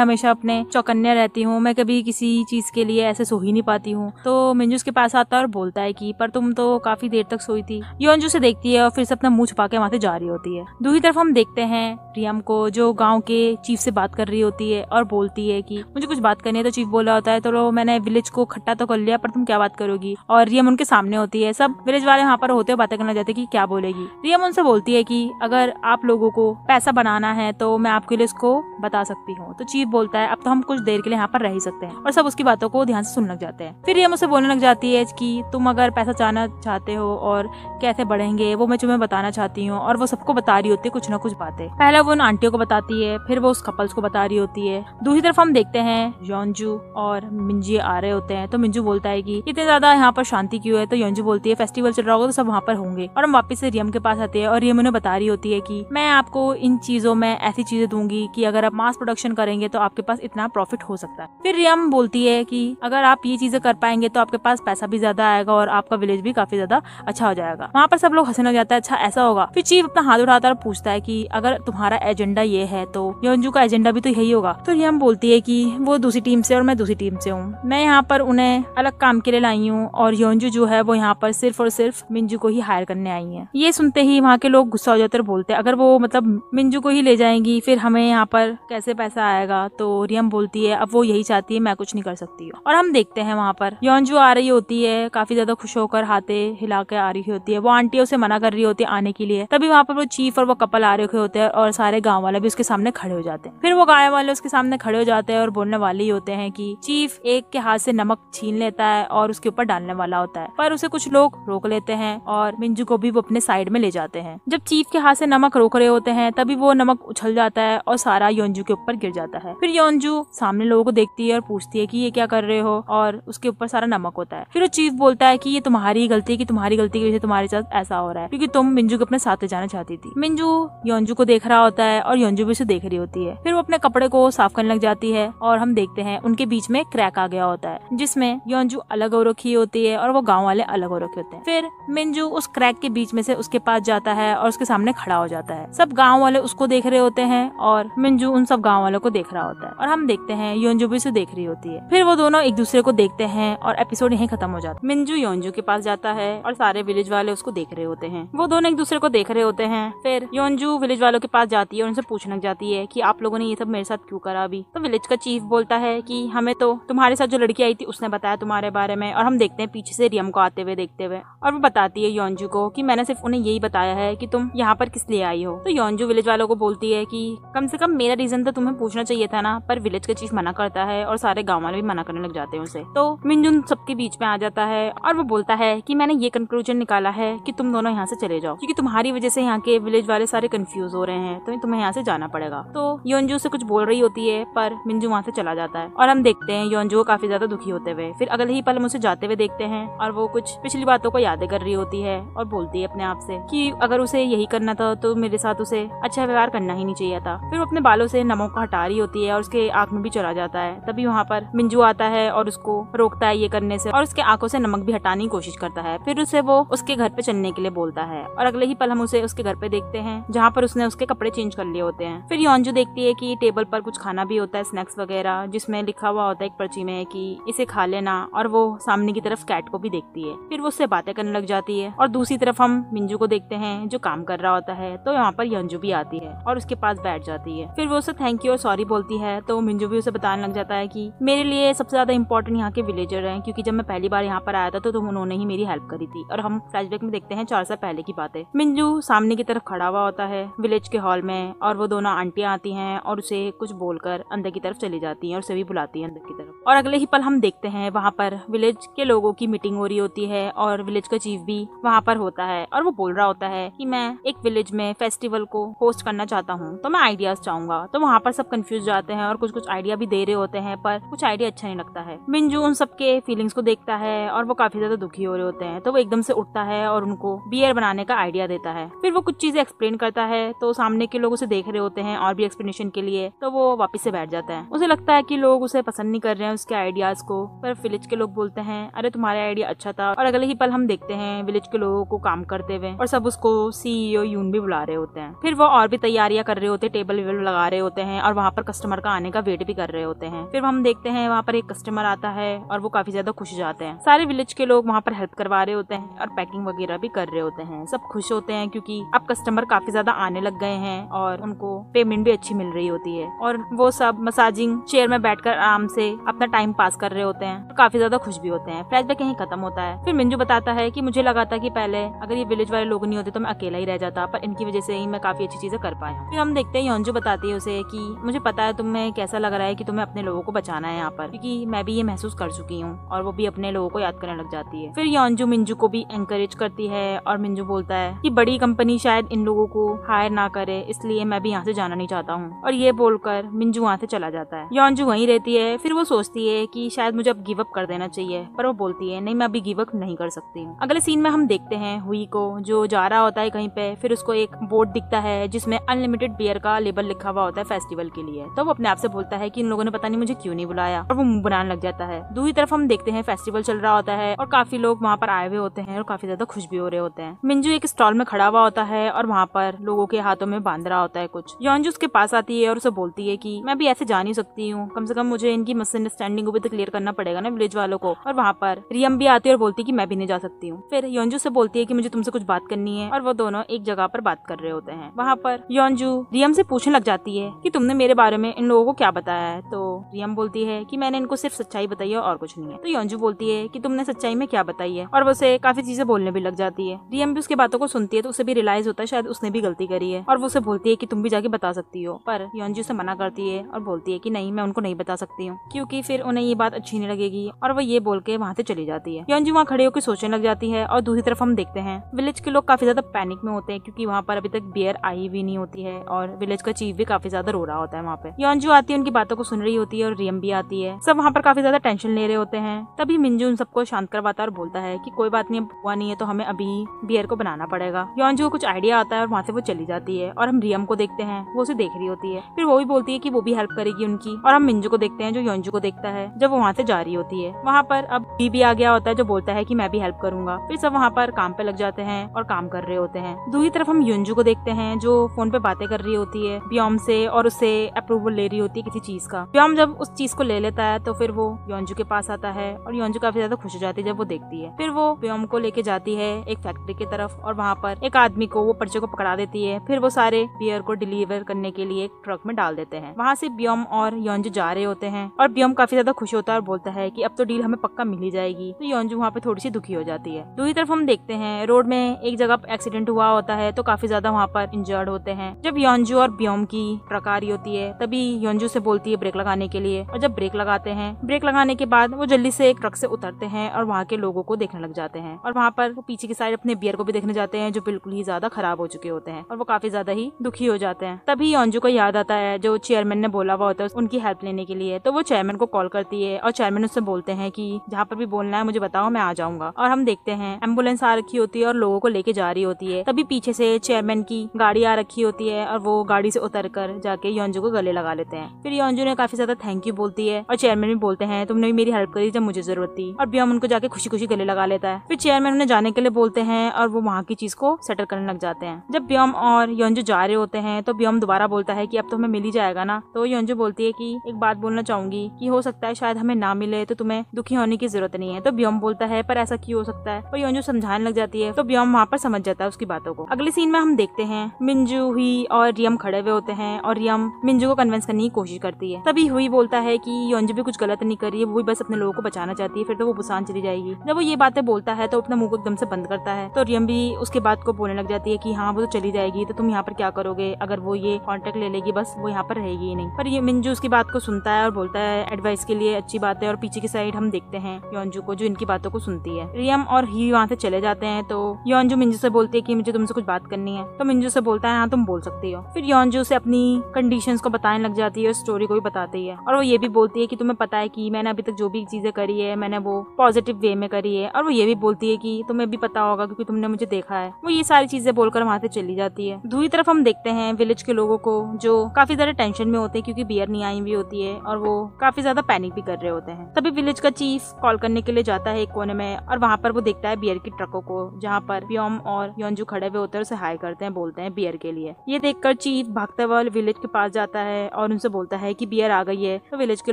हमेशा अपने चौकन्ने रहती हूँ, मैं कभी किसी चीज के लिए ऐसे सो ही नहीं पाती हूँ। तो मिंजू उसके पास आता है और बोलता है कि पर तुम तो काफी देर तक सोई थी। योंजू से देखती है और फिर से अपना मुंह छुपा के वहाँ से जा रही होती है। दूसरी तरफ हम देखते हैं रियम को जो गाँव के चीफ से बात कर रही होती है और बोलती है कि मुझे कुछ बात करनी है। तो चीफ बोला होता है तो मैंने विलेज को इकट्ठा तो कर लिया पर तुम क्या बात करोगी। और रियम उनके सामने होती है, सब विलेज वाले वहाँ पर होते हुए बातें करना चाहते कि क्या बोलेगी। रियम उनसे बोलती है कि अगर आप लोगों को पैसा बनाना है तो मैं आपके लिए इसको बता सकती हूँ। तो चीफ बोलता है अब तो हम कुछ देर के लिए यहाँ पर रह ही सकते हैं। और सब उसकी बातों को ध्यान से सुनने लग जाते हैं। फिर रियम उसे बोलने लग जाती है कि तुम अगर पैसा चाहना चाहते हो और कैसे बढ़ेंगे वो मैं तुम्हें बताना चाहती हूँ। और वो सबको बता रही होती है कुछ न कुछ बातें। पहले वो उन आंटियों को बताती है, फिर वो उस कपल्स को बता रही होती है। दूसरी तरफ हम देखते हैं योंजू और मिंजी आ रहे होते हैं। तो मिंजू बोलता है कि इतने ज्यादा यहाँ पर शांति क्यों है। तो योंजू बोलती है फेस्टिवल चल रहा होगा तो सब वहाँ पर होंगे। और हम वापस से रियम के पास आते हैं और रियम उन्हें बता रही होती है कि मैं आपको इन चीजों में ऐसी चीजें दूंगी कि अगर आप मास प्रोडक्शन करेंगे तो आपके पास इतना प्रॉफिट हो सकता है। फिर रियम बोलती है कि अगर आप ये चीजें कर पाएंगे तो आपके पास पैसा भी ज्यादा आएगा और आपका विलेज भी काफी ज्यादा अच्छा हो जाएगा। वहाँ पर सब लोग हंसने लग जाता है, अच्छा ऐसा होगा। फिर चीफ अपना हाथ उठाता है और पूछता है कि अगर तुम्हारा एजेंडा ये है तो योंजू का एजेंडा भी तो यही होगा। तो रियम बोलती है कि वो दूसरी टीम से और मैं दूसरी टीम से हूँ, मैं यहाँ पर उन्हें अलग काम के लिए लाई हूँ और योंजू जो है वो यहाँ पर सिर्फ और सिर्फ मिंजू को ही हायर करने आई है। ये सुनते ही वहाँ के लोग गुस्सा हो जाते हैं, बोलते हैं अगर वो मतलब मिंजू को ही ले जाएंगी फिर हमें यहाँ पर कैसे पैसा आएगा। तो रियम बोलती है अब वो यही चाहती है, मैं कुछ नहीं कर सकती हूँ। और हम देखते हैं वहाँ पर योंजू आ रही होती है, काफी ज्यादा खुश होकर हाथे हिला के आ रही होती है। वो आंटी उसे मना कर रही होती है आने के लिए। तभी वहाँ पर वो चीफ और वो कपल आ रहे होते हैं और सारे गाँव वाले भी उसके सामने खड़े हो जाते हैं। फिर वो गाँव वाले उसके सामने खड़े हो जाते हैं और बोलने वाले ही होते हैं कि चीफ एक के हाथ से नमक छीन लेता है और उसके ऊपर डालने वाला होता है, पर उसे कुछ लोग रोक लेते हैं और मिंजू को भी वो अपने साइड में ले जाते हैं। जब चीफ के हाथ से नमक रोक रहे होते हैं तभी वो नमक उछल जाता है और सारा योंजू के ऊपर गिर जाता है। फिर योंजू सामने लोगों को देखती है और पूछती है कि ये क्या कर रहे हो, और उसके ऊपर सारा नमक होता है। फिर वो चीफ बोलता है कि ये तुम्हारी गलती है, कि तुम्हारी गलती की वजह से तुम्हारे साथ ऐसा हो रहा है, क्योंकि तुम मिंजू को अपने साथ ले जाना चाहती थी। मिंजू योंजू को देख रहा होता है और योंजू भी उसे देख रही होती है। फिर वो अपने कपड़े को साफ करने लग जाती है और हम देखते हैं उनके बीच में क्रैक आ गया होता है जिसमें योंजू अलग हो रखी होती है और वो गाँव वाले अलग हो रखे होते हैं। फिर मिंजू उस क्रैक के बीच में से उसके पास जाता है और उसके सामने खड़ा हो जाता है। सब गाँव वाले उसको देख रहे होते हैं और मिंजू उन सब गाँव वालों को देख रहा होता है और हम देखते हैं योंजू भी उसे देख रही होती है। फिर वो दोनों एक दूसरे को देखते हैं और एपिसोड यहीं खत्म हो जाता है। मिंजू योंजू के पास जाता है और सारे विलेज वाले उसको देख रहे होते हैं। वो दोनों एक दूसरे को देख रहे होते हैं। फिर योंजू विलेज वालों के पास जाती है और उनसे पूछने लग जाती है कि आप लोगों ने ये सब मेरे साथ क्यों करा अभी। तो विलेज का चीफ बोलता है कि हमें तो तुम्हारे साथ जो लड़की आई थी उसने बताया तुम्हारे बारे में, और हम हम देखते हैं पीछे से रियम को आते हुए देखते हुए, और वो बताती है योंजू को कि मैंने सिर्फ उन्हें यही बताया है कि तुम यहाँ पर किस लिए आई हो। तो योंजू विलेज वालों को बोलती है कि कम से कम मेरा रीजन तो तुम्हें पूछना चाहिए था ना, पर विलेज का चीफ मना करता है और सारे गाँव वाले भी मना करने लग जाते हैं उसे। तो मिनजुन सबके बीच में आ जाता है और वो बोलता है कि मैंने ये कंक्लूजन निकाला है कि तुम दोनों यहाँ से चले जाओ, क्योंकि तुम्हारी वजह से यहाँ के विलेज वाले सारे कंफ्यूज हो रहे हैं, तो तुम्हें यहाँ से जाना पड़ेगा। तो योंजू से कुछ बोल रही होती है पर मिंजू वहाँ से चला जाता है और हम देखते हैं योंजू को काफी ज्यादा दुखी होते हुए। फिर अगले ही पल हम उसे जाते हुए देखते हैं और वो कुछ पिछली बातों को यादें कर रही होती है और बोलती है अपने आप से कि अगर उसे यही करना था तो मेरे साथ उसे अच्छा व्यवहार करना ही नहीं चाहिए था। फिर वो अपने बालों से नमक को हटा रही होती है और उसके आंख में भी चला जाता है। तभी वहाँ पर मिंजू आता है और उसको रोकता है ये करने से और उसके आंखों से नमक भी हटाने की कोशिश करता है। फिर उसे वो उसके घर पे चलने के लिए बोलता है और अगले ही पल हम उसे उसके घर पे देखते हैं जहाँ पर उसने उसके कपड़े चेंज कर लिए होते हैं। फिर योंजू देखती है कि टेबल पर कुछ खाना भी होता है, स्नैक्स वगैरह, जिसमें लिखा हुआ होता है एक पर्ची में कि इसे खा लेना, और वो सामने की तरफ कैट को भी देखती है। फिर वो उससे बातें करने लग जाती है और दूसरी तरफ हम मिंजू को देखते हैं जो काम कर रहा होता है। तो यहाँ पर योंजू भी आती है और उसके पास बैठ जाती है। फिर वो उसे थैंक यू और सॉरी बोलती है। तो मिंजू भी उसे बताने लग जाता है कि मेरे लिए सबसे ज्यादा इंपॉर्टेंट यहाँ के विलेजर हैं, क्योंकि जब मैं पहली बार यहाँ पर आया था तो उन्होंने ही मेरी हेल्प करी थी। और हम फ्लैशबैक में देखते हैं 4 साल पहले की बातें। मिंजू सामने की तरफ खड़ा हुआ होता है विलेज के हॉल में और वो दोनों आंटियां आती हैं और उसे कुछ बोलकर अंदर की तरफ चली जाती हैं और उसे भी बुलाती है अंदर की तरफ। और अगले ही पल हम देखते हैं वहाँ पर विलेज के लोगों की मीटिंग हो रही होती है और विलेज का चीफ भी वहाँ पर होता है और वो बोल रहा होता है कि मैं एक विलेज में फेस्टिवल को होस्ट करना चाहता हूँ, तो मैं आइडियाज चाहूंगा। तो वहाँ पर सब कंफ्यूज जाते हैं और कुछ कुछ आइडिया भी दे रहे होते हैं, पर कुछ आइडिया अच्छा नहीं लगता है। मिंजू उन सबके फीलिंग्स को देखता है और वो काफी ज्यादा दुखी हो रहे होते हैं। तो वो एकदम से उठता है और उनको बियर बनाने का आइडिया देता है। फिर वो कुछ चीजें एक्सप्लेन करता है तो सामने के लोग उसे देख रहे होते हैं और भी एक्सप्लेनेशन के लिए। तो वो वापस से बैठ जाता है। उसे लगता है कि लोग उसे पसंद नहीं कर रहे हैं उसके आइडियाज को, पर विलेज के लोग बोलते हैं अरे तुम्हारा आइडिया अच्छा था। और अगले ही पल हम देखते हैं विलेज के लोगों को काम करते हुए और सब उसको CEO यून भी बुला रहे होते हैं। फिर वो और भी तैयारियां कर रहे होते हैं, टेबल वेबल लगा रहे होते हैं और वहाँ पर कस्टमर का आने का वेट भी कर रहे होते हैं। फिर हम देखते हैं वहाँ पर एक कस्टमर आता है और वो काफी ज्यादा खुश जाते हैं। सारे विलेज के लोग वहाँ पर हेल्प करवा रहे होते हैं और पैकिंग वगैरह भी कर रहे होते हैं। सब खुश होते हैं क्योंकि अब कस्टमर काफी ज्यादा आने लग गए हैं और उनको पेमेंट भी अच्छी मिल रही होती है। और वो सब मसाजिंग चेयर में बैठकर आराम से अपना टाइम पास कर रहे होते हैं और काफी ज्यादा खुश भी होते हैं। फ्लैशबैक यहीं खत्म होता है। फिर मिंजू बताता है कि मुझे लगा था कि पहले अगर ये विलेज वाले लोग नहीं होते तो मैं अकेला ही रह जाता, पर इनकी वजह से ही मैं काफी अच्छी चीजें कर पाया। फिर हम देखते हैं योंजू बताती है उसे कि मुझे पता है तुम्हें कैसा लग रहा है कि तुम्हें अपने लोगों को बचाना है यहाँ पर, क्योंकि मैं भी ये महसूस कर चुकी हूँ। और वो भी अपने लोगों को याद करने लग जाती है। फिर योंजू मिंजू को भी एनकरेज करती है और मिंजू बोलता है कि बड़ी कंपनी शायद इन लोगों को हायर ना करे, इसलिए मैं भी यहाँ से जाना नहीं चाहता हूँ। और ये बोलकर मिंजू वहाँ से चला जाता है। योंजू वहीं रहती है। फिर वो सोचती है कि शायद मुझे अब गिव अप कर देना चाहिए, पर वो बोलती है नहीं, मैं अभी गिव अप नहीं कर सकती हूँ। अगले सीन में हम देखते हैं हुई को जो जा रहा होता है कहीं पे। फिर उसको एक बोर्ड दिखता है जिसमें अनलिमिटेड बियर का लेबल लिखा हुआ होता है फेस्टिवल के लिए। तो वो अपने आप से बोलता है कि इन लोगों ने पता नहीं मुझे क्यों नहीं बुलाया, और वो मुंह बनाने लग जाता है। दूसरी तरफ हम देखते हैं फेस्टिवल चल रहा होता है और काफी लोग वहाँ पर आए हुए होते हैं और काफी ज्यादा खुश भी हो रहे होते हैं। मिंजू एक स्टॉल में खड़ा हुआ होता है और वहाँ पर लोगों के हाथों में बांध रहा होता है कुछ। योंजू उसके पास आती है और उसे बोलती है कि मैं भी ऐसे जा नहीं सकती हूँ, कम से कम मुझे इनकी मिसअंडरस्टैंडिंग को भी तो क्लियर करना पड़ेगा ना विलेज वालों को। और वहाँ पर रियम भी आती है और बोलती है कि मैं भी नहीं जा सकती हूँ। फिर योंजू से बोलती है कि मुझे तुमसे कुछ बात करनी है, और वो दोनों एक जगह पर बात कर रहे होते हैं। वहाँ पर योंजू रियम से पूछने लग जाती है कि तुमने मेरे बारे में इन लोगों को क्या बताया है। तो रियम बोलती है कि मैंने इनको सिर्फ सच्चाई बताई है और कुछ नहीं है। तो योंजू बोलती है कि तुमने सच्चाई में क्या बताई है, और वो उसे काफी चीजें बोलने भी लग जाती है। रियम भी उसकी बातों को सुनती है तो उसे भी रियलाइज होता है शायद उसने भी गलती करी है, और वो उसे बोलती है कि तुम भी जाके बता सकती हो। पर योंजू से मना करती है और बोलती है कि नहीं, मैं उनको नहीं बता सकती हूँ, क्योंकि फिर उन्हें ये बात अच्छी नहीं लगेगी। और वो ये बोल के वहाँ से चली जाती है। योंजू वहाँ खड़े होकर सोचने लग जाती है। और दूसरी तरफ हम देखते हैं विलेज के लोग काफी ज्यादा पैनिक में होते हैं, क्योंकि वहाँ पर अभी तक बियर आई भी नहीं होती है और विलेज का चीफ भी काफी ज्यादा रो रहा होता है वहाँ पे। योंजू आती है, उनकी बातों को सुन रही होती है और रियम भी आती है। सब वहाँ पर काफी ज्यादा टेंशन ले रहे होते हैं। तभी मिंजू उन सबको शांत करवाता है और बोलता है कि कोई बात नहीं, हुआ नहीं है तो हमें अभी बियर को बनाना पड़ेगा। योंजू को कुछ आइडिया आता है और वहाँ से वो चली जाती है। और हम रियम को देखते हैं, वो उसे देख रही होती है। फिर वो भी बोलती है कि वो भी हेल्प करेगी उनकी। और हम मिंजू को देखते हैं जो योंजू को देखता है जब वो वहाँ से जा रही होती है। वहाँ पर अब भी आ गया होता है जो बोलता है कि मैं भी हेल्प करूंगा। फिर सब वहाँ पर काम पे लग जाते हैं और काम कर रहे होते हैं। दूसरी तरफ हम योंजू को देखते हैं जो फोन पे बातें कर रही होती है ब्योम से और उससे अप्रूवल ले रही होती है किसी चीज का। ब्योम जब उस चीज को ले लेता है तो फिर वो योंजू के पास आता है और योंजू काफी ज्यादा खुश हो जाती है जब वो देखती है। फिर वो ब्योम को लेके जाती है एक फैक्ट्री की तरफ और वहाँ पर एक आदमी को वो पर्चे को पकड़ा देती है। फिर वो सारे बियर को डिलीवर करने के लिए एक ट्रक में डाल देते हैं। वहाँ से ब्योम और योंजू जा रहे होते हैं और ब्योम काफी ज्यादा खुश होता है और बोलता है कि अब तो डील हमें पक्का मिल ली जाएगी। तो योंजू वहाँ पे थोड़ी सी दुखी हो जाती है। दूसरी तरफ हम देखते हैं रोड में एक जगह एक्सीडेंट हुआ होता है तो काफी ज्यादा वहाँ पर इंजर्ड होते हैं। जब योंजू और ब्योम की प्रकार होती है तभी योंजू से बोलती है ब्रेक लगाने के लिए, और जब ब्रेक लगाते हैं, ब्रेक लगाने के बाद वो जल्दी से एक ट्रक से उतरते हैं और वहाँ के लोगों को देखने लग जाते हैं। और वहाँ पर वो पीछे की साइड अपने बियर को भी देखने जाते हैं जो बिल्कुल ही ज्यादा खराब हो चुके होते हैं और वो काफी ज्यादा ही दुखी हो जाते हैं। तभी योंजू को याद आता है जो चेयरमैन ने बोला हुआ होता है उनकी हेल्प लेने के लिए। तो वो चेयरमैन को कॉल करती है और चेयरमैन उससे बोलते हैं कि जहाँ पर भी बोलना है मुझे बताओ, मैं आ जाऊंगा। और हम देखते हैं एम्बुलेंस आ रखी होती है और लोगों को लेके जा रही होती है। तभी पीछे से चेयरमैन की गाड़ी आ रखी होती है और वो गाड़ी से उतर कर जाके योंजू को गले लगा लेते हैं। फिर योंजू ने काफी ज्यादा थैंक यू बोलती है और चेयरमैन भी बोलते हैं तुमने भी मेरी हेल्प करी जब मुझे जरूरत थी। और ब्योम उनको जाके खुशी खुशी गले लगा लेता है। फिर चेयरमैन उन्हें जाने के लिए बोलते हैं और वो वहाँ की चीज को सेटल करने लग जाते हैं। जब ब्योम और योंजू जा रहे होते हैं तो ब्योम दोबारा बोलता है कि अब तो हमें मिल ही जाएगा ना। तो योंजू बोलती है कि एक बात बोलना चाहूंगी कि हो सकता है शायद हमें ना मिले तो तुम्हें दुखी होने की जरूरत नहीं है। तो ब्योम बोलता है पर ऐसा क्यों हो सकता है, और योंजू समझाने लग जाती है। तो ब्योम वहाँ पर समझ जाता है उसकी बातों को। अगले सीन में हम देखते हैं मिंजू, हुई और रियम खड़े हुए होते हैं और रियम मिंजू को कन्विंस करने की कोशिश करती है। तभी हुई बोलता है कि योंजू भी कुछ गलत नहीं कर रही है, वो भी बस अपने लोगों को बचाना चाहती है, फिर तो वो बुसान चली जाएगी। जब वो ये बातें बोलता है तो अपना मुंह को एकदम से बंद करता है। तो रियम भी उसके बात को बोलने लग जाती है कि हाँ वो तो चली जाएगी तो तुम यहाँ पर क्या करोगे, अगर वो ये कॉन्ट्रैक्ट ले लेगी बस वो यहाँ पर रहेगी ही नहीं। पर ये मिंजू उसकी बात को सुनता है और बोलता है एडवाइस के लिए अच्छी बात है। और पीछे की साइड हम देखते हैं योंजू को जो इनकी बातों को सुनती है। रियम और ही वहाँ से चले जाते हैं। तो योंजू मिंजू से बोलती है कि मुझे तुमसे कुछ बात करनी है। तो मिंजू से बोलता है हाँ तुम बोल सकती हो। फिर योंजू से अपनी कंडीशंस को बताने लग जाती है और स्टोरी को भी बताती है। और वो ये भी बोलती है कि तुम्हें पता है कि मैंने अभी तक जो भी चीजें करी है मैंने वो पॉजिटिव वे में करी है। और वो ये भी बोलती है कि तुम्हें भी पता होगा क्योंकि तुमने मुझे देखा है। वो ये सारी चीजें बोलकर वहाँ से चली जाती है। दूसरी तरफ हम देखते हैं विलेज के लोगों को जो काफी ज्यादा टेंशन में होते हैं क्योंकि बियर नहीं आई हुई होती है और वो काफी ज्यादा पैनिक भी कर रहे होते हैं। तभी विलेज का चीफ कॉल करने के लिए जाता है एक कोने में और वहाँ पर वो देखता है बियर की ट्रकों को जहाँ पर ब्योम और योंजू खड़े हुए होते हैं, उसे हाई करते हैं, बोलते हैं बियर के लिए। ये देखकर चीफ भागते हुए विलेज के पास जाता है और उनसे बोलता है कि बियर आ गई है। तो विलेज के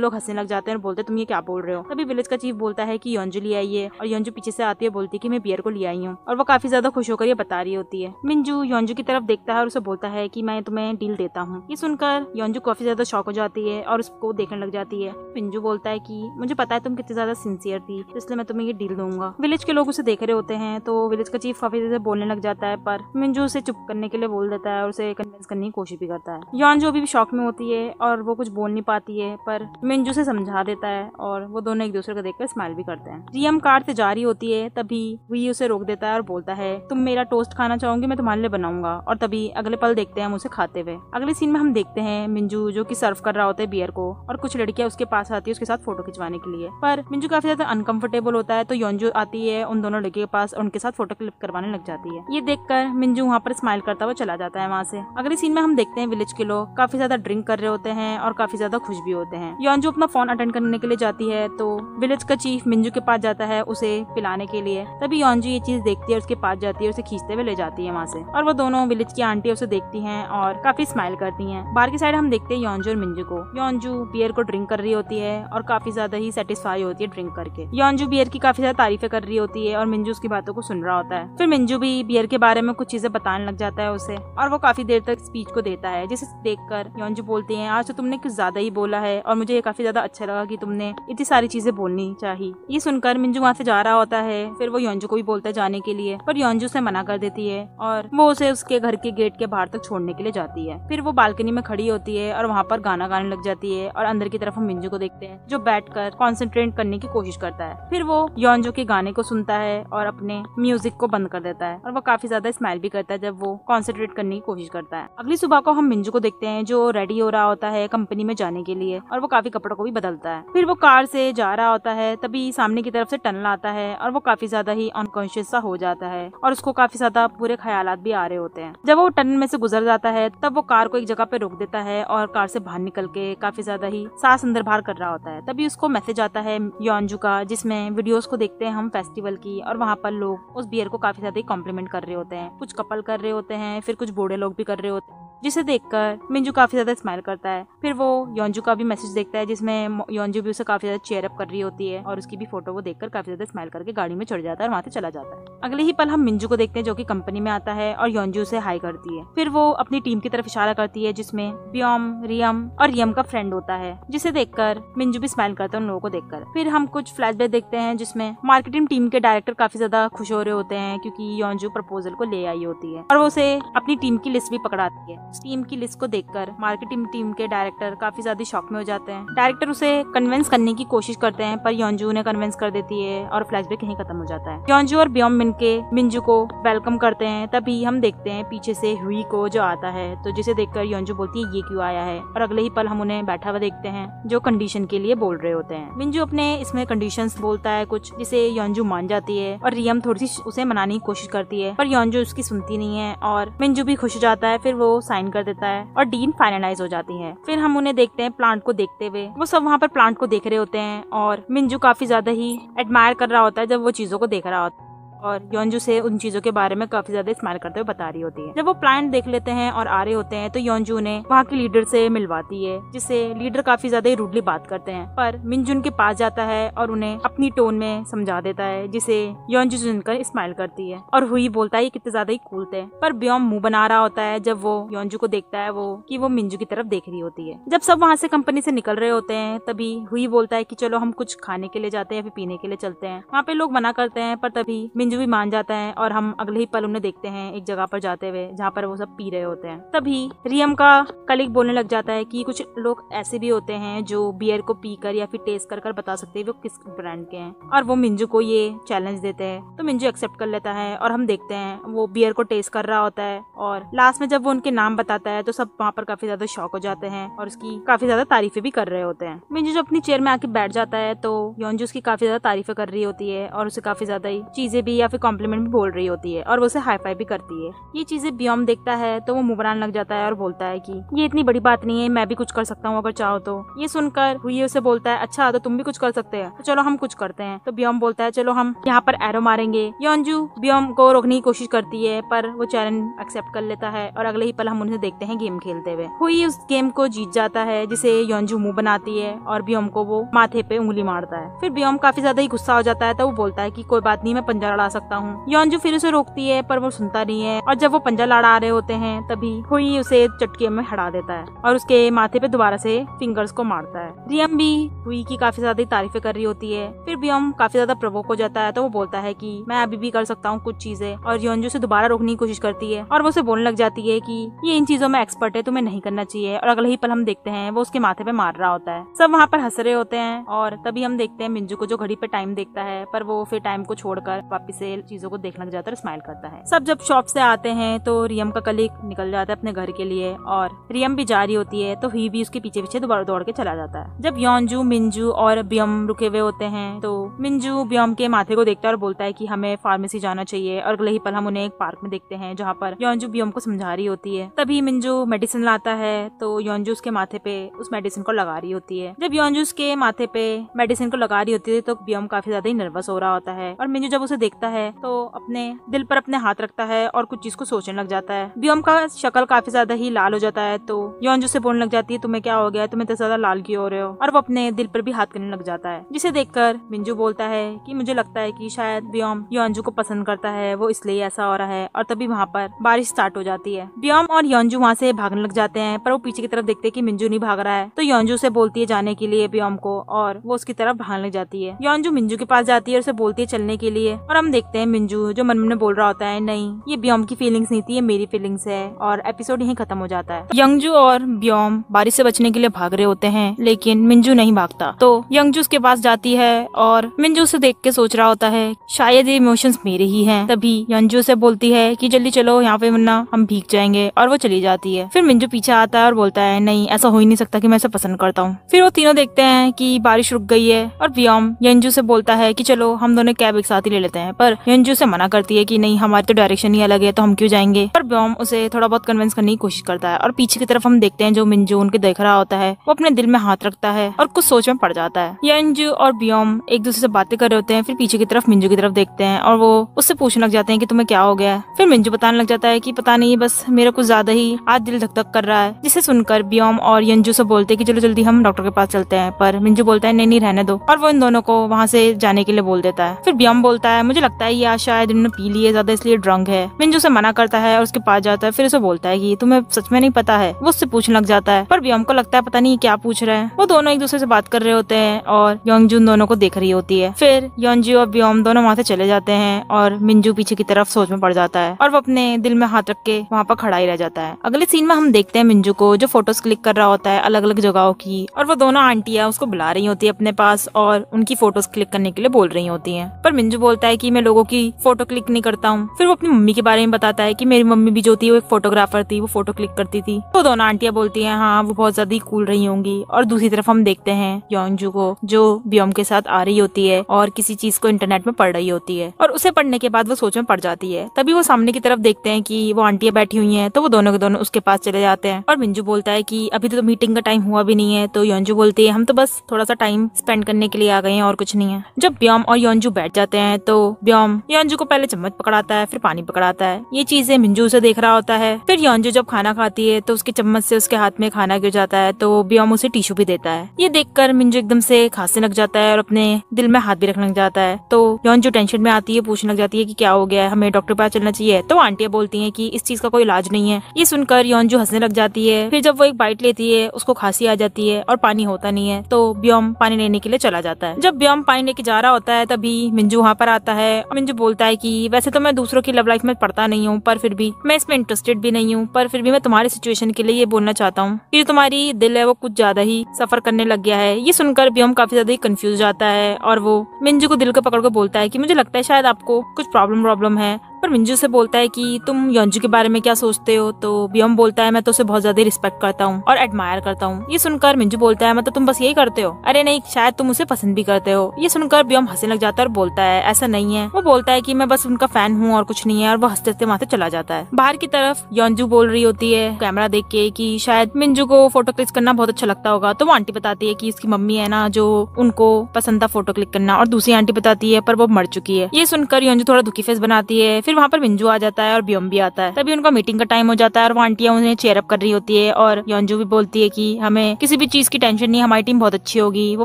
लोग हंसने लग जाते हैं और बोलते हैं तुम ये क्या बोल रहे हो। तभी विलेज का चीफ बोलता है कि योंजू ले आई है और योंजू पीछे से आती है, बोलती है कि मैं बियर को ले आई हूँ। और वो काफी ज्यादा खुश होकर ये बता रही होती है। मिंजू योंजू की तरफ देखता है और उसे बोलता है कि मैं तुम्हें डील देता हूँ। ये सुनकर योंजू काफी ज्यादा शॉक हो जाती है और उसको देखने लग जाती है। मिंजू बोलता है कि मुझे पता है तुम कितनी ज्यादा सिंसियर थी, इसलिए मैं तुम्हें ये डील दूंगा। विलेज के लोग उसे देख रहे होते हैं तो विलेज का चीफ काफी ज्यादा बोलने लग जाता है, पर मिंजू उसे चुप करने के लिए बोल देता है और उसे कन्विंस करने की कोशिश भी करता है। योंजू अभी भी शॉक में होती है और वो कुछ बोल नहीं पाती है, पर मिंजू से समझा देता है और वो दोनों एक दूसरे को देखकर स्माइल भी करते हैं। रियम कार से जा रही होती है, तभी वी उसे रोक देता है और बोलता है तुम मेरा टोस्ट खाना चाहोगे, मैं तुम्हारे लिए बनाऊंगा। और तभी अगले पल देखते हैं हम उसे खाते हुए। अगले सीन में हम देखते हैं मिंजू जो कि सर्व कर रहा होता है बियर को और कुछ लड़कियां उसके पास आती है उसके साथ फोटो खिंचवाने के लिए। पर मिंजू काफी ज्यादा अनकंफर्टेबल होता है तो योंजू आती है उन दोनों लड़कियों के पास और उनके साथ फोटो क्लिक करवाने लग जाती है। ये देखकर मिंजू वहाँ पर स्माइल करता हुआ चला जाता है वहाँ से। अगले सीन में हम देखते हैं विलेज के लोग काफी ज्यादा ड्रिंक कर रहे होते हैं और काफी ज्यादा खुश भी होते हैं। योंजू अपना फोन अटेंड करने के लिए जाती है तो विलेज का चीफ मिंजू के पास जाता है उसे पिलाने के लिए। तभी योंजू ये चीज देखती है, उसके पास जाती है, उसे खींचते हुए ले जाती है वहाँ से। और वो दोनों विलेज की आंटी उसे देखती हैं और काफी स्माइल करती हैं। बाहर की साइड हम देखते हैं योंजू और मिंजू को। योंजू बियर को ड्रिंक कर रही होती है और काफी ज्यादा ही सेटिस्फाई होती है ड्रिंक करके। योंजू बियर की काफी ज्यादा तारीफें कर रही होती है और मिंजू उसकी बातों को सुन रहा होता है। फिर मिंजू भी बियर के बारे में कुछ चीजें बताने लग जाता है उसे और वो काफी देर तक स्पीच को देता है, जिसे देखकर योंजू बोलती है आज तो तुमने कुछ ज्यादा ही बोला है और मुझे ये काफी ज्यादा अच्छा लगा कि तुमने इतनी सारी चीजें बोलनी चाहिए। ये सुनकर मिंजू वहाँ से जा रहा होता है। फिर वो योंजू को भी बोलता है जाने के लिए, पर योंजू से मना कर देती है और वो उसे उसके घर के गेट के बाहर तक छोड़ने के लिए जाती है। फिर वो बालकनी में खड़ी होती है और वहाँ पर गाना गाने लग जाती है और अंदर की तरफ हम मिंजू को देखते हैं जो बैठकर कंसंट्रेट करने की कोशिश करता है। फिर वो योंजू के गाने को सुनता है और अपने म्यूजिक को बंद कर देता है और वो काफी ज्यादा स्माइल भी करता है जब वो कंसंट्रेट करने की कोशिश करता है। अगली सुबह को हम मिंजू को देखते हैं जो रेडी हो रहा होता है कंपनी में जाने के लिए और वो काफी कपड़ों को भी बदलता है। फिर वो कार से जा रहा होता है, तभी सामने की तरफ से टनल आता है और वो काफी ज्यादा ही अनकॉन्शियस सा हो जाता है और उसको काफी ज्यादा बुरे ख्यालात भी आ रहे होते हैं। जब वो टनल में से गुजर जाता है तब वो कार को एक जगह पे रोक देता है और कार से बाहर निकल के काफी ज्यादा ही सांस अंदर बाहर कर रहा होता है। तभी उसको मैसेज आता है योंजू का, जिसमें वीडियोस को देखते हैं हम फेस्टिवल की और वहाँ पर लोग उस बियर को काफी ज्यादा कॉम्प्लीमेंट कर रहे होते हैं। कुछ कपल कर रहे होते हैं, फिर कुछ बूढ़े लोग भी कर रहे होते हैं। जिसे देखकर मिंजू काफी ज्यादा स्माइल करता है। फिर वो योंजू का भी मैसेज देखता है जिसमें योंजू भी उसे काफी ज्यादा चेयर अप कर रही होती है और उसकी भी फोटो वो देखकर काफी ज्यादा स्माइल करके गाड़ी में चढ़ जाता है और वहाँ से चला जाता है। अगले ही पल हम मिंजू को देखते हैं जो कि कंपनी में आता है और योंजू से हाई करती है। फिर वो अपनी टीम की तरफ इशारा करती है जिसमें ब्योम, रियम और रियम का फ्रेंड होता है, जिसे देखकर मिंजू भी स्माइल करता है उन लोगों को देखकर। फिर हम कुछ फ्लैशबैक देखते हैं जिसमें मार्केटिंग टीम के डायरेक्टर काफी ज्यादा खुश हो रहे होते हैं क्योंकि योंजू प्रपोजल को ले आई होती है और वो उसे अपनी टीम की लिस्ट भी पकड़ाती है। उस टीम की लिस्ट को देखकर मार्केटिंग टीम के डायरेक्टर काफी ज्यादा शॉक में हो जाते हैं। डायरेक्टर उसे कन्विंस करने की कोशिश करते हैं पर योंजू उन्हें कन्विंस कर देती है और फ्लैशबैक यहीं खत्म हो जाता है। योंजू और ब्योम मिलके मिंजू को वेलकम करते हैं। तभी हम देखते हैं पीछे से हुई को जो आता है, तो जिसे देखकर योंजू बोलती है ये क्यों आया है, और अगले ही पल हम उन्हें बैठा हुआ देखते हैं जो कंडीशन के लिए बोल रहे होते हैं। मिंजू अपने इसमें कंडीशंस बोलता है कुछ जिसे योंजू मान जाती है और रियम थोड़ी सी उसे मनाने की कोशिश करती है पर योंजू उसकी सुनती नहीं है और मिंजू भी खुश हो जाता है। फिर वो साइन कर देता है और डील फाइनलाइज हो जाती है। फिर हम उन्हें देखते हैं प्लांट को देखते हुए, वो सब वहाँ पर प्लांट को देख रहे होते हैं और मिंजू काफी ज्यादा ही एडमायर कर रहा होता है जब वो चीजों को देख रहा होता है और योंजू से उन चीजों के बारे में काफी ज्यादा स्माइल करते हुए बता रही होती है। जब वो प्लांट देख लेते हैं और आ रहे होते हैं तो योंजू ने वहाँ के लीडर से मिलवाती है, जिससे लीडर काफी ज्यादा रूडली बात करते हैं पर मिंजू उनके पास जाता है और उन्हें अपनी टोन में समझा देता है, जिसे योंजू सुनकर स्माइल करती है और हुई बोलता है ये कितने ज्यादा ही कूल थे। पर ब्योम मुंह बना रहा होता है जब वो योंजू को देखता है कि वो मिंजू की तरफ देख रही होती है। जब सब वहाँ से कंपनी से निकल रहे होते हैं तभी हुई बोलता है कि चलो हम कुछ खाने के लिए जाते हैं या फिर पीने के लिए चलते हैं। वहाँ पे लोग मना करते हैं पर तभी मिंजू भी मान जाता है और हम अगले ही पल उन्हें देखते हैं एक जगह पर जाते हुए जहाँ पर वो सब पी रहे होते हैं। तभी रियम का कलीग बोलने लग जाता है कि कुछ लोग ऐसे भी होते हैं जो बियर को पीकर या फिर टेस्ट कर बता सकते हैं वो किस ब्रांड के हैं, और वो मिंजू को ये चैलेंज देते हैं। तो मिंजू एक्सेप्ट कर लेता है और हम देखते हैं वो बियर को टेस्ट कर रहा होता है और लास्ट में जब वो उनके नाम बताता है तो सब वहाँ पर काफी ज्यादा शॉक हो जाते हैं और उसकी काफी ज्यादा तारीफें भी कर रहे होते हैं। मिंजू जब अपनी चेयर में आके बैठ जाता है तो योंजू उसकी काफी ज्यादा तारीफें कर रही होती है और उसे काफी ज्यादा चीजें भी या फिर कॉम्प्लीमेंट भी बोल रही होती है और वो उसे हाई फाई भी करती है। ये चीजें ब्योम देखता है तो वो मुंह बनाने लग जाता है और बोलता है कि ये इतनी बड़ी बात नहीं है, मैं भी कुछ कर सकता हूँ अगर चाहो तो। ये सुनकर हुई उसे बोलता है अच्छा तो तुम भी कुछ कर सकते हैं, तो चलो हम कुछ करते हैं। तो ब्योम बोलता है चलो हम यहाँ पर एरो मारेंगे। योंजू ब्योम को रोकने की कोशिश करती है पर वो चैलेंज एक्सेप्ट कर लेता है और अगले ही पल हम उन्हें देखते हैं गेम खेलते हुए। हुई उस गेम को जीत जाता है जिसे योंजू मुंह बनाती है और ब्योम को वो माथे पे उंगली मारता है। फिर ब्योम काफी ज्यादा ही गुस्सा हो जाता है तो वो बोलता है कि कोई बात नहीं, मैं पंजा लड़ा सकता हूँ। योंजू फिर उसे रोकती है पर वो सुनता नहीं है और जब वो पंजा लड़ा रहे होते हैं तभी हुई उसे चटके में हटा देता है और उसके माथे पे दोबारा से फिंगर्स को मारता है। रियम भी हुई की काफी ज्यादा तारीफें कर रही होती है। फिर ब्योम काफी ज्यादा प्रवोक हो जाता है तो वो बोलता है कि मैं अभी भी कर सकता हूँ कुछ चीजें, और योंजू से दोबारा रोकने की कोशिश करती है और वो उसे बोलने लग जाती है कि ये इन चीजों में एक्सपर्ट है, तुम्हें नहीं करना चाहिए। और अगले ही पल हम देखते हैं वो उसके माथे पे मार रहा होता है। सब वहाँ पर हंस रहे होते हैं और तभी हम देखते हैं मिंजू को जो घड़ी पे टाइम देखता है पर वो फिर टाइम को छोड़कर वापिस से चीजों को देखने लग जाता है और स्माइल करता है। सब जब शॉप से आते हैं तो रियम का कलीग निकल जाता है अपने घर के लिए और रियम भी जा रही होती है तो हुई भी उसके पीछे पीछे दोबारा दौड़ के चला जाता है। जब योंजू, मिंजू और ब्योम रुके हुए होते हैं तो मिंजू ब्योम के माथे को देखता है और बोलता है कि हमें फार्मेसी जाना चाहिए, और अगले ही पल हम उन्हें एक पार्क में देखते हैं जहाँ पर योंजू ब्योम को समझा रही होती है। तभी मिंजू मेडिसिन लाता है तो योंजू उसके माथे पे उस मेडिसिन को लगा रही होती है। जब योंजू उसके माथे पे मेडिसिन को लगा रही होती है तो ब्योम काफी ज्यादा ही नर्वस हो रहा होता है और मिंजू जब उसे देखता है तो अपने दिल पर अपने हाथ रखता है और कुछ चीज को सोचने लग जाता है। ब्योम का शक्ल काफी ज्यादा ही लाल हो जाता है तो योंजू से बोलने लग जाती है तुम्हें क्या हो गया, तुम्हें इतना ज्यादा लाल क्यों हो रहे हो, और वो अपने दिल पर भी हाथ करने लग जाता है। जिसे देखकर मिंजू बोलता है कि मुझे लगता है कि शायद ब्योम योंजू को पसंद करता है, वो इसलिए ऐसा हो रहा है। और तभी वहाँ पर बारिश स्टार्ट हो जाती है। ब्योम और योंजू वहाँ से भागने लग जाते हैं पर वो पीछे की तरफ देखते हैं कि मिंजू नहीं भाग रहा है तो योंजू से बोलती है जाने के लिए ब्योम को और वो उसकी तरफ भागने लग जाती है। योंजू मिंजू के पास जाती है और उसे बोलती है चलने के लिए, और हम देखते हैं मिंजू जो मन में बोल रहा होता है नहीं ये ब्योम की फीलिंग्स नहीं थी, ये मेरी फीलिंग्स है, और एपिसोड यहीं खत्म हो जाता है। योंजू और ब्योम बारिश से बचने के लिए भाग रहे होते हैं लेकिन मिंजू नहीं भागता तो योंजू उसके पास जाती है और मिंजू उसे देख के सोच रहा होता है शायद ये इमोशंस मेरे ही हैं। तभी योंजू से बोलती है कि जल्दी चलो यहाँ पे वरना हम भीग जाएंगे, और वो चली जाती है। फिर मिंजू पीछे आता है और बोलता है नहीं ऐसा हो ही नहीं सकता कि मैं इसे पसंद करता हूँ। फिर वो तीनों देखते हैं कि बारिश रुक गई है और ब्योम योंजू से बोलता है कि चलो हम दोनों कैब एक साथ ही ले लेते हैं, पर यंजू से मना करती है कि नहीं, हमारी तो डायरेक्शन ही अलग है, तो हम क्यों जाएंगे। पर ब्योम उसे थोड़ा बहुत कन्विंस करने की कोशिश करता है और पीछे की तरफ हम देखते हैं जो मिंजू उनके देख रहा होता है वो अपने दिल में हाथ रखता है और कुछ सोच में पड़ जाता है। यंजू और ब्योम एक दूसरे से बातें कर रहे होते हैं, फिर पीछे की तरफ मिंजू की तरफ देखते हैं और वो उससे पूछने लग जाते हैं कि तुम्हें क्या हो गया है। फिर मिंजू बताने लग जाता है कि पता नहीं, बस मेरा कुछ ज्यादा ही आज दिल धक धक कर रहा है। जिसे सुनकर ब्योम और यंजू से बोलते हैं कि चलो जल्दी हम डॉक्टर के पास चलते हैं, पर मिंजू बोलता है नहीं रहने दो, और वो इन दोनों को वहाँ से जाने के लिए बोल देता है। फिर ब्योम बोलता है मुझे लगता है ये आज शायद इन्होंने पी ली है ज्यादा, इसलिए ड्रंक है। मिंजू से मना करता है और उसके पास जाता है, फिर उसे बोलता है कि तुम्हें सच में नहीं पता है। वो उससे पूछने लग जाता है, पर ब्योम को लगता है पता नहीं क्या पूछ रहे हैं। वो दोनों एक दूसरे से बात कर रहे होते हैं और यंजू दोनों को देख रही होती है। फिर यंजू और ब्योम दोनों वहाँ से चले जाते हैं और मिंजू पीछे की तरफ सोच में पड़ जाता है और वो अपने दिल में हाथ रख के वहाँ पर खड़ा ही रह जाता है। अगले सीन में हम देखते हैं मिंजू को जो फोटोज क्लिक कर रहा होता है अलग अलग जगहों की, और वो दोनों आंटियां उसको बुला रही होती है अपने पास और उनकी फोटोज क्लिक करने के लिए बोल रही होती हैं। पर मिंजू बोलता है कि मैं लोगों की फोटो क्लिक नहीं करता हूँ। फिर वो अपनी मम्मी के बारे में बताता है कि मेरी मम्मी भी जो थी वो एक फोटोग्राफर थी, वो फोटो क्लिक करती थी। तो दोनों आंटियां बोलती हैं हाँ वो बहुत ज्यादा कूल रही होंगी। और दूसरी तरफ हम देखते हैं यंजू को जो ब्योम के साथ आ रही होती है और किसी चीज को इंटरनेट में पढ़ रही होती है, और उसे पढ़ने के बाद वो सोच में पड़ जाती है। तभी वो सामने की तरफ देखते हैं कि वो आंटियां बैठी हुई हैं, तो वो दोनों के दोनों उसके पास चले जाते हैं। और मिंजू बोलता है कि अभी तो मीटिंग का टाइम हुआ भी नहीं है। तो यंजू बोलती है हम तो बस थोड़ा सा टाइम स्पेंड करने के लिए आ गए हैं और कुछ नहीं है। जब ब्योम और यंजू बैठ जाते हैं तो ब्योम यंजू को पहले चम्मच पकड़ाता है, फिर पानी पकड़ाता है। ये चीजें मिंजू से देख रहा होता है। फिर यंजू जब खाना खाती है तो उसके चम्मच से उसके हाथ में खाना गिर जाता है, तो ब्योम उसे टिश्यू भी देता है। ये देखकर मिंजू एकदम से खांसने लग जाता है और अपने दिल में हाथ भी रखने लग जाता है। तो यंजू टेंशन में आती है, पूछने लग जाती है कि क्या हो गया है, हमें डॉक्टर के पास चलना चाहिए। तो आंटियां बोलती हैं कि इस चीज का कोई इलाज नहीं है। ये सुनकर यंजू हंसने लग जाती है। फिर जब वो एक बाइट लेती है उसको खांसी आ जाती है और पानी होता नहीं है, तो ब्योम पानी लेने के लिए चला जाता है। जब ब्योम पानी लेके जा रहा होता है तभी मिंजू वहाँ पर आता है। मिंजू बोलता है कि वैसे तो मैं दूसरों की लव लाइफ में पढ़ता नहीं हूँ, पर फिर भी मैं इसमें इंटरेस्टेड भी नहीं हूँ, पर फिर भी मैं तुम्हारी सिचुएशन के लिए ये बोलना चाहता हूँ कि जो तुम्हारी दिल है वो कुछ ज्यादा ही सफर करने लग गया है। ये सुनकर ब्योम काफी ज्यादा कंफ्यूज जाता है और वो मिंजू को दिल को पकड़ कर बोलता है कि मुझे लगता है शायद आपको कुछ प्रॉब्लम है। पर मिंजू से बोलता है कि तुम यंजू के बारे में क्या सोचते हो। तो ब्योम बोलता है मैं तो उसे बहुत ज्यादा रिस्पेक्ट करता हूँ और एडमायर करता हूँ। ये सुनकर मिंजू बोलता है मतलब तुम बस यही करते हो, अरे नहीं शायद तुम उसे पसंद भी करते हो। ये सुनकर ब्योम हंसने लग जाता है और बोलता है ऐसा नहीं है। वो बोलता है कि मैं बस उनका फैन हूँ और कुछ नहीं है, और वो हंसते हंसते वहाँ से चला जाता है। बाहर की तरफ यंजू बोल रही होती है कैमरा देख के कि शायद मिंजू को फोटो क्लिक करना बहुत अच्छा लगता होगा। तो वो आंटी बताती है कि उसकी मम्मी है ना जो उनको पसंद था फोटो क्लिक करना, और दूसरी आंटी बताती है पर वो मर चुकी है। ये सुनकर यंजू थोड़ा दुखी फेस बनाती है। फिर वहाँ पर मिंजू आ जाता है और ब्योम भी आता है। तभी उनका मीटिंग का टाइम हो जाता है और वो आंटियां उन्हें चेयर अप कर रही होती है और यंजू भी बोलती है कि हमें किसी भी चीज की टेंशन नहीं, हमारी टीम बहुत अच्छी होगी। वो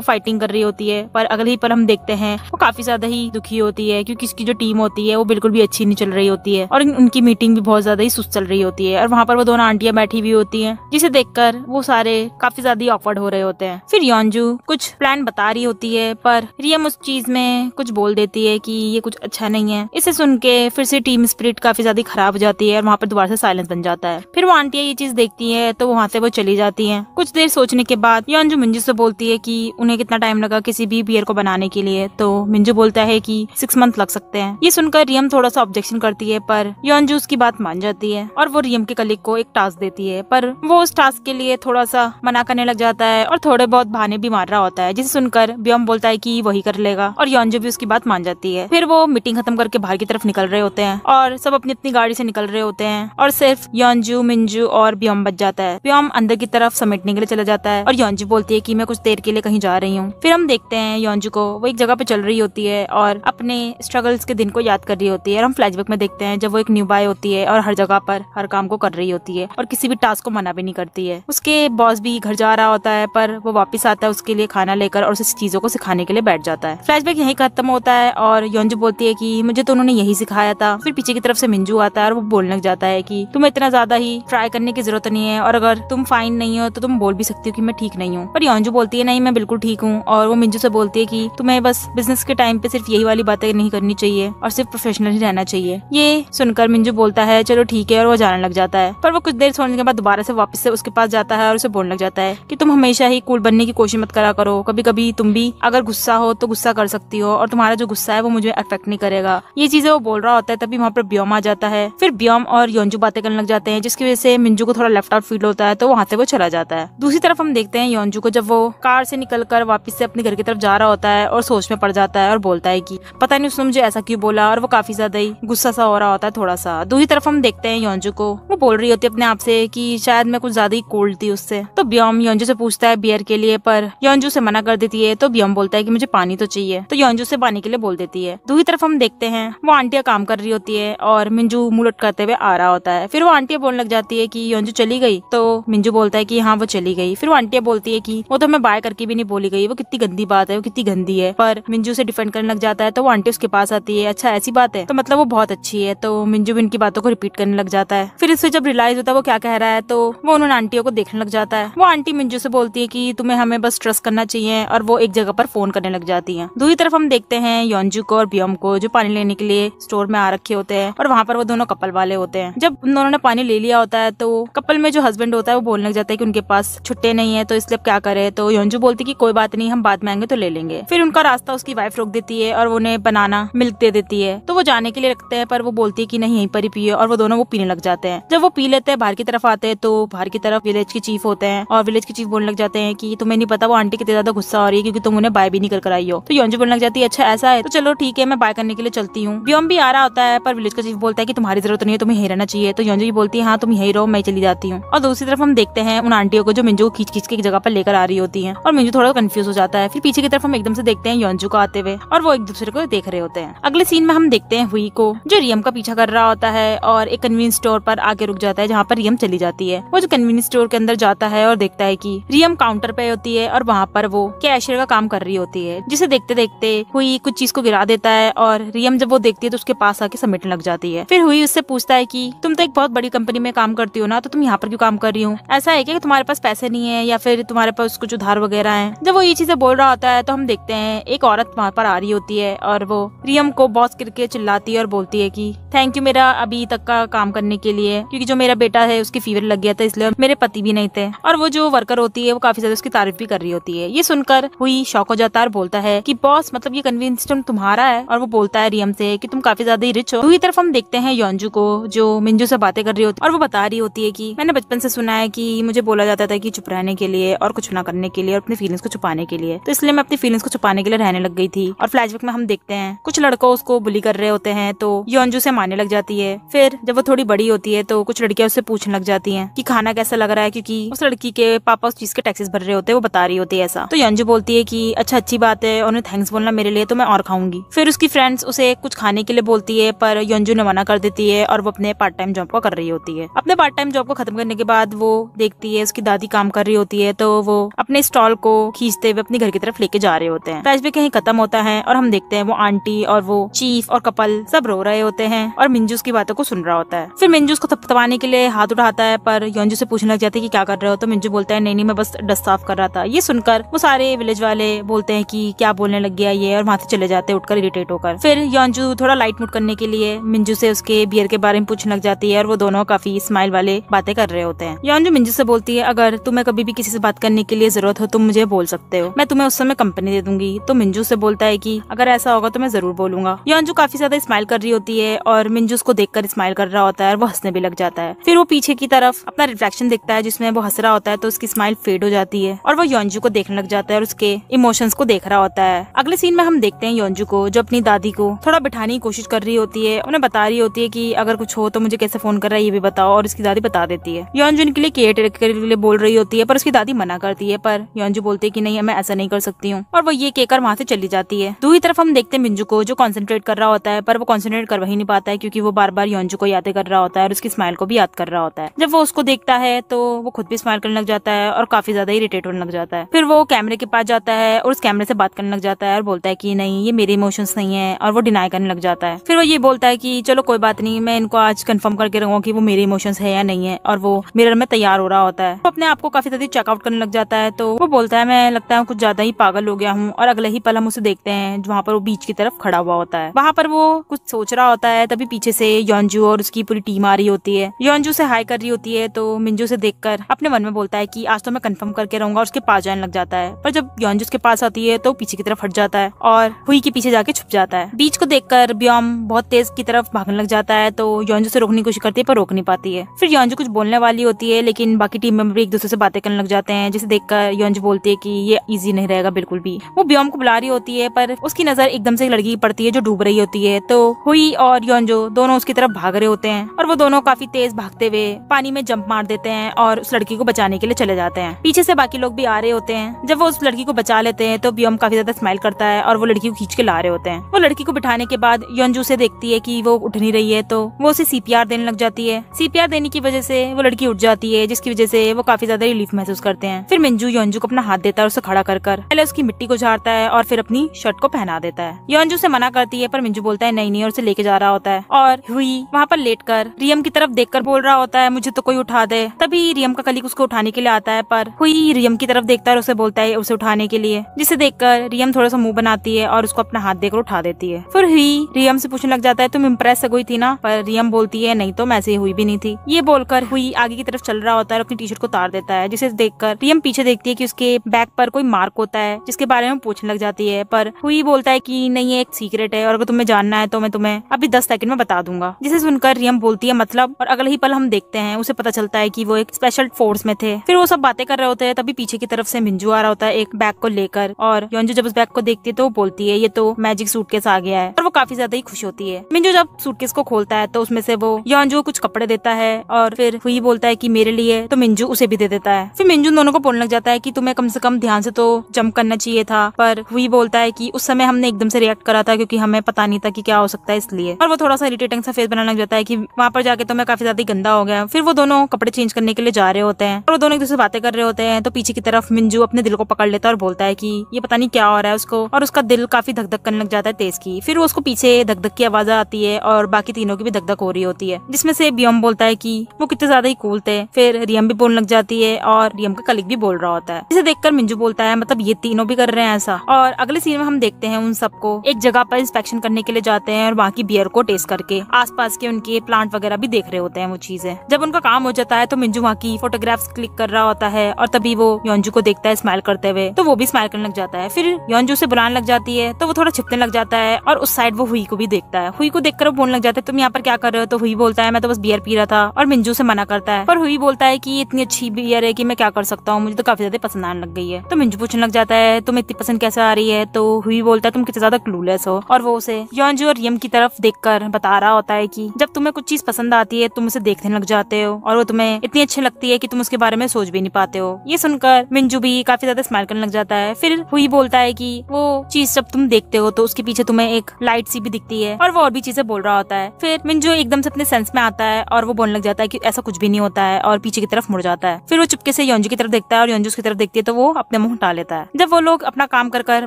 फाइटिंग कर रही होती है, पर अगले ही पल हम देखते हैं वो काफी ज्यादा ही दुखी होती है क्योंकि इसकी जो टीम होती है वो बिल्कुल भी अच्छी नहीं चल रही होती है और उनकी मीटिंग भी बहुत ज्यादा ही सुस्त चल रही होती है। और वहाँ पर वो दोनों आंटियां बैठी हुई होती है जिसे देखकर वो सारे काफी ज्यादा ऑकवर्ड हो रहे होते हैं। फिर यंजू कुछ प्लान बता रही होती है पर रियम उस चीज में कुछ बोल देती है कि ये कुछ अच्छा नहीं है। इसे सुन के फिर से टीम स्पिरिट काफी ज्यादा खराब हो जाती है और वहाँ पर दोबारा से साइलेंस बन जाता है। फिर वो आंटियां ये चीज देखती है तो वहाँ से वो चली जाती हैं। कुछ देर सोचने के बाद यंजू मिंजू से बोलती है कि उन्हें कितना टाइम लगा किसी भी बियर को बनाने के लिए। तो मिंजू बोलता है कि 6 मंथ लग सकते हैं। ये सुनकर रियम थोड़ा सा ऑब्जेक्शन करती है पर यंजू उसकी बात मान जाती है और वो रियम के कलीग को एक टास्क देती है, पर वो उस टास्क के लिए थोड़ा सा मना करने लग जाता है और थोड़े बहुत बहाने भी मार रहा होता है, जिसे सुनकर ब्योम बोलता है कि वही कर लेगा और यंजू भी उसकी बात मान जाती है। फिर वो मीटिंग खत्म करके बाहर की तरफ निकल रहे होते हैं और सब अपनी अपनी गाड़ी से निकल रहे होते हैं और सिर्फ यंजू मिंजू और ब्योम बच जाता है। ब्योम अंदर की तरफ समेटने के लिए चला जाता है और यंजू बोलती है कि मैं कुछ देर के लिए कहीं जा रही हूँ। फिर हम देखते हैं यंजू को वो एक जगह पे चल रही होती है और अपने स्ट्रगल्स के दिन को याद कर रही होती है। और हम फ्लैशबैक में देखते हैं जब वो एक न्यू बॉय होती है और हर जगह पर हर काम को कर रही होती है और किसी भी टास्क को मना भी नहीं करती है। उसके बॉस भी घर जा रहा होता है पर वो वापस आता है उसके लिए खाना लेकर और उसे चीजों को सिखाने के लिए बैठ जाता है। फ्लैशबैक यहीं खत्म होता है और यंजू बोलती है कि मुझे तो उन्होंने यही सिखाया था। फिर पीछे की तरफ से मिंजू आता है और वो बोलने लग जाता है कि तुम्हें इतना ज्यादा ही ट्राई करने की जरूरत नहीं है और अगर तुम फाइन नहीं हो तो तुम बोल भी सकती हो कि मैं ठीक नहीं हूँ। पर यंजू बोलती है नहीं मैं बिल्कुल ठीक हूँ। और वो मिंजू से बोलती है कि तुम्हें बस बिजनेस के टाइम पे सिर्फ यही वाली बातें नहीं करनी चाहिए और सिर्फ प्रोफेशनल ही रहना चाहिए। ये सुनकर मिंजू बोलता है चलो ठीक है और वो जाने लग जाता है। पर वो कुछ देर सोचने के बाद दोबारा से वापस से उसके पास जाता है और उसे बोलने लग जाता है कि तुम हमेशा ही कूल बनने की कोशिश मत करा करो, कभी कभी तुम भी अगर गुस्सा हो तो गुस्सा कर सकती हो और तुम्हारा जो गुस्सा है वो मुझे अफेक्ट नहीं करेगा। ये चीजें वो बोल रहा होता है तभी वहाँ पर ब्योम आ जाता है। फिर ब्योम और योंजू बातें करने लग जाते हैं, जिसकी वजह से मिंजू को थोड़ा लेफ्ट आउट फील होता है, तो वहाँ से वो चला जाता है। दूसरी तरफ हम देखते हैं योंजू को, जब वो कार से निकलकर वापस से अपने घर की तरफ जा रहा होता है और सोच में पड़ जाता है और बोलता है कि पता नहीं उसने मुझे ऐसा क्यों बोला, और वो काफी ज्यादा ही गुस्सा सा हो रहा होता है थोड़ा सा। दूसरी तरफ हम देखते हैं योंजू को, वो बोल रही होती है अपने आप से कि शायद मैं कुछ ज्यादा ही कोल्ड थी उससे। तो ब्योम योंजू से पूछता है बियर के लिए, पर योंजू से मना कर देती है। तो ब्योम बोलता है कि मुझे पानी तो चाहिए, तो योंजू से पानी के लिए बोल देती है। दूसरी तरफ हम देखते हैं वो आंटियां काम कर रही होती है और मिंजू मुंह लटकाते हुए आ रहा होता है। फिर वो आंटियां बोलने लग जाती है कि योंजू चली गई, तो मिंजू बोलता है कि हाँ वो चली गई। फिर वो आंटियां बोलती है कि वो तो मैं बाय करके भी नहीं बोली गई, वो कितनी गंदी बात है, वो कितनी गंदी है। पर मिंजू से डिफेंड करने लग जाता है, तो वो आंटी उसके पास आती है, अच्छा ऐसी बात है, तो मतलब वो बहुत अच्छी है। तो मिंजू भी इनकी बातों को रिपीट करने लग जाता है। फिर इससे जब रियलाइज होता है वो क्या कह रहा है, तो वो उन आंटियों को देखने लग जाता है। वो आंटी मिंजू से बोलती है कि तुम्हें हमें बस ट्रस्ट करना चाहिए, और वो एक जगह पर फोन करने लग जाती है। दूसरी तरफ हम देखते हैं योंजू को और ब्योम को, जो पानी लेने के लिए स्टोर में आ रखे होते हैं, और वहाँ पर वो दोनों कपल वाले होते हैं। जब उन दोनों ने पानी ले लिया होता है, तो कपल में जो हस्बैंड होता है वो बोलने लग जाता है कि उनके पास छुट्टे नहीं है, तो इसलिए क्या करे। तो योंजू बोलती है कि कोई बात नहीं, हम बाद में आएंगे तो ले लेंगे। फिर उनका रास्ता उसकी वाइफ रोक देती है और उन्हें बनाना मिल्क दे देती है, तो वो जाने के लिए रखते हैं, पर वो बोलती है कि नहीं यहीं पर ही पिए, और वो दोनों वो पीने लग जाते हैं। जब वो पी लेते हैं बाहर की तरफ आते हैं, तो बाहर की तरफ विलेज के चीफ होते हैं, और विलेज के चीफ बोलने लग जाते हैं कि तुम्हें नहीं पता वो आंटी कितनी ज्यादा गुस्सा हो रही है क्योंकि तुम उन्हें बाय भी नहीं कर आई हो। तो योंजू बोलने लग जाती है अच्छा ऐसा है, तो चलो ठीक है मैं बाय करने के लिए चलती हूँ। ब्योम भी आ रहा होता है, पर विलेज का चीफ बोलता है कि तुम्हारी जरूरत नहीं है, तुम्हें यहीं रहना चाहिए। तो योंजू बोलती है हाँ तुम यहीं रहो, मैं चली जाती हूँ। और दूसरी तरफ हम देखते हैं उन आंटियों को जो मिंजू को खींच खींच के एक जगह पर लेकर आ रही होती है, और मिंजू थोड़ा कंफ्यूज हो जाता है। फिर पीछे की तरफ हम एकदम से देखते हैं योंजू को आते हुए, और वो एक दूसरे को देख रहे होते हैं। अगले सीन में हम देखते हैं हुई को, जो रियम का पीछा कर रहा होता है और एक कन्वीनियंस स्टोर पर आके रुक जाता है, जहाँ पर रियम चली जाती है। वो जो कन्वीनियंस स्टोर के अंदर जाता है और देखता है कि रियम काउंटर पे होती है, और वहाँ पर वो कैशियर का काम कर रही होती है, जिसे देखते देखते हुई कुछ चीज को गिरा देता है, और रियम जब वो देखती है तो उसके पास आके समेटने लग जाती है। फिर हुई उससे पूछता है कि तुम तो एक बहुत बड़ी कंपनी में काम करती हो ना, तो तुम यहाँ पर क्यों काम कर रही हो? ऐसा है कि तुम्हारे पास पैसे नहीं है, या फिर तुम्हारे पास कुछ उधार वगैरह है? जब वो ये चीजें बोल रहा होता है, तो हम देखते हैं एक औरत वहाँ पर आ रही होती है, और वो रियम को बॉस करके चिल्लाती है और बोलती है कि थैंक यू मेरा अभी तक का काम करने के लिए, क्योंकि जो मेरा बेटा है उसकी फीवर लग गया था, इसलिए मेरे पति भी नहीं थे। और वो जो वर्कर होती है वो काफी ज्यादा उसकी तारीफ भी कर रही होती है। ये सुनकर हुई शॉक हो जाता है और बोलता है कि बॉस मतलब ये कन्वीनियंस स्टोर तुम्हारा है? और वो बोलता है रियम से कि तुम काफी ज्यादा ही रिच हो। दूसरी तरफ हम देखते हैं योंजू को, जो मिंजू से बातें कर रही होती है, और वो बता रही होती है कि मैंने बचपन से सुना है कि मुझे बोला जाता था कि चुप रहने के लिए और कुछ ना करने के लिए और अपनी फीलिंग्स को छुपाने के लिए, तो इसलिए मैं अपनी फीलिंग्स को छुपाने के लिए रहने लग गई थी। और फ्लैशबैक में हम देखते हैं कुछ लड़कों उसको बुली कर रहे होते हैं, तो योंजू से मारने लग जाती है। फिर जब वो थोड़ी बड़ी होती है तो कुछ लड़कियां उससे पूछने लग जाती हैं कि खाना कैसा लग रहा है, क्योंकि उस लड़की के पापा उस चीज के टैक्सेस भर रहे होते हैं, वो बता रही होती है ऐसा। तो योंजू बोलती है कि अच्छा अच्छी बात है, उन्हें थैंक्स बोलना मेरे लिए, तो मैं और खाऊंगी। फिर उसकी फ्रेंड्स उसे कुछ खाने के लिए बोलती है, पर योंजू ने मना कर देती है, और वो अपने पार्ट टाइम जॉब को कर रही होती है। अपने पार्ट टाइम जॉब को खत्म करने के बाद वो देखती है उसकी दादी काम कर रही होती है, तो वो अपने स्टॉल को खींचते हुए अपने घर की तरफ लेके जा रहे होते हैं। फ्लैशबैक कहीं खत्म होता है, और हम देखते हैं वो आंटी और वो चीफ और कपल सब रो रहे होते हैं, और मिंजू उसकी बातों को सुन रहा होता है। फिर मिंजू उसको थपथपाने के लिए हाथ उठाता है, पर योंजू से पूछने लग जाते हैं कि क्या कर रहे हो? तो मिंजू बोलता है नहीं मैं बस डस्ट साफ कर रहा था। ये सुनकर वो सारे विलेज वाले बोलते हैं कि क्या बोलने लग गया ये, और वहाँ से चले जाते हैं उठकर इरिटेट होकर। फिर योंजू थोड़ा लाइट मूड करने के लिए मिंजू से उसके बियर के बारे में पूछने लग जाती है, और वो दोनों काफी स्माइल वाले बातें कर रहे होते हैं। योंजू मिंजू से बोलती है अगर तुम्हें कभी भी किसी से बात करने के लिए जरूरत हो तुम मुझे बोल सकते हो, मैं तुम्हें उस समय कंपनी दे दूंगी। तो मिंजू से बोलता है कि अगर ऐसा होगा तो मैं जरूर बोलूंगा। योंजू काफी ज्यादा स्माइल कर रही होती है, और मिंजू उसको देखकर स्माइल कर रहा होता है, और वो हंसने भी लग जाता है। फिर वो पीछे की तरफ अपना रिफ्लेक्शन देखता है जिसमें वो हंस रहा होता है, तो उसकी स्माइल फेड हो जाती है, और वो योंजू को देखने लग जाता है और उसके इमोशंस को देख रहा होता है। अगले सीन में हम देखते हैं योंजू को, जो अपनी दादी को थोड़ा बिठाने की कोशिश कर रही होती है, उन्हें बता रही होती है कि अगर कुछ हो तो मुझे कैसे फोन कर रहा है ये भी बताओ, और उसकी दादी बता देती है। योंजू इनके लिए केयर टेकर के लिए बोल रही होती है, पर उसकी दादी मना करती है, पर योंजू बोलती है कि नहीं मैं ऐसा नहीं कर सकती हूँ, और वो ये कहकर वहाँ से चली जाती है। दूसरी तरफ हम देखते हैं मिंजू को, जो कॉन्सेंट्रेट कर रहा होता है, पर वो कॉन्सेंट्रेट कर वही नहीं पाता है, क्योंकि वो बार बार योंजू को याद कर रहा होता है और उसकी स्माइल को भी याद कर रहा होता है। जब वो उसको देखता है तो वो खुद भी स्माइल करने लग जाता है और काफी ज्यादा इरिटेट होने लग जाता है। फिर वो कैमरे के पास जाता है और उस कैमरे से बात करने लग जाता है और बोलता है कि नहीं ये मेरे इमोशंस नहीं है, और वो डिनाई करने लग जाता है। फिर वो ये बोलता है कि चलो कोई बात नहीं, मैं इनको आज कंफर्म करके रहूंगा कि वो मेरे इमोशंस है या नहीं है, और वो मिरर में तैयार हो रहा होता है। वो अपने आप को काफी ज्यादा चेकआउट करने लग जाता है, तो वो बोलता है मैं लगता है कुछ ज्यादा ही पागल हो गया हूँ, और अगले ही पल हम उसे देखते हैं वहाँ पर वो बीच की तरफ खड़ा हुआ होता है। वहाँ पर वो कुछ सोच रहा होता है, तभी पीछे से योंजू और उसकी पूरी टीम आ रही होती है। योंजू से हाई कर रही होती है, तो मिंजू से देखकर अपने मन में बोलता है कि आज तो मैं कंफर्म करके रहूंगा, और उसके पास जाने लग जाता है। पर जब योंजू उसके पास आती है तो पीछे की तरफ हट जाता है और हुई के पीछे जाके छुप जाता है। बीच को देखकर ब्योम बहुत तेज की तरफ भागने लग जाता है, तो योंजू से रोकने की कोशिश करती है पर रोक नहीं पाती है। फिर योंजू कुछ बोलने वाली होती है, लेकिन बाकी टीम मेंबर एक दूसरे से बातें करने लग जाते हैं, जिसे देखकर योंजू बोलती है कि ये इजी नहीं रहेगा बिल्कुल भी। वो ब्योम को बुला रही होती है, पर उसकी नजर एकदम से एक लड़की की पड़ती है जो डूब रही होती है, तो हुई और योंजू दोनों उसकी तरफ भाग रहे होते हैं और वो दोनों काफी तेज भागते हुए पानी में जंप मार देते हैं और उस लड़की को बचाने के लिए चले जाते हैं। पीछे से बाकी लोग भी आ रहे होते हैं। जब वो उस लड़की को बचा लेते हैं तो ब्योम काफी ज्यादा स्माइल करता है और वो लड़की को खींच के ला रहे होते हैं। वो लड़की को बिठाने के बाद योंजू से देखती है कि वो उठ नहीं रही है, तो वो उसे सीपीआर देने लग जाती है। सीपीआर देने की वजह से वो लड़की उठ जाती है, जिसकी वजह से वो काफी ज्यादा रिलीफ महसूस करते हैं। फिर मिंजू योंजू को अपना हाथ देता है और उसे खड़ा कर पहले उसकी मिट्टी को झाड़ता है और फिर अपनी शर्ट को पहना देता है। योंजू से मना करती है पर मिंजू बोलता है नहीं और उसे लेके जा रहा होता है और हुई वहाँ पर लेटकर रियम की तरफ देखकर बोल रहा होता है मुझे तो कोई उठा दे। तभी रियम का कलीग उसको उठाने के लिए आता है, पर हुई रियम की तरफ देखता है और उसे बोलता है उसे उठाने के लिए, जिसे देखकर रियम थोड़ा सा मुंह बनाती है और उसको अपना हाथ देकर उठा देती है। फिर हुई रियम से पूछने लग जाता है तुम इम्प्रेस हो गई थी ना, पर रियम बोलती है नहीं तो मैं ऐसे हुई भी नहीं थी। ये बोलकर हुई आगे की तरफ चल रहा होता है और अपनी टी शर्ट को उतार देता है, जिसे देखकर रियम पीछे देखती है कि उसके बैक पर कोई मार्क होता है, जिसके बारे में पूछने लग जाती है, पर हुई बोलता है कि नहीं ये एक सीक्रेट है और अगर तुम्हें जानना है तो मैं तुम्हें अभी 10 सेकंड में बता दूंगा। जिसे सुनकर रियम बोलती है मतलब, और अगले ही पल हम देखते हैं उसे पता चलता है कि वो एक स्पेशल फोर्स में थे। फिर वो सब बातें कर रहे होते हैं, तभी पीछे की तरफ से मिंजू आ रहा होता है एक बैग को लेकर, और योंजू जब उस बैग को देखती है तो वो बोलती है ये तो मैजिक सूटकेस आ गया है, और वो काफी ज्यादा ही खुश होती है। मिंजू जब सूटकेस को खोलता है तो उसमें से वो योंजू कुछ कपड़े देता है और फिर हुई बोलता है कि मेरे लिए, तो मिंजू उसे भी दे देता है। फिर मिंजू दोनों को बोलने लग जाता है कि तुम्हें कम से कम ध्यान से तो जंप करना चाहिए था, पर हुई बोलता है कि उस समय हमने एकदम से रिएक्ट करा था क्योंकि हमें पता नहीं था कि क्या हो सकता है इसलिए, और वो थोड़ा सा इरिटेटिंग सा फेस बनाने लग जाता है कि वहाँ पर जाके तो मैं काफी ज्यादा गंदा हो गया। फिर वो दोनों कपड़े चेंज करने के लिए जा रहे होते हैं और वो दोनों एक दूसरे से बातें कर रहे होते हैं, तो पीछे की तरफ मिंजू अपने दिल को पकड़ लेता है और बोलता है कि ये पता नहीं क्या हो रहा है उसको, और उसका दिल काफी धक धक करने लग जाता है तेज की। फिर उसको पीछे धक धक की आवाज आती है और बाकी तीनों की भी धक धक हो रही होती है, जिसमें से ब्योम बोलता है कि वो कितने ज्यादा ही कूल थे। फिर रियम भी बोलने लग जाती है और रियम का कलीग भी बोल रहा होता है, जिसे देखकर मिंजू बोलता है मतलब ये तीनों भी कर रहे हैं ऐसा। और अगले सीन में हम देखते हैं उन सबको एक जगह पर इंस्पेक्शन करने के लिए जाते हैं और वहाँ की बियर को टेस्ट करके आसपास के उनके प्लांट वगैरह भी देख रहे होते हैं वो चीजें। जब उनका काम हो जाता है तो मिंजू वहाँ की फोटोग्राफ्स क्लिक कर रहा होता है और तभी वो योंजू को देखता है स्माइल करते हुए, तो वो भी स्माइल करने लग जाता है। फिर योंजू से बुलाने लग जाती है तो वो थोड़ा छिपने लग जाता है और उस साइड वो हुई को भी देखता है। हुई को देखकर वो बोलने लग जाता है तुम यहाँ पर क्या कर रहे हो, तो हुई बोलता है मैं तो बस बियर पी रहा था, और मिंजू से मना करता है, पर हुई बोलता है कि इतनी अच्छी बियर है कि मैं क्या कर सकता हूँ, मुझे तो काफी ज्यादा पसंद आने लग गई है। तो मिंजू पूछने लग जाता है तुम्हें इतनी पसंद कैसे आ रही है, तो हुई बोलता है तुम कितने ज्यादा क्लूलेस हो, और वो उसे योंजू और रियम की तरफ देखकर बता रहा होता है कि जब तुम्हें कुछ चीज पसंद आती है तुम उसे देखने लग जाते हो और वो तुम्हें इतनी अच्छी लगती है कि तुम उसके बारे में सोच भी नहीं पाते हो। ये सुनकर मिंजू भी काफी ज्यादा स्माइल करने लग जाता है। फिर हुई बोलता है कि वो चीज जब तुम देखते हो तो उसके पीछे तुम्हें एक लाइट सी भी दिखती है, और वो और भी चीजें बोल रहा होता है। फिर मिंजू एकदम से अपने सेंस में आता है और वो बोलने लग जाता है कि ऐसा कुछ भी नहीं होता है, और पीछे की तरफ मुड़ जाता है। फिर वो चुपके से योंजू की तरफ देखता है और योंजू की तरफ देखती है तो वो अपने मुंह हटा लेता है। जब वो लोग अपना काम कर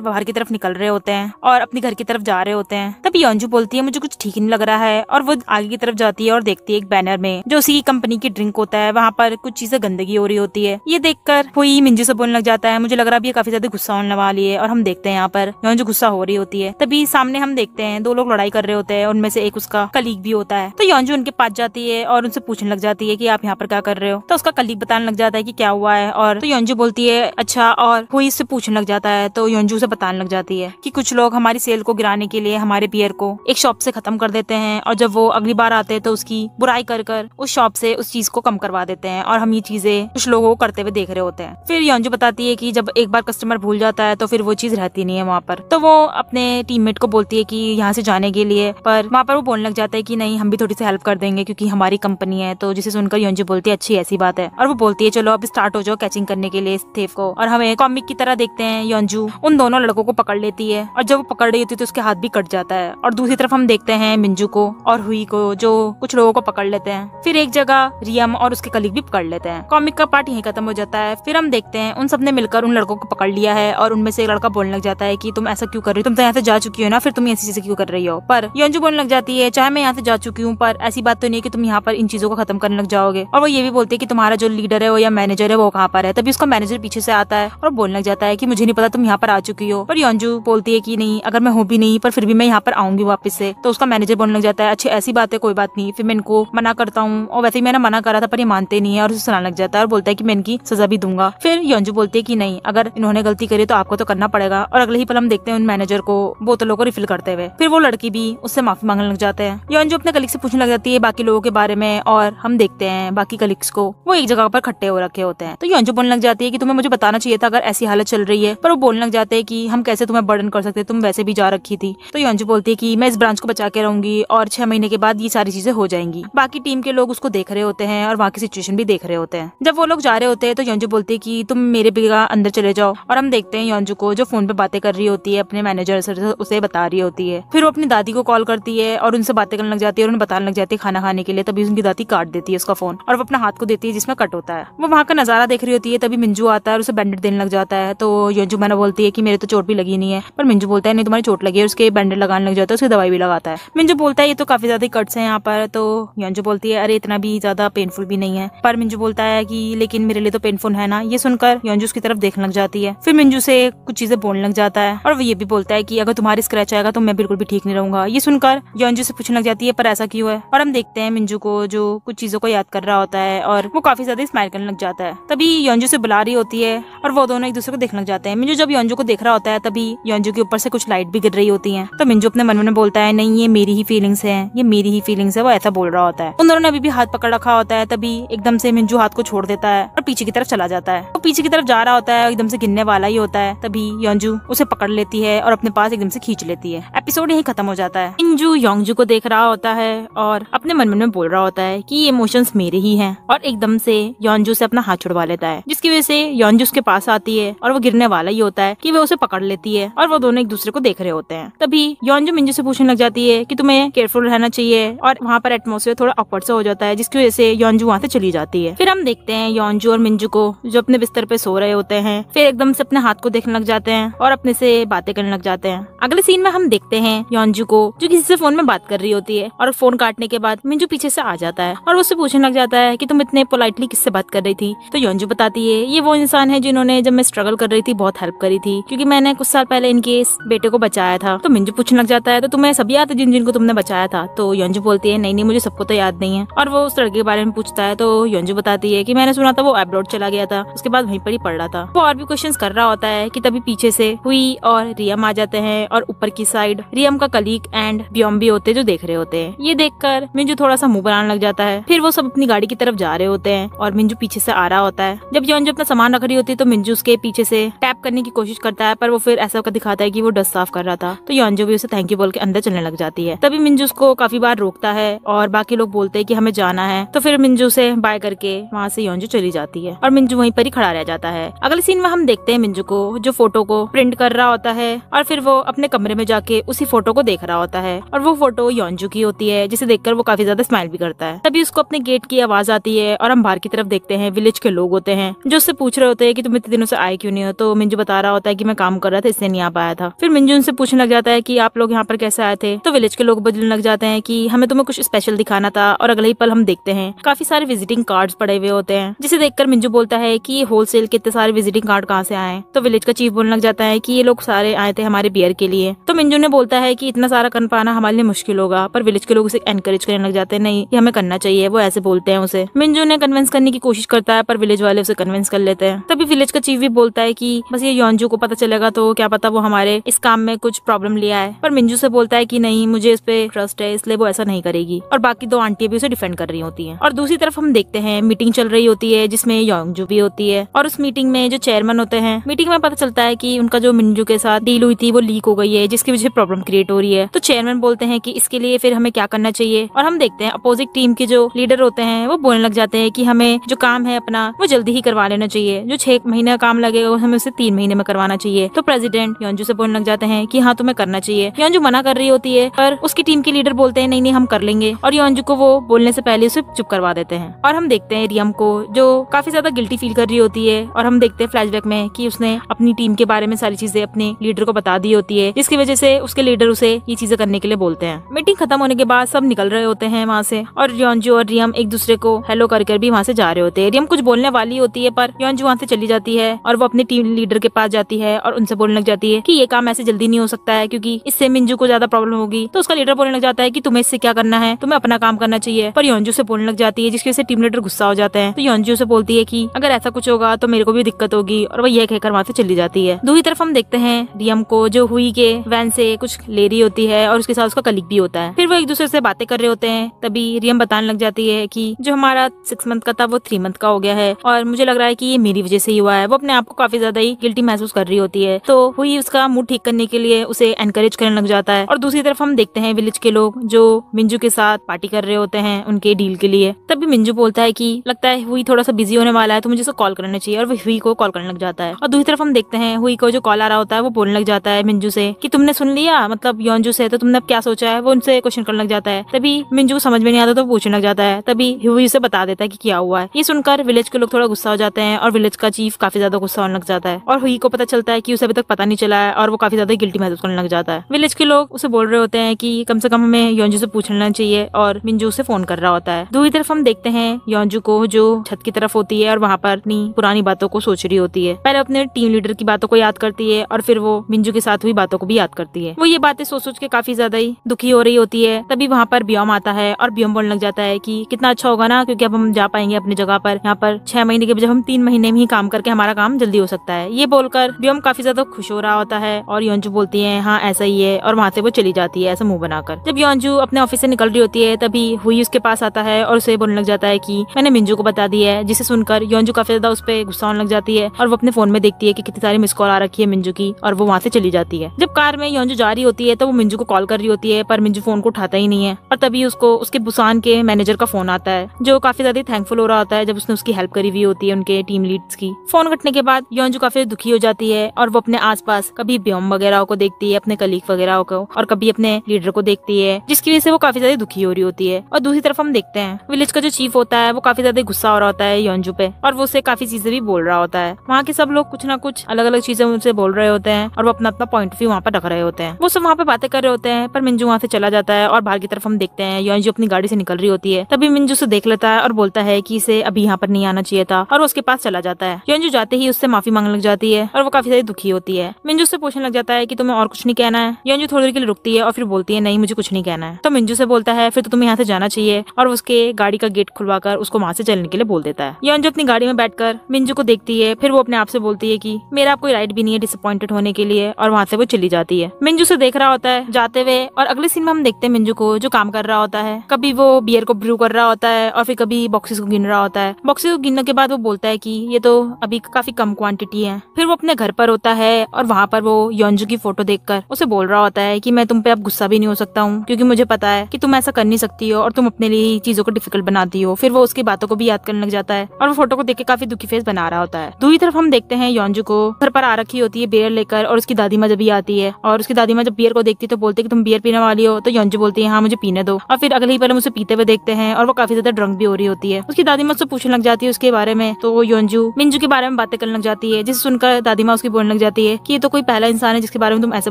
बाहर की तरफ निकल रहे होते हैं और अपने घर की तरफ जा रहे होते हैं, तभी योंजू बोलती है मुझे कुछ ठीक नहीं लग रहा है, और वो आगे की तरफ जाती है और देखती है एक बैनर में जो उसी कंपनी की ड्रिंक होता है, वहाँ पर कुछ चीजें गंदगी हो रही होती है। ये देखकर हुई मिंजू से बोलने लग जाता है मुझे लग रहा है ये काफी ज्यादा गुस्सा होने वाली है, और हम देखते हैं यहाँ पर योंजू गुस्सा हो रही होती है। तभी सामने हम देखते हैं दो लोग लड़ाई कर रहे होते हैं, उनमें से एक उसका कलीग भी होता है। तो योंजू उनके पास जाती है और उनसे पूछने लग जाती है कि आप यहाँ पर क्या कर रहे हो, तो उसका कलीग बताने लग जाता है कि क्या हुआ है, और तो योंजू बोलती है अच्छा, और हुई इससे पूछने लग जाता है तो योंजू से बताने लग जाती है कि कुछ लोग हमारी सेल को गिराने के लिए हमारे बियर को एक शॉप से खत्म कर देते हैं, और जब वो अगली बार आते हैं तो उसकी बुराई कर उस शॉप से उस चीज को कम करवा देते हैं, और हम ये चीजें कुछ लोगों को करते हुए देख रहे होते हैं। फिर योंजू बताती है कि जब एक बार कस्टमर भूल जाता है तो फिर वो चीज रहती नहीं है वहाँ पर, तो वो अपने टीममेट को बोलती है कि यहाँ से जाने के लिए, पर वहाँ पर वो बोलने लग जाता है कि नहीं हम भी थोड़ी सी हेल्प कर देंगे क्योंकि हमारी कंपनी है। तो जिसे सुनकर योंजू बोलती है अच्छी ऐसी बात है, और वो बोलती है चलो अब स्टार्ट हो जाओ कैचिंग करने के लिए इस थीफ को, और हमें कॉमिक की तरह देखते हैं योंजू उन दोनों लड़कों को पकड़ लेती है, और जब वो पकड़ रही होती है तो उसके हाथ भी कट जाता है, और दूसरी तरफ हम देखते हैं मिंजू को और हुई को जो कुछ लोगों को पकड़ लेते हैं। फिर एक जगह रियम और उसके कलीग भी पकड़ लेते हैं। कॉमिक का पार्ट यहीं खत्म हो जाता है। फिर हम देखते हैं उन सबने मिलकर उन लड़कों को पकड़ लिया है, और उनमें से एक लड़का बोलने लग जाता है कि तुम ऐसा क्यों कर रही हो, तुम तो यहाँ से जा चुकी हो ना, फिर तुम ऐसी चीजें क्यों कर रही हो। पर योंजू बोलने लग जाती है चाहे मैं यहाँ से जा चुकी हूँ पर ऐसी बात तो नहीं है कि तुम यहाँ पर इन चीजों को खत्म करने लग जाओगे। और वो ये भी बोलती है कि तुम्हारा जो लीडर है वो या मैनेजर है वो कहाँ पर है। तभी उसका मैनेजर पीछे से आता है और बोलने लग जाता है कि मुझे नहीं पता तुम यहाँ पर आ चुकी हो। पर योंजू बोलती है कि नहीं अगर मैं हूँ भी नहीं पर फिर भी मैं यहाँ पर आऊंगी वापस से। तो उसका मैनेजर बोलने लग जाता है अच्छी ऐसी बात है कोई बात नहीं, फिर मैं इनको मना करता हूँ, और वैसे ही मैंने मना करा था पर ये मानते नहीं है और उसे सुनाने लग जाता है और बोलता है कि मैं इनकी सजा भी दूंगा। फिर योंजू बोलती है कि नहीं अगर इन्होंने गलती करी तो आपको तो करना पड़ेगा, और अगले ही पल हम देखते हैं उन मैनेजर को बोतलों को रिफिल करते हुए। फिर वो लड़की भी उससे माफी मांगने लग जाते हैं। योंजू अपने कलीग से पूछने लग जाती है बाकी लोगों के बारे में और हम देखते हैं बाकी कलीग्स को वो एक जगह पर इकट्ठे हो रखे होते हैं। तो योंजू बोलने लग जाती है कि तुम्हें मुझे बताना चाहिए था अगर ऐसी हालत चल रही है, पर वो बोलने लग जाते हैं कि हम कैसे तुम्हें बर्डन कर सकते, तुम वैसे भी जा रखी थी। तो योंजू बोलती है कि मैं इस ब्रांच को बचा के रहूंगी और 6 महीने के बाद ये सारी चीजें हो जाएंगी। बाकी टीम के लोग उसको देख रहे होते हैं और वहाँ की सिचुएशन भी देख रहे होते हैं। जब वो लोग जा रहे होते हैं तो योंजू बोलती है कि तुम मेरे बिगा अंदर चले जाओ, और हम देखते हैं योंजू को जो फोन पे बातें कर रही होती है अपने मैनेजर से, उसे बता रही होती है। फिर वो अपनी दादी को कॉल करती है और उनसे बातें करने लग जाती है और उन्हें बताने लग जाती है खाना खाने के लिए। तभी उनकी दादी काट देती है उसका फोन और वो अपना हाथ को देती है जिसमें कट होता है। वो वहाँ का नजारा देख रही होती है। तभी मिंजू आता है और उसे बैंडेड देने लग जाता है। तो योंजू मैंने बोलती है कि मेरे तो चोट भी लगी नहीं है, पर मिंजू बोलता है नहीं तुम्हारी चोट लगी है, उसके बैंडेड लगाने लग जाता है, उसकी दवाई भी लगाता है। मिंजू बोलता है ये तो काफी ज्यादा कट्स हैं यहाँ पर। तो योंजू बोलती है अरे इतना भी ज्यादा पेनफुल भी नहीं है, पर मिंजू बोलता है कि लेकिन मेरे लिए तो पेनफुल है ना। ये सुनकर योंजू उसकी तरफ देखने लग जाती है। फिर मिंजू से कुछ चीजें बोलने लग जाता है और वो ये भी बोलता है कि अगर तुम्हारी स्क्रैच आएगा तो मैं बिल्कुल भी ठीक नहीं रहूंगा। ये सुनकर योंजू से पूछने लग जाती है पर ऐसा क्यों है, और हम देखते हैं मिंजू को जो कुछ चीजों को याद कर रहा होता है और वो काफी ज्यादा स्माइल करने लग जाता है। तभी योंजू से बुला रही होती है और वो दोनों एक दूसरे को देखने लग जाते हैं। मिंजू जब योंजू को देख रहा होता है तभी योंजू के ऊपर से कुछ लाइट भी गिर रही होती है। तो मिंजू अपने मन में बोलता है नहीं ये मेरी ही फीलिंग्स है, ये मेरी ही फीलिंग्स है, वो ऐसा बोल रहा होता है। उन दोनों ने अभी भी हाथ पकड़ रखा होता है। तभी एकदम से मिंजू हाथ को छोड़ देता है और पीछे की तरफ चला जाता है। वो पीछे की तरफ जा रहा होता है, एकदम से गिरने वाला ही होता है। तभी योंजू उसे पकड़ लेती है और अपने पास एकदम से खींच लेती है। एपिसोड यहीं खत्म हो जाता है। मिंजू योंजू को देख रहा होता है और अपने मन में बोल रहा होता है कि ये इमोशंस मेरे ही हैं, और एकदम से योंजू से अपना हाथ छुड़वा लेता है, जिसकी वजह से योंजू उसके पास आती है और वो गिरने वाला ही होता है कि वो उसे पकड़ लेती है और वो दोनों एक दूसरे को देख रहे होते हैं। तभी योंजू मिंजू से पूछने लग जाती है कि तुम्हें केयरफुल रहना चाहिए, और वहाँ पर एटमॉस्फेयर थोड़ा ऑकवर्ड सा हो जाता है जिसकी वजह से योंजू वहाँ से चली जाती है। फिर हम देखते हैं योंजू और मिंजू को जो अपने बिस्तर पे सो रहे होते हैं, फिर एकदम से अपने हाथ को देखने लग जाते हैं और अपने से बातें करने लग जाते हैं। अगले सीन में हम देखते हैं योंजू को जो किसी से फोन में बात कर रही होती है, और फोन काटने के बाद मिंजू पीछे से आ जाता है और उससे पूछने लग जाता है कि तुम इतने पोलाइटली किससे बात कर रही थी। तो योंजू बताती है ये वो इंसान है जिन्होंने जब मैं स्ट्रगल कर रही थी बहुत हेल्प करी थी, क्योंकि मैंने कुछ साल पहले इनके इस बेटे को बचाया था। तो मिंजू पूछने लग जाता है तो तुम्हें सब याद है जिन जिनको तुमने बचाया था। तो योंजू बोलती है नहीं मुझे सबको तो याद नहीं है, और वो उस लड़के के बारे में पूछता है। तो योंजू बताती है कि मैंने सुना था वो अब्रॉड चला गया था, उसके बाद वहीं पर ही पढ़ रहा था। वो और भी क्वेश्चंस कर रहा होता है कि तभी पीछे से हुई और रियम आ जाते हैं, और ऊपर की साइड रियम का कलीग एंड ब्योम भी होते जो देख रहे होते हैं। ये देखकर मिंजू थोड़ा सा मुंह बनाने लग जाता है। फिर वो सब अपनी गाड़ी की तरफ जा रहे होते हैं और मिंजू पीछे से आ रहा होता है। जब योंजू अपना सामान रख रही होती है तो मिंजू उसके पीछे से टैप करने की कोशिश करता है, पर वो फिर ऐसा दिखाता है कि वो डस्ट साफ कर रहा था। तो योंजू भी उसे थैंक यू बोल के अंदर चलने लग जाती है। तभी मिंजू उसको काफी बार रोकता है और बाकी लोग बोलते हैं कि हमें जाना है। तो फिर मिंजू से बाय करके वहाँ से योंजू चली जाती है और मिंजू वहीं पर ही खड़ा रह जाता है। अगले सीन में हम देखते हैं मिंजू को जो फोटो को प्रिंट कर रहा होता है, और फिर वो अपने कमरे में जाके उसी फोटो को देख रहा होता है, और वो फोटो योंजू की होती है जिसे देखकर वो काफी ज्यादा स्माइल भी करता है। तभी उसको अपने गेट की आवाज आती है और हम बाहर की तरफ देखते हैं विलेज के लोग होते हैं जो उससे पूछ रहे होते हैं कि तुम इतने दिनों से आए क्यों नहीं हो। तो मिंजू बता रहा होता है कि मैं काम कर रहा था इसलिए नहीं आ पाया था। फिर मिंजू उनसे पूछने लग जाता है कि आप लोग यहाँ पर कैसे आए थे। तो विलेज के लोग बोलने लग जाते हैं कि हमें तुम्हें कुछ स्पेशल दिखाना था, और अगले ही पल हम देखते हैं काफी सारे विजिटिंग कार्ड्स पड़े हुए होते हैं, जिसे देखकर मिंजू बोलता है कि ये होलसेल के इतने सारे विजिटिंग कार्ड कहाँ से आए। तो विलेज का चीफ बोलने लग जाता है कि ये लोग सारे आए थे हमारे बियर के लिए। तो मिंजू ने बोलता है कि इतना सारा कर पाना हमारे लिए मुश्किल होगा, पर विलेज के लोग उसे एनकरेज करने लग जाते हैं नहीं ये हमें करना चाहिए। वो ऐसे बोलते हैं उसे। मिंजू ने कन्विंस करने की कोशिश करता है पर विलेज वाले उसे कन्विंस कर लेते हैं। तभी विलेज का चीफ भी बोलता है कि बस ये योंजू को पता चलेगा तो क्या पता वो हमारे इस काम में कुछ प्रॉब्लम लिया है, पर मिंजू से बोलता है कि नहीं मुझे इस पे ट्रस्ट है इसलिए वो ऐसा नहीं करेगी। और बाकी दो आंटियां भी उसे डिफेंड कर रही होती हैं। और दूसरी तरफ हम देखते हैं मीटिंग चल रही होती है जिसमें योंजू भी होती है, और उस मीटिंग में जो चेयरमैन होते हैं, मीटिंग में पता चलता है कि उनका जो मिंजू के साथ डील हुई थी वो लीक हो गई है, जिसकी वजह से प्रॉब्लम क्रिएट हो रही है। तो चेयरमैन बोलते हैं कि इसके लिए फिर हमें क्या करना चाहिए, और हम देखते हैं अपोजिट टीम के जो लीडर होते हैं वो बोलने लग जाते हैं कि हमें जो काम है अपना वो जल्दी ही करवा लेना चाहिए, जो 6 महीने का काम लगेगा वो हमें उसे 3 महीने में करवाना चाहिए। तो प्रेसिडेंट योंजू से बोलने लग जाते हैं कि हाँ तुम्हें करना चाहिए। योंजू मना कर रही होती है पर उसकी टीम के लीडर बोलते हैं नहीं हम कर लेंगे, और योंजू को वो बोलने से पहले उसे चुप करवा देते हैं। और हम देखते हैं रियम को जो काफी ज्यादा गिल्टी फील कर रही होती है, और हम देखते हैं फ्लैशबैक में कि उसने अपनी टीम के बारे में सारी चीजें अपने लीडर को बता दी होती है, जिसकी वजह से उसके लीडर उसे ये चीजें करने के लिए बोलते हैं। मीटिंग खत्म होने के बाद सब निकल रहे होते हैं वहाँ से, और योंजू और रियम एक दूसरे को हेलो कर भी वहाँ से जा रहे होते हैं। रियम कुछ बोलने वाली होती है पर योंजू वहाँ से चली जाती है और वो अपने टीम लीडर के पास जाती है और उनसे बोलने लग जाती है कि ये काम ऐसे जल्दी नहीं हो सकता है क्योंकि इससे मिंजू को ज्यादा प्रॉब्लम होगी। तो उसका लीडर बोलने लग जाता है कि तुम्हें इससे क्या करना है, तुम्हें अपना काम करना चाहिए। पर योंजू से बोलने लग जाती है जिसकी वजह से टीम लीडर गुस्सा हो जाते हैं। तो योंजू से बोलती है कि अगर ऐसा कुछ होगा तो मेरे को भी दिक्कत होगी, और वो यह कहकर वहाँ से चली जाती है। दूसरी तरफ हम देखते हैं रियम को जो हुई के वैन से कुछ ले रही होती है और उसके साथ उसका कलीग भी होता है। फिर वो एक दूसरे से बातें कर रहे होते हैं, तभी रियम बताने लग जाती है कि जो हमारा 6 मंथ का था वो 3 मंथ का हो गया है और मुझे लग रहा है कि ये मेरी वजह से ही हुआ है। वो अपने आप को काफी ज्यादा ही गिल्टी महसूस कर रही होती है, तो हुई उसका मूड ठीक करने के लिए उसे एनकरेज करने लग जाता है। और दूसरी तरफ हम देखते हैं विलेज के लोग जो मिंजू के साथ पार्टी कर रहे होते हैं उनके डील के लिए। तभी मिंजू बोलता है कि लगता है हुई थोड़ा सा बिजी होने वाला है तो मुझे उसे कॉल करना चाहिए, और वो हुई को कॉल करने लग जाता है। और दूसरी तरफ हम देखते हैं हुई को जो कॉल आ रहा होता है वो बोलने लग जाता है मिंजू से कि तुमने सुन लिया, मतलब योंजू से, तो तुमने अब क्या सोचा है। वो उनसे क्वेश्चन करने लग जाता है। तभी मिंजू को समझ में नहीं आता तो पूछने लग जाता है। तभी हुई उसे बता देता है कि क्या हुआ है। ये सुनकर विलेज के लोग थोड़ा गुस्सा हो जाते हैं और विलेज का चीफ काफी ज्यादा गुस्सा होने लग जाता है। और हुई को पता चलता है कि उसे अभी तक पता नहीं चला है और वो काफी ज्यादा गिल्टी महसूस करने लग जाता है। विलेज के लोग उसे बोल रहे होते हैं कि कम से कम हमें योंजू से पूछ लेना चाहिए, और मिंजू उसे फोन कर रहा होता है। दूसरी तरफ हम देखते हैं योंजू को जो छत की तरफ होती है और वहाँ पर अपनी पुरानी बातों को सोच रही होती है। पहले अपने टीम लीडर की बातों को याद करती है और फिर वो मिंजू के साथ हुई बातों को भी याद करती है। वो ये बातें सोच सोच के काफी ज्यादा ही दुखी हो रही होती है। तभी वहाँ पर ब्योम आता है और ब्योम बोलने लग जाता है कि कितना अच्छा होगा ना, क्योंकि अब हम जा पाएंगे अपनी जगह पर। यहाँ पर 6 महीने के बजाय हम 3 महीने में ही काम करके हमारा काम जल्दी हो सकता है। ये बोलकर ब्योम काफी ज्यादा खुश हो रहा होता है और योंजू बोलती है हाँ ऐसा ही है, और वहाँ से वो चली जाती है ऐसा मुंह बनाकर। जब योंजू अपने ऑफिस से निकल रही होती है तभी हुई उसके पास आता है और उसे बोलने लग जाता है कि मैंने मिंजू को बता दी है, जिसे सुनकर योंजू काफी ज्यादा उस पर गुस्सा होने लग जाती है और वो अपने फोन में देखती है कि कितनी सारी मिस कॉल आ रखी है मिंजू की, और वो वहाँ से चली जाती है। जब कार में योंजू जा रही होती है तो वो मिंजू को कॉल कर रही होती है, पर मिंजू फोन को उठाता ही नहीं है। और तभी उसको उसके बुसान के मैनेजर का फोन आता है, जो काफी ज्यादा थैंकफुल हो रहा होता है जब उसने उसकी हेल्प करी हुई होती है उनके टीम लीड्स की। फोन कटने के बाद योंजू काफी दुखी हो जाती है और वो अपने आसपास कभी ब्योम वगैरह को देखती है, अपने कलीग वगैरह को, और कभी अपने लीडर को देखती है, जिसकी वजह से वो काफी ज्यादा दुखी हो रही होती है। और दूसरी तरफ हम देखते हैं विलेज का जो चीफ होता है वो काफी ज्यादा गुस्सा हो रहा होता है योंजू पे, और वो उसे काफी चीजें भी बोल रहा होता है। वहाँ के सब लोग कुछ ना कुछ अलग अलग चीजें उनसे बोल रहे होते हैं और वो अपना अपना पॉइंट ऑफ व्यू वहाँ पर रख रहे होते हैं। वो सब वहाँ पे बातें कर रहे होते हैं, पर मिंजू वहाँ से चला जाता है और बाहर की तरफ हम देखते हैं योंजू अपनी गाड़ी से निकल रही होती है। तभी मिंजू से देख लेता है और बोलता है कि इसे अभी यहाँ पर नहीं आना चाहिए था, और वो उसके पास चला जाता है। योंजू जाते ही उससे माफी मांगने लग जाती है और वो काफी ज्यादा दुखी होती है। मिंजू से पूछने लग जाता है कि तुम्हें और कुछ नहीं कहना है। योंजू थोड़ी देर के लिए रुकती है और फिर बोलती है नहीं मुझे कुछ नहीं कहना है। तो मिंजू से बोलता है फिर तो तुम्हें यहाँ से जाना चाहिए, और उसके गाड़ी का गेट खुलवाकर उसको वहाँ से चलने के लिए बोल देता है। योंजू अपनी गाड़ी में बैठकर मिंजू को देखती है, फिर वो अपने आप से बोलती है कि मेरा कोई राइट भी नहीं है डिसअपॉइंटेड होने के लिए, और वहाँ से वो चली जाती है। मिंजू से देख रहा होता है जाते हुए, और अगले सीन में हम देखते हैं मिंजू को जो काम कर रहा होता है। कभी वो बियर को ब्रू कर रहा होता है और फिर कभी बॉक्सेस को गिन रहा होता है। बॉक्सेस को गिनने के बाद वो बोलता है कि ये तो अभी काफी कम क्वांटिटी है। फिर वो अपने घर पर होता है और वहाँ पर वो योंजू की फोटो देखकर उसे बोल रहा होता है कि मैं तुम पे अब गुस्सा भी नहीं हो सकता हूँ, क्योंकि मुझे पता है कि तुम ऐसा कर नहीं सकती हो और तुम अपने लिए चीजों को डिफिकल्ट बनाती हो। फिर वो उसकी बातों को भी याद करने लग जाता है और वो फोटो को देख के काफी दुखी फेस बना रहा होता है। दूसरी तरफ हम देखते हैं योंजू को घर पर आ रखी होती है बियर लेकर, और उसकी दादी माँ जब भी आती है और उसकी दादी माँ जब बियर को देखती है तो बोलती है कि तुम बियर पीने वाली हो, तो योंजू बोलती है हाँ मुझे पीने दो। और फिर अगले ही पल उसे पीते हुए देखते हैं और वो काफी ज्यादा ड्रंक भी हो रही होती है। उसकी दादी माँ उससे पूछने लग जाती है उसके बारे में, तो वो योंजू मिंजू के बारे में बातें करने लग जाती है, जिसे सुनकर दादी माँ उसकी बोलने लग जाती है कि ये तो कोई पहला इंसान है जिसके बारे में तुम ऐसे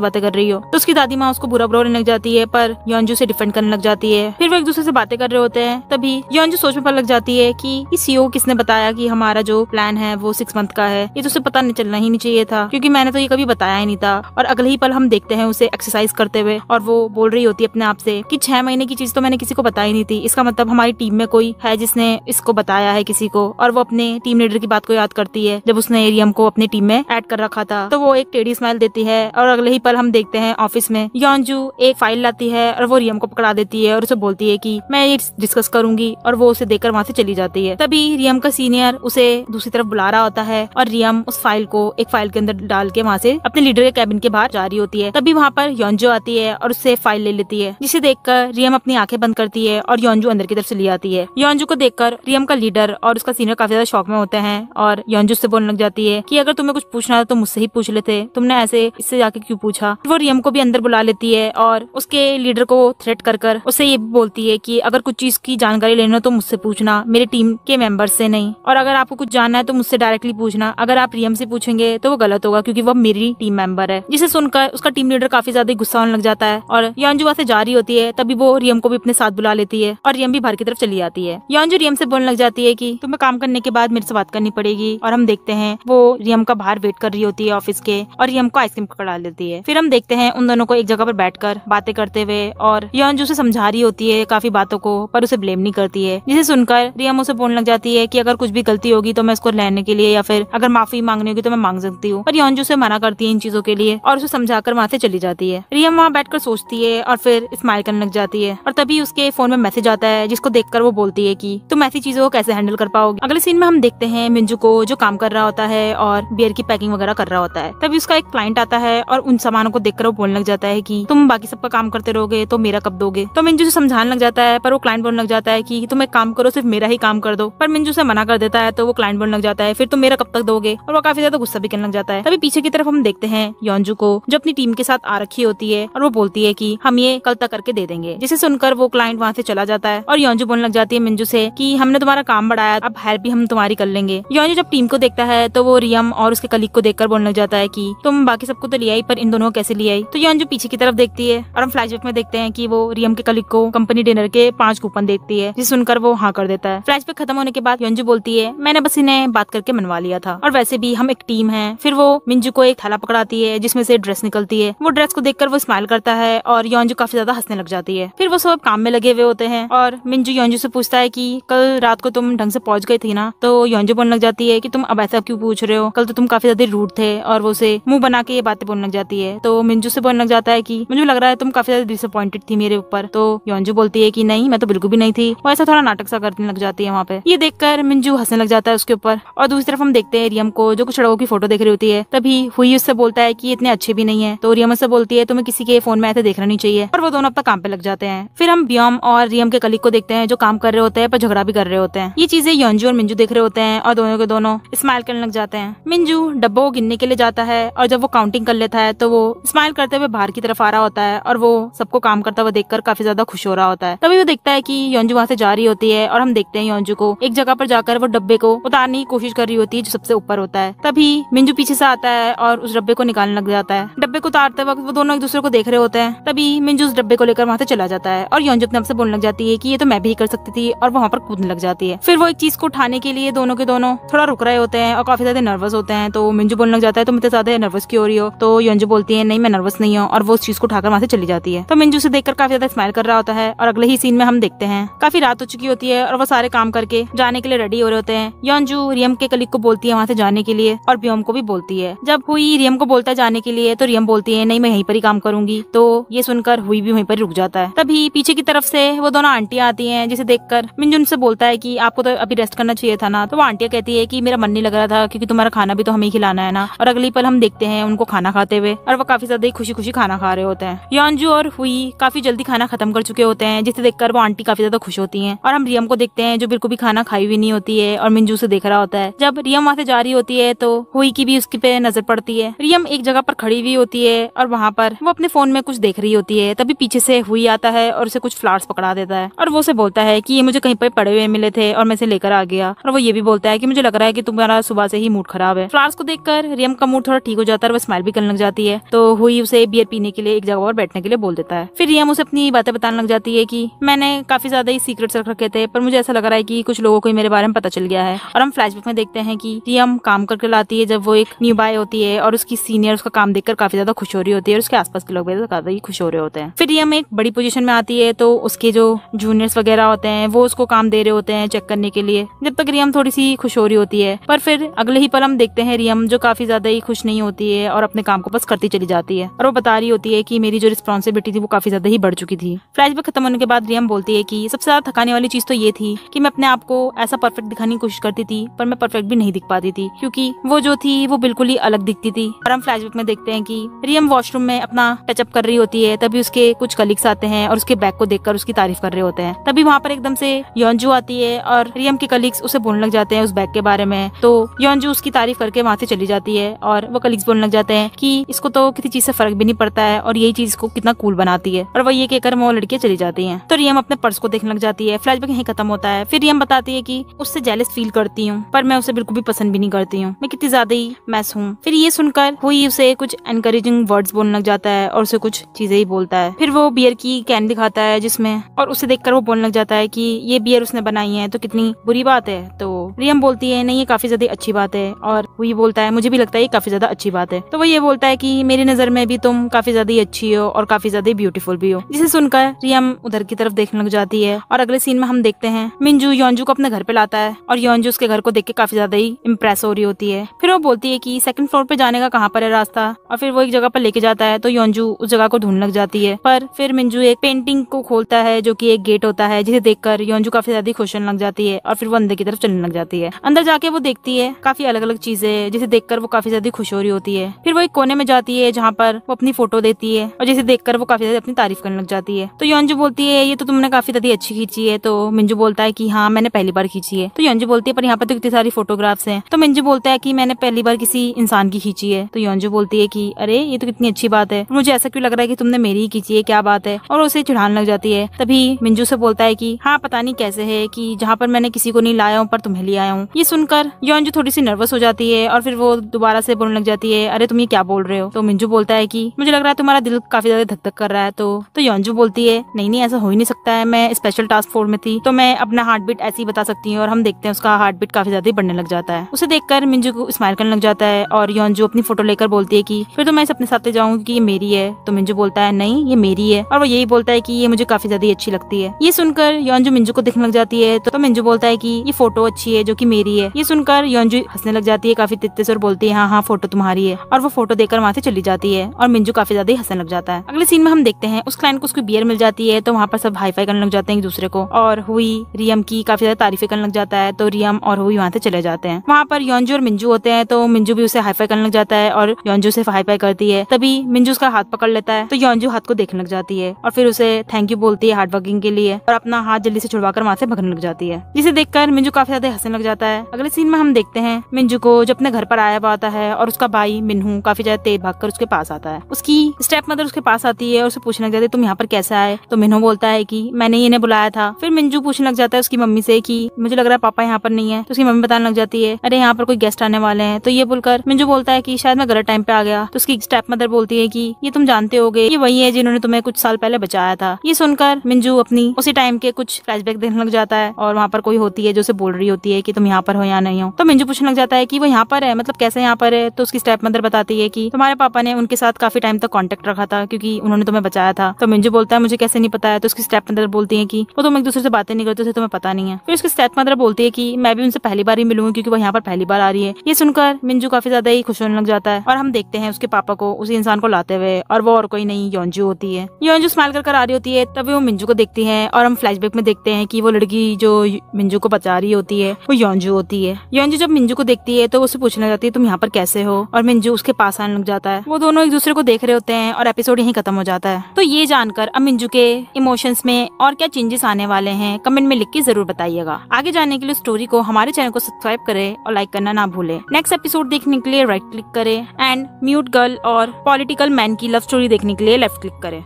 बातें कर रही हो। तो उसकी दादी माँ उसको बुरा बुरा लग जाती है, पर योंजू से डिफेंड करने लग जाती है। फिर वो एक दूसरे से बातें कर रहे होते हैं, तभी योंजू सोच में पड़ लग जाती है कि इस सीईओ किसने बताया कि हमारा जो प्लान है वो 6 मंथ का है। ये तो उसे पता नहीं चलना ही नहीं चाहिए था, क्योंकि मैंने तो ये कभी बताया ही नहीं था। और अगले ही पल हम देखते हैं उसे एक्सरसाइज करते हुए, और वो बोल रही होती है अपने आप से कि 6 महीने की चीज तो मैंने किसी को बताई नहीं थी, इसका मतलब हमारी टीम में कोई है जिसने इसको बताया है किसी को। और वो अपने टीम लीडर की बात को याद करती है जब उसने रियम को अपनी टीम में ऐड कर रखा था, तो वो एक टेढ़ी स्माइल देती है। और अगले ही पल हम देखते हैं ऑफिस में योंजू एक फाइल लाती है और वो रियम को पकड़ा देती है और उसे बोलती है कि मैं ये डिस्कस करूंगी, और वो उसे देखकर वहाँ से चली जाती है। तभी रियम का सीनियर उसे दूसरी तरफ बुला रहा होता है और रियम उस फाइल को एक फाइल के अंदर डाल के वहाँ से अपने लीडर के कैबिन के बाहर जा रही होती है। तभी वहाँ पर योंजू आती है और उससे फाइल ले लेती है, जिसे देखकर रियम अपनी आंखें बंद करती है और योंजू अंदर की तरफ चली आती है। योंजू को देखकर रियम का लीडर और उसका सीनियर काफी ज्यादा शॉक में होते हैं, और योंजू से बोलने लग जाती है कि अगर तुम्हें कुछ पूछना था तो मुझसे ही पूछ लेते, तुमने ऐसे इससे जाके क्यों पूछा। वो रियम को भी अंदर बुला लेती है और उसके लीडर को थ्रेट कर उससे ये बोलती है कि अगर कुछ चीज की जानकारी लेना हो तो मुझसे पूछना, मेरे टीम के मेंबर से नहीं, और अगर आपको कुछ जानना है तो मुझसे डायरेक्टली पूछना। अगर आप रियम से पूछेंगे तो वो गलत होगा, क्योंकि वो मेरी टीम मेंबर है। जिसे सुनकर उसका टीम लीडर काफी ज्यादा गुस्सा होने लग जाता है और योंजू वहाँ से जा रही होती है। तभी वो रियम को भी अपने साथ बुला लेती है और रियम भी बाहर की तरफ चली आती है। योंजू रियम से बोलने लग जाती है कि तुम्हें काम करने के बाद मेरे से बात करनी पड़ेगी, और हम देखते हैं वो रियम का बाहर वेट कर रही होती है ऑफिस के, और रियम को आइसक्रीम पकड़ा लेती है। फिर हम देखते हैं उन दोनों को एक जगह पर बैठकर बातें करते हुए, और योंजू से समझा रही होती है काफी बातों को, पर उसे ब्लेम नहीं करती है। जिसे सुनकर रियम उसे बोलने लग जाती है कि अगर कुछ भी गलती होगी तो मैं इसको लेने के लिए, या फिर अगर माफी मांगनी होगी तो मैं मांग सकती हूँ, पर योंजू से मना करती है इन चीजों के लिए और उसे समझाकर वहाँ से चली जाती है। रियम वहाँ बैठकर सोचती है और फिर स्माइल करने लग जाती है। और तभी उसके फोन में मैसेज आता है जिसको देखकर वो बोलती है कि तुम ऐसी चीजों को कैसे हैंडल कर पाओगे। अगले सीन में हम देखते हैं मिंजू को जो काम कर रहा होता है और बियर की पैकिंग वगैरह कर रहा होता है। तभी उसका एक क्लाइंट आता है और उन सामानों को देखकर वो बोलने लग जाता है कि तुम बाकी सबका काम करते रहोगे तो मेरा कब दोगे। तो मिंजू से समझाने लग जाता है, पर वो क्लाइंट बोलने लग जाता है कि तुम एक काम करो, सिर्फ मेरा ही काम कर दो। पर मिंजू से मना कर देता है तो वो क्लाइंट बोलने लग जाता है फिर तुम मेरा कब तक दोगे, और वो काफी ज्यादा गुस्सा भी करने लग जाता है। तभी पीछे की तरफ हम देखते हैं योंजू को जो अपनी टीम के साथ आ रखी होती है और वो बोलती है कि हम ये कल तक करके दे देंगे, जिसे सुनकर वो क्लाइंट वहाँ से चला जाता है। और योंजू बोलने लग जाती है मिंजू से कि हमने तुम्हारा काम बढ़ाया, अब हेल्प भी हम तुम्हारी कर लेंगे। योंजू जब टीम को देखता है तो वो रियम और उसके कलीग को देखकर बोलने लग जाता है कि तुम बाकी सबको तो ले आई पर इन दोनों को कैसे ले आई। तो योंजू पीछे की तरफ देखती है और हम फ्लैशबैक में देखते हैं कि वो रियम के कलीग को कंपनी डिनर के 5 कूपन देती है, जिसे सुनकर वो हाँ कर देता है। फ्लैशबैक खत्म होने के बाद योंजू बोलती है मैंने बस इन्हें बात करके मनवा लिया था, और वैसे भी हम एक टीम है। फिर वो मिंजू को एक थैला पकड़ाती है जिसमें से ड्रेस निकलती है। वो ड्रेस को देखकर वो स्माइल करता है और योंजू काफी ज्यादा हंसने लग जाती है। फिर वो सब काम में लगे हुए होते हैं और मिंजू योंजू से पूछता है कि कल रात को तुम ढंग से पहुंच गई थी ना। तो योंजू बोलने लग जाती है कि तुम अब ऐसा क्यों पूछ रहे हो, कल तो तुम काफी ज्यादा रूड थे, और वो उसे मुंह बना के ये बातें बोलने लग जाती है। तो मिंजू से बोलने लग जाता है कि मुझे लग रहा है तुम काफी ज्यादा डिसअपॉइंटेड थी मेरे ऊपर। तो योंजू बोलती है कि नहीं, मैं तो बिल्कुल भी नहीं थी। वो ऐसा थोड़ा नाटक सा करने लग जाती है वहाँ पे। ये देखकर मिंजू हंसने लग जाता है उसके ऊपर। और दूसरी तरफ हम देखते हैं रियम को जो कुछ लड़कों की फोटो देख रही होती है। तभी हुई उससे बोलता है कि ये इतने अच्छे भी नहीं है। तो रियम उससे बोलती है तुम्हें किसी के फोन में ऐसे देखना नहीं चाहिए, और वो दोनों अपना काम पे लग जाते हैं। फिर हम बियम और रियम के कलीग को देखते हैं जो काम कर रहे होते हैं पर झगड़ा भी कर रहे होते हैं। ये चीजें योंजू और मिंजू देख रहे होते हैं और दोनों के दोनों स्माइल करने लग जाते हैं। मिंजू डब्बों को गिनने के लिए जाता है और जब वो काउंटिंग कर लेता है तो वो स्माइल करते हुए बाहर की तरफ आ रहा होता है और वो सबको काम करता हुआ देखकर काफी ज्यादा खुश हो रहा होता है। तभी वो देखता है कि योंजू वहाँ से जा रही होती है और हम देखते हैं योंजू को एक जगह पर जाकर वो डब्बे को उतारने की कोशिश कर रही होती है जो सबसे ऊपर होता है। तभी मिंजू पीछे से आता है और उस डब्बे को निकालने लग जाता है। डब्बे को उतारते वक्त वो दोनों एक दूसरे को देख रहे होते हैं। तभी मिंजू उस डब्बे को लेकर वहाँ से चला जाता है और योंजू अपने आप से बोलने लग जाती है कि ये तो मैं भी कर सकती थी, और वहाँ पर कूदने लग जाती है। फिर वो एक चीज को उठाने के लिए दोनों के दोनों थोड़ा रुक रहे होते हैं और काफी ज्यादा नर्वस होते हैं। तो मिंजू बोलने लग जाता है तुम इतने ज्यादा नर्वस क्यों हो रही हो। तो योंजू बोलती है नहीं, मैं नर्वस नहीं हूँ, और वो उस चीज को उठाकर वहाँ से चली जाती है। तो मिंजू से देखकर काफी ज्यादा स्माइल कर रहा होता है। और अगले ही सीन में हम देखते हैं काफी रात हो चुकी होती है और वो सारे काम करके जाने के लिए रेडी हो रहे होते हैं। योंजू रियम के कलीग को बोलती है वहाँ से जाने के लिए और बियम को भी बोलती है। जब हुई रियम को बोलता है जाने के लिए तो रियम बोलती है नहीं, मैं यहीं पर ही काम करूंगी। तो ये सुनकर हुई भी वहीं पर रुक जाता है। तभी पीछे की तरफ से वो दोनों आंटियां आती हैं जिसे देखकर मिंजू उनसे बोलता है कि आपको तो अभी रेस्ट करना चाहिए था ना। तो वो आंटियां कहती है कि मेरा मन नहीं लग रहा था क्योंकि तुम्हारा खाना भी तो हमें ही खिलाना है ना। और अगली पल हम देखते हैं उनको खाना खाते हुए और वो काफी ज्यादा खुशी खुशी खाना खा रहे होते हैं। योंजू और हुई काफी जल्दी खाना खत्म कर चुके होते हैं जिसे देखकर वो आंटी काफी ज्यादा खुश होती है। और हम रियम को देखते हैं जो बिल्कुल भी खाना खाई हुई नहीं होती है और मिंजू से देख रहा होता है। जब रियम वहाँ से जा रही होती है तो हुई की भी उसके पे नजर पड़ती है। रियम एक जगह पर खड़ी हुई होती है और वहाँ पर वो अपने फोन में कुछ देख रही होती है। तभी पीछे से हुई आता है और उसे कुछ फ्लावर्स पकड़ा देता है और वो उसे बोलता है कि ये मुझे कहीं पर पड़े हुए मिले थे और मैं इसे लेकर आ गया। और वो ये भी बोलता है कि मुझे लग रहा है कि तुम्हारा सुबह से ही मूड खराब है। फ्लावर्स को देखकर रियम का मूड थोड़ा ठीक हो जाता है और वो स्माइल भी करने लग जाती है। तो हुई उसे बियर पीने के लिए एक जगह पर बैठने के लिए बोल देता है। फिर रियम उसे अपनी बातें बताने लग जाती है कि मैंने काफी ज्यादा ही सीक्रेट्स रख रखे थे पर मुझे ऐसा लग रहा है कि कुछ लोगों को मेरे बारे में पता चल गया है। और हम फ्लैशबैक में देखते हैं कि रियम काम करके लाती है जब वो एक न्यू बाय होती है और उसकी सीनियर उसका काम देखकर काफी ज्यादा खुश हो रही होती है और उसके आसपास के लोग भी काफी ही खुश हो रहे होते हैं। फिर रियम एक बड़ी पोजीशन में आती है तो उसके जो जूनियर्स वगैरह होते हैं वो उसको काम दे रहे होते हैं चेक करने के लिए, जब तक रियम थोड़ी सी खुश हो रही होती है। पर फिर अगले ही पल हम देखते हैं रियम जो काफी ज्यादा ही खुश नहीं होती है और अपने काम को बस करती चली जाती है और वो बता रही होती है कि मेरी जो रिस्पॉन्सिबिलिटी थी वो काफी ज्यादा ही बढ़ चुकी थी। फ्लैशबैक खत्म होने के बाद रियम बोलती है कि सबसे ज्यादा थकाने वाली चीज तो ये थी कि मैं अपने आप को ऐसा परफेक्ट दिखाने की कोशिश करती थी पर मैं परफेक्ट भी नहीं दिख पाती थी क्योंकि वो जो थी वो बिल्कुल ही अलग दिखती थी। और हम फ्लैशबैक में देखते हैं कि रियम वॉशरूम में अपना टचअप कर रही होती है। तभी उसके कुछ कलीग्स आते हैं और उसके बैग को देखकर उसकी तारीफ कर रहे होते हैं। तभी वहाँ पर एकदम से योंजू आती है और रियम के कलीग्स उसे बोलने लग जाते हैं उस बैग के बारे में। तो योंजू उसकी तारीफ करके वहाँ से चली जाती है और वो कलीग्स बोलने लग जाते हैं कि इसको तो किसी चीज से फर्क भी नहीं पड़ता है और यही चीज को कितना कूल बनाती है। और वो ये कहकर वो लड़कियां चली जाती हैं। तो रियम अपने पर्स को देखने लग जाती है। फ्लैशबैक यहीं खत्म होता है। फिर रियम बताती है कि उससे जेलस फील करती हूँ पर मैं उसे बिल्कुल भी पसंद भी नहीं करती हूँ, मैं कितनी ज्यादा ही मैस हूँ। फिर ये सुनकर हुई उसे कुछ एनकरेजिंग वर्ड्स बोलने लग जाता है और उसे कुछ चीजें ही बोलता है। फिर वो बियर की कैन दिखाता है जिसमें, और उसे देखकर वो बोलने लग जाता है कि ये बियर उसने बनाई है तो कितनी बुरी बात है। तो रियम बोलती है नहीं, ये काफी ज्यादा अच्छी बात है। और हुई बोलता है मुझे भी लगता है ये काफी ज्यादा अच्छी बात है। तो वो ये बोलता है कि मेरी नजर में भी तुम काफी ज्यादा अच्छी हो और काफी ज्यादा ब्यूटीफुल भी हो। जिसे सुनकर रियम उधर की तरफ देखने लग जाती है। और अगले सीन में हम देखते हैं मिंजू योंजू को अपने घर पे लाता है और योंजू उसके घर को देख के काफी ज्यादा ही इम्प्रेस हो रही होती है। फिर वो बोलती है कि सेकंड फ्लोर पे जाने का कहाँ पर है रास्ता, और फिर वो एक जगह पर लेके जाता है। तो योंजू उस जगह जगह को ढूंढने लग जाती है। पर फिर मिंजू एक पेंटिंग को खोलता है जो कि एक गेट होता है, जिसे देखकर योंजू काफी ज्यादा खुश होने लग जाती है और फिर वो अंदर की तरफ चलने लग जाती है। अंदर जाके वो देखती है काफी अलग अलग चीजें, जिसे देखकर वो काफी ज्यादा खुश हो रही होती है। फिर वो एक कोने में जाती है जहाँ पर वो अपनी फोटो देती है और जिसे देखकर वो काफी ज्यादा अपनी तारीफ करने लग जाती है। तो योंजू बोलती है ये तो तुमने काफी ज्यादा अच्छी खींची है। तो मिंजू बोलता है कि हाँ मैंने पहली बार खींची है। तो योंजू बोलती है पर यहाँ पर तो कितनी सारी फोटोग्राफ्स हैं। तो मिंजू बोलता है कि मैंने पहली बार किसी इंसान की खींची है। तो योंजू बोलती है कि अरे ये तो कितनी अच्छी बात है, मुझे ऐसा क्यों लग रहा है कि तुमने मेरी ही खींची है, क्या बात है। और उसे चिढ़ाने लग जाती है। तभी मिंजू से बोलता है कि हाँ पता नहीं कैसे है कि जहाँ पर मैंने किसी को नहीं लाया हूँ पर तुम्हें ले आया हूँ। ये सुनकर योंजू थोड़ी सी नर्वस हो जाती है और फिर वो दोबारा से बोलने लग जाती है अरे तुम ये क्या बोल रहे हो। तो मिंजू बोलता है कि मुझे लग रहा है तुम्हारा दिल काफी ज्यादा धक धक कर रहा है। तो योंजू बोलती है नहीं ऐसा हो ही नहीं सकता है, मैं स्पेशल टास्क फोर्स में थी तो मैं अपना हार्ट बीट ऐसे ही बता सकती हूँ। और हम देखते हैं उसका हार्ट बीट काफी ज्यादा बढ़ने लग जाता है। उसे देखकर मिंजू को स्माइल करने लग जाता है और योंजू अपनी फोटो लेकर बोलती है कि फिर तो मैं इसे अपने साथ ले जाऊंगी कि ये मेरी है। तो मिंजू बोलता है नहीं ये मेरी है, और वो यही बोलता है कि ये मुझे काफी ज्यादा अच्छी लगती है। ये सुनकर योंजू मिंजू को दिखने लग जाती है। तो मिंजू बोलता है कि ये फोटो अच्छी है जो कि मेरी है। ये सुनकर योंजू हंसने लग जाती है काफी तेज से और बोलती है हाँ फोटो तुम्हारी है। और वो फोटो देकर वहाँ से चली जाती है और मिंजू काफी ज्यादा हंसने लग जाता है। अगले सीन में हम देखते हैं उस क्लाइंट को उसकी बियर मिल जाती है। तो वहाँ पर सब हाई फाई करने लग जाते हैं एक दूसरे को, और हुई रियम की काफी ज्यादा तारीफें करने लग जाता है। तो रियम और हुई वहाँ से चले जाते हैं। वहाँ पर योंजू और मिंजू होते हैं। तो मिंजू भी उसे हाई फाई करने लग जाता है और योंजू से हाई फाई करती है। तभी मिंजू उसका हाथ पकड़ लेता है। तो योंजू हाथ को देखने लग जाती है और फिर उसे थैंक यू बोलती है हार्ड वर्किंग के लिए और अपना हाथ जल्दी से छुड़वाकर वहाँ से भगने लग जाती है, जिसे देखकर मिंजू काफी ज्यादा हंसने लग जाता है। अगले सीन में हम देखते हैं मिंजू को जो अपने घर पर आया हुआ आता है और उसका भाई मिन्हू काफी ज्यादा तेज भागकर उसके पास आता है। उसकी स्टेप मदर उसके पास आती है और उसे पूछने लग जाती है तुम यहाँ पर कैसे आए। तो मिन्हू बोलता है कि मैंने इन्हें बुलाया था। फिर मिंजू पूछने लग जाता है उसकी मम्मी से कि मुझे लग रहा है पापा यहाँ पर नहीं है। तो उसकी मम्मी बताने लग जाती है अरे यहाँ पर कोई गेस्ट आने वाले हैं। तो ये बोलकर मिंजू बोलता है कि शायद मैं गलत टाइम पे आ गया। तो उसकी स्टेप मदर बोलती है कि ये तुम जानते होगे, ये वही है जिन्होंने तुम्हें कुछ साल पहले बचाया था। ये सुनकर मिंजू अपनी उसी टाइम के कुछ फ्लैशबैक देखने लग जाता है और वहाँ पर कोई होती है जो उसे बोल रही होती है कि तुम यहाँ पर हो या नहीं हो। तो मिंजू पूछने लग जाता है कि वो यहाँ पर है, मतलब कैसे यहाँ पर है। तो उसकी स्टेप मदर बताती है कि तुम्हारे पापा ने उनके साथ काफी टाइम तक कांटेक्ट रखा था क्योंकि उन्होंने तुम्हें बचाया था। तो मिंजू बोलता है मुझे कैसे नहीं पता है। तो उसकी स्टेप मदर बोलती है कि वो तुम एक दूसरे से बातें नहीं करते थे, तुम्हें पता नहीं है। फिर उसकी स्टेप मदर बोलती है कि मैं भी उनसे पहली बार ही मिलूंगी क्योंकि वो यहाँ पर पहली बार आ रही है। ये सुनकर मिंजू काफी ज्यादा ही खुश होने लग जाता है और हम देखते हैं उसके पापा को उसी इंसान को लाते हुए, और वो और कोई नहीं योंजू होती है। योंजू स्माइल कर आ रही होती है। तभी वो मिंजू को देखती है और हम फ्लैशबैक में देखते हैं कि वो लड़की जो मिंजू को बचा रही होती है वो योंजू होती है। योंजू जब मिंजू को देखती है तो उससे पूछने जाती है तुम यहाँ पर कैसे हो, और मिंजू उसके पास आने लग जाता है। वो दोनों एक दूसरे को देख रहे होते हैं और एपिसोड यहीं खत्म हो जाता है। तो ये जानकर अब मिंजू के इमोशंस में और क्या चेंजेस आने वाले हैं कमेंट में लिख के जरूर बताइएगा। आगे जाने के लिए स्टोरी को हमारे चैनल को सब्सक्राइब करें और लाइक करना ना भूलें। नेक्स्ट एपिसोड देखने के लिए राइट क्लिक करें एंड म्यूट गर्ल और पॉलिटिकल मैन की लव स्टोरी देखने के लिए लेफ्ट क्लिक करें।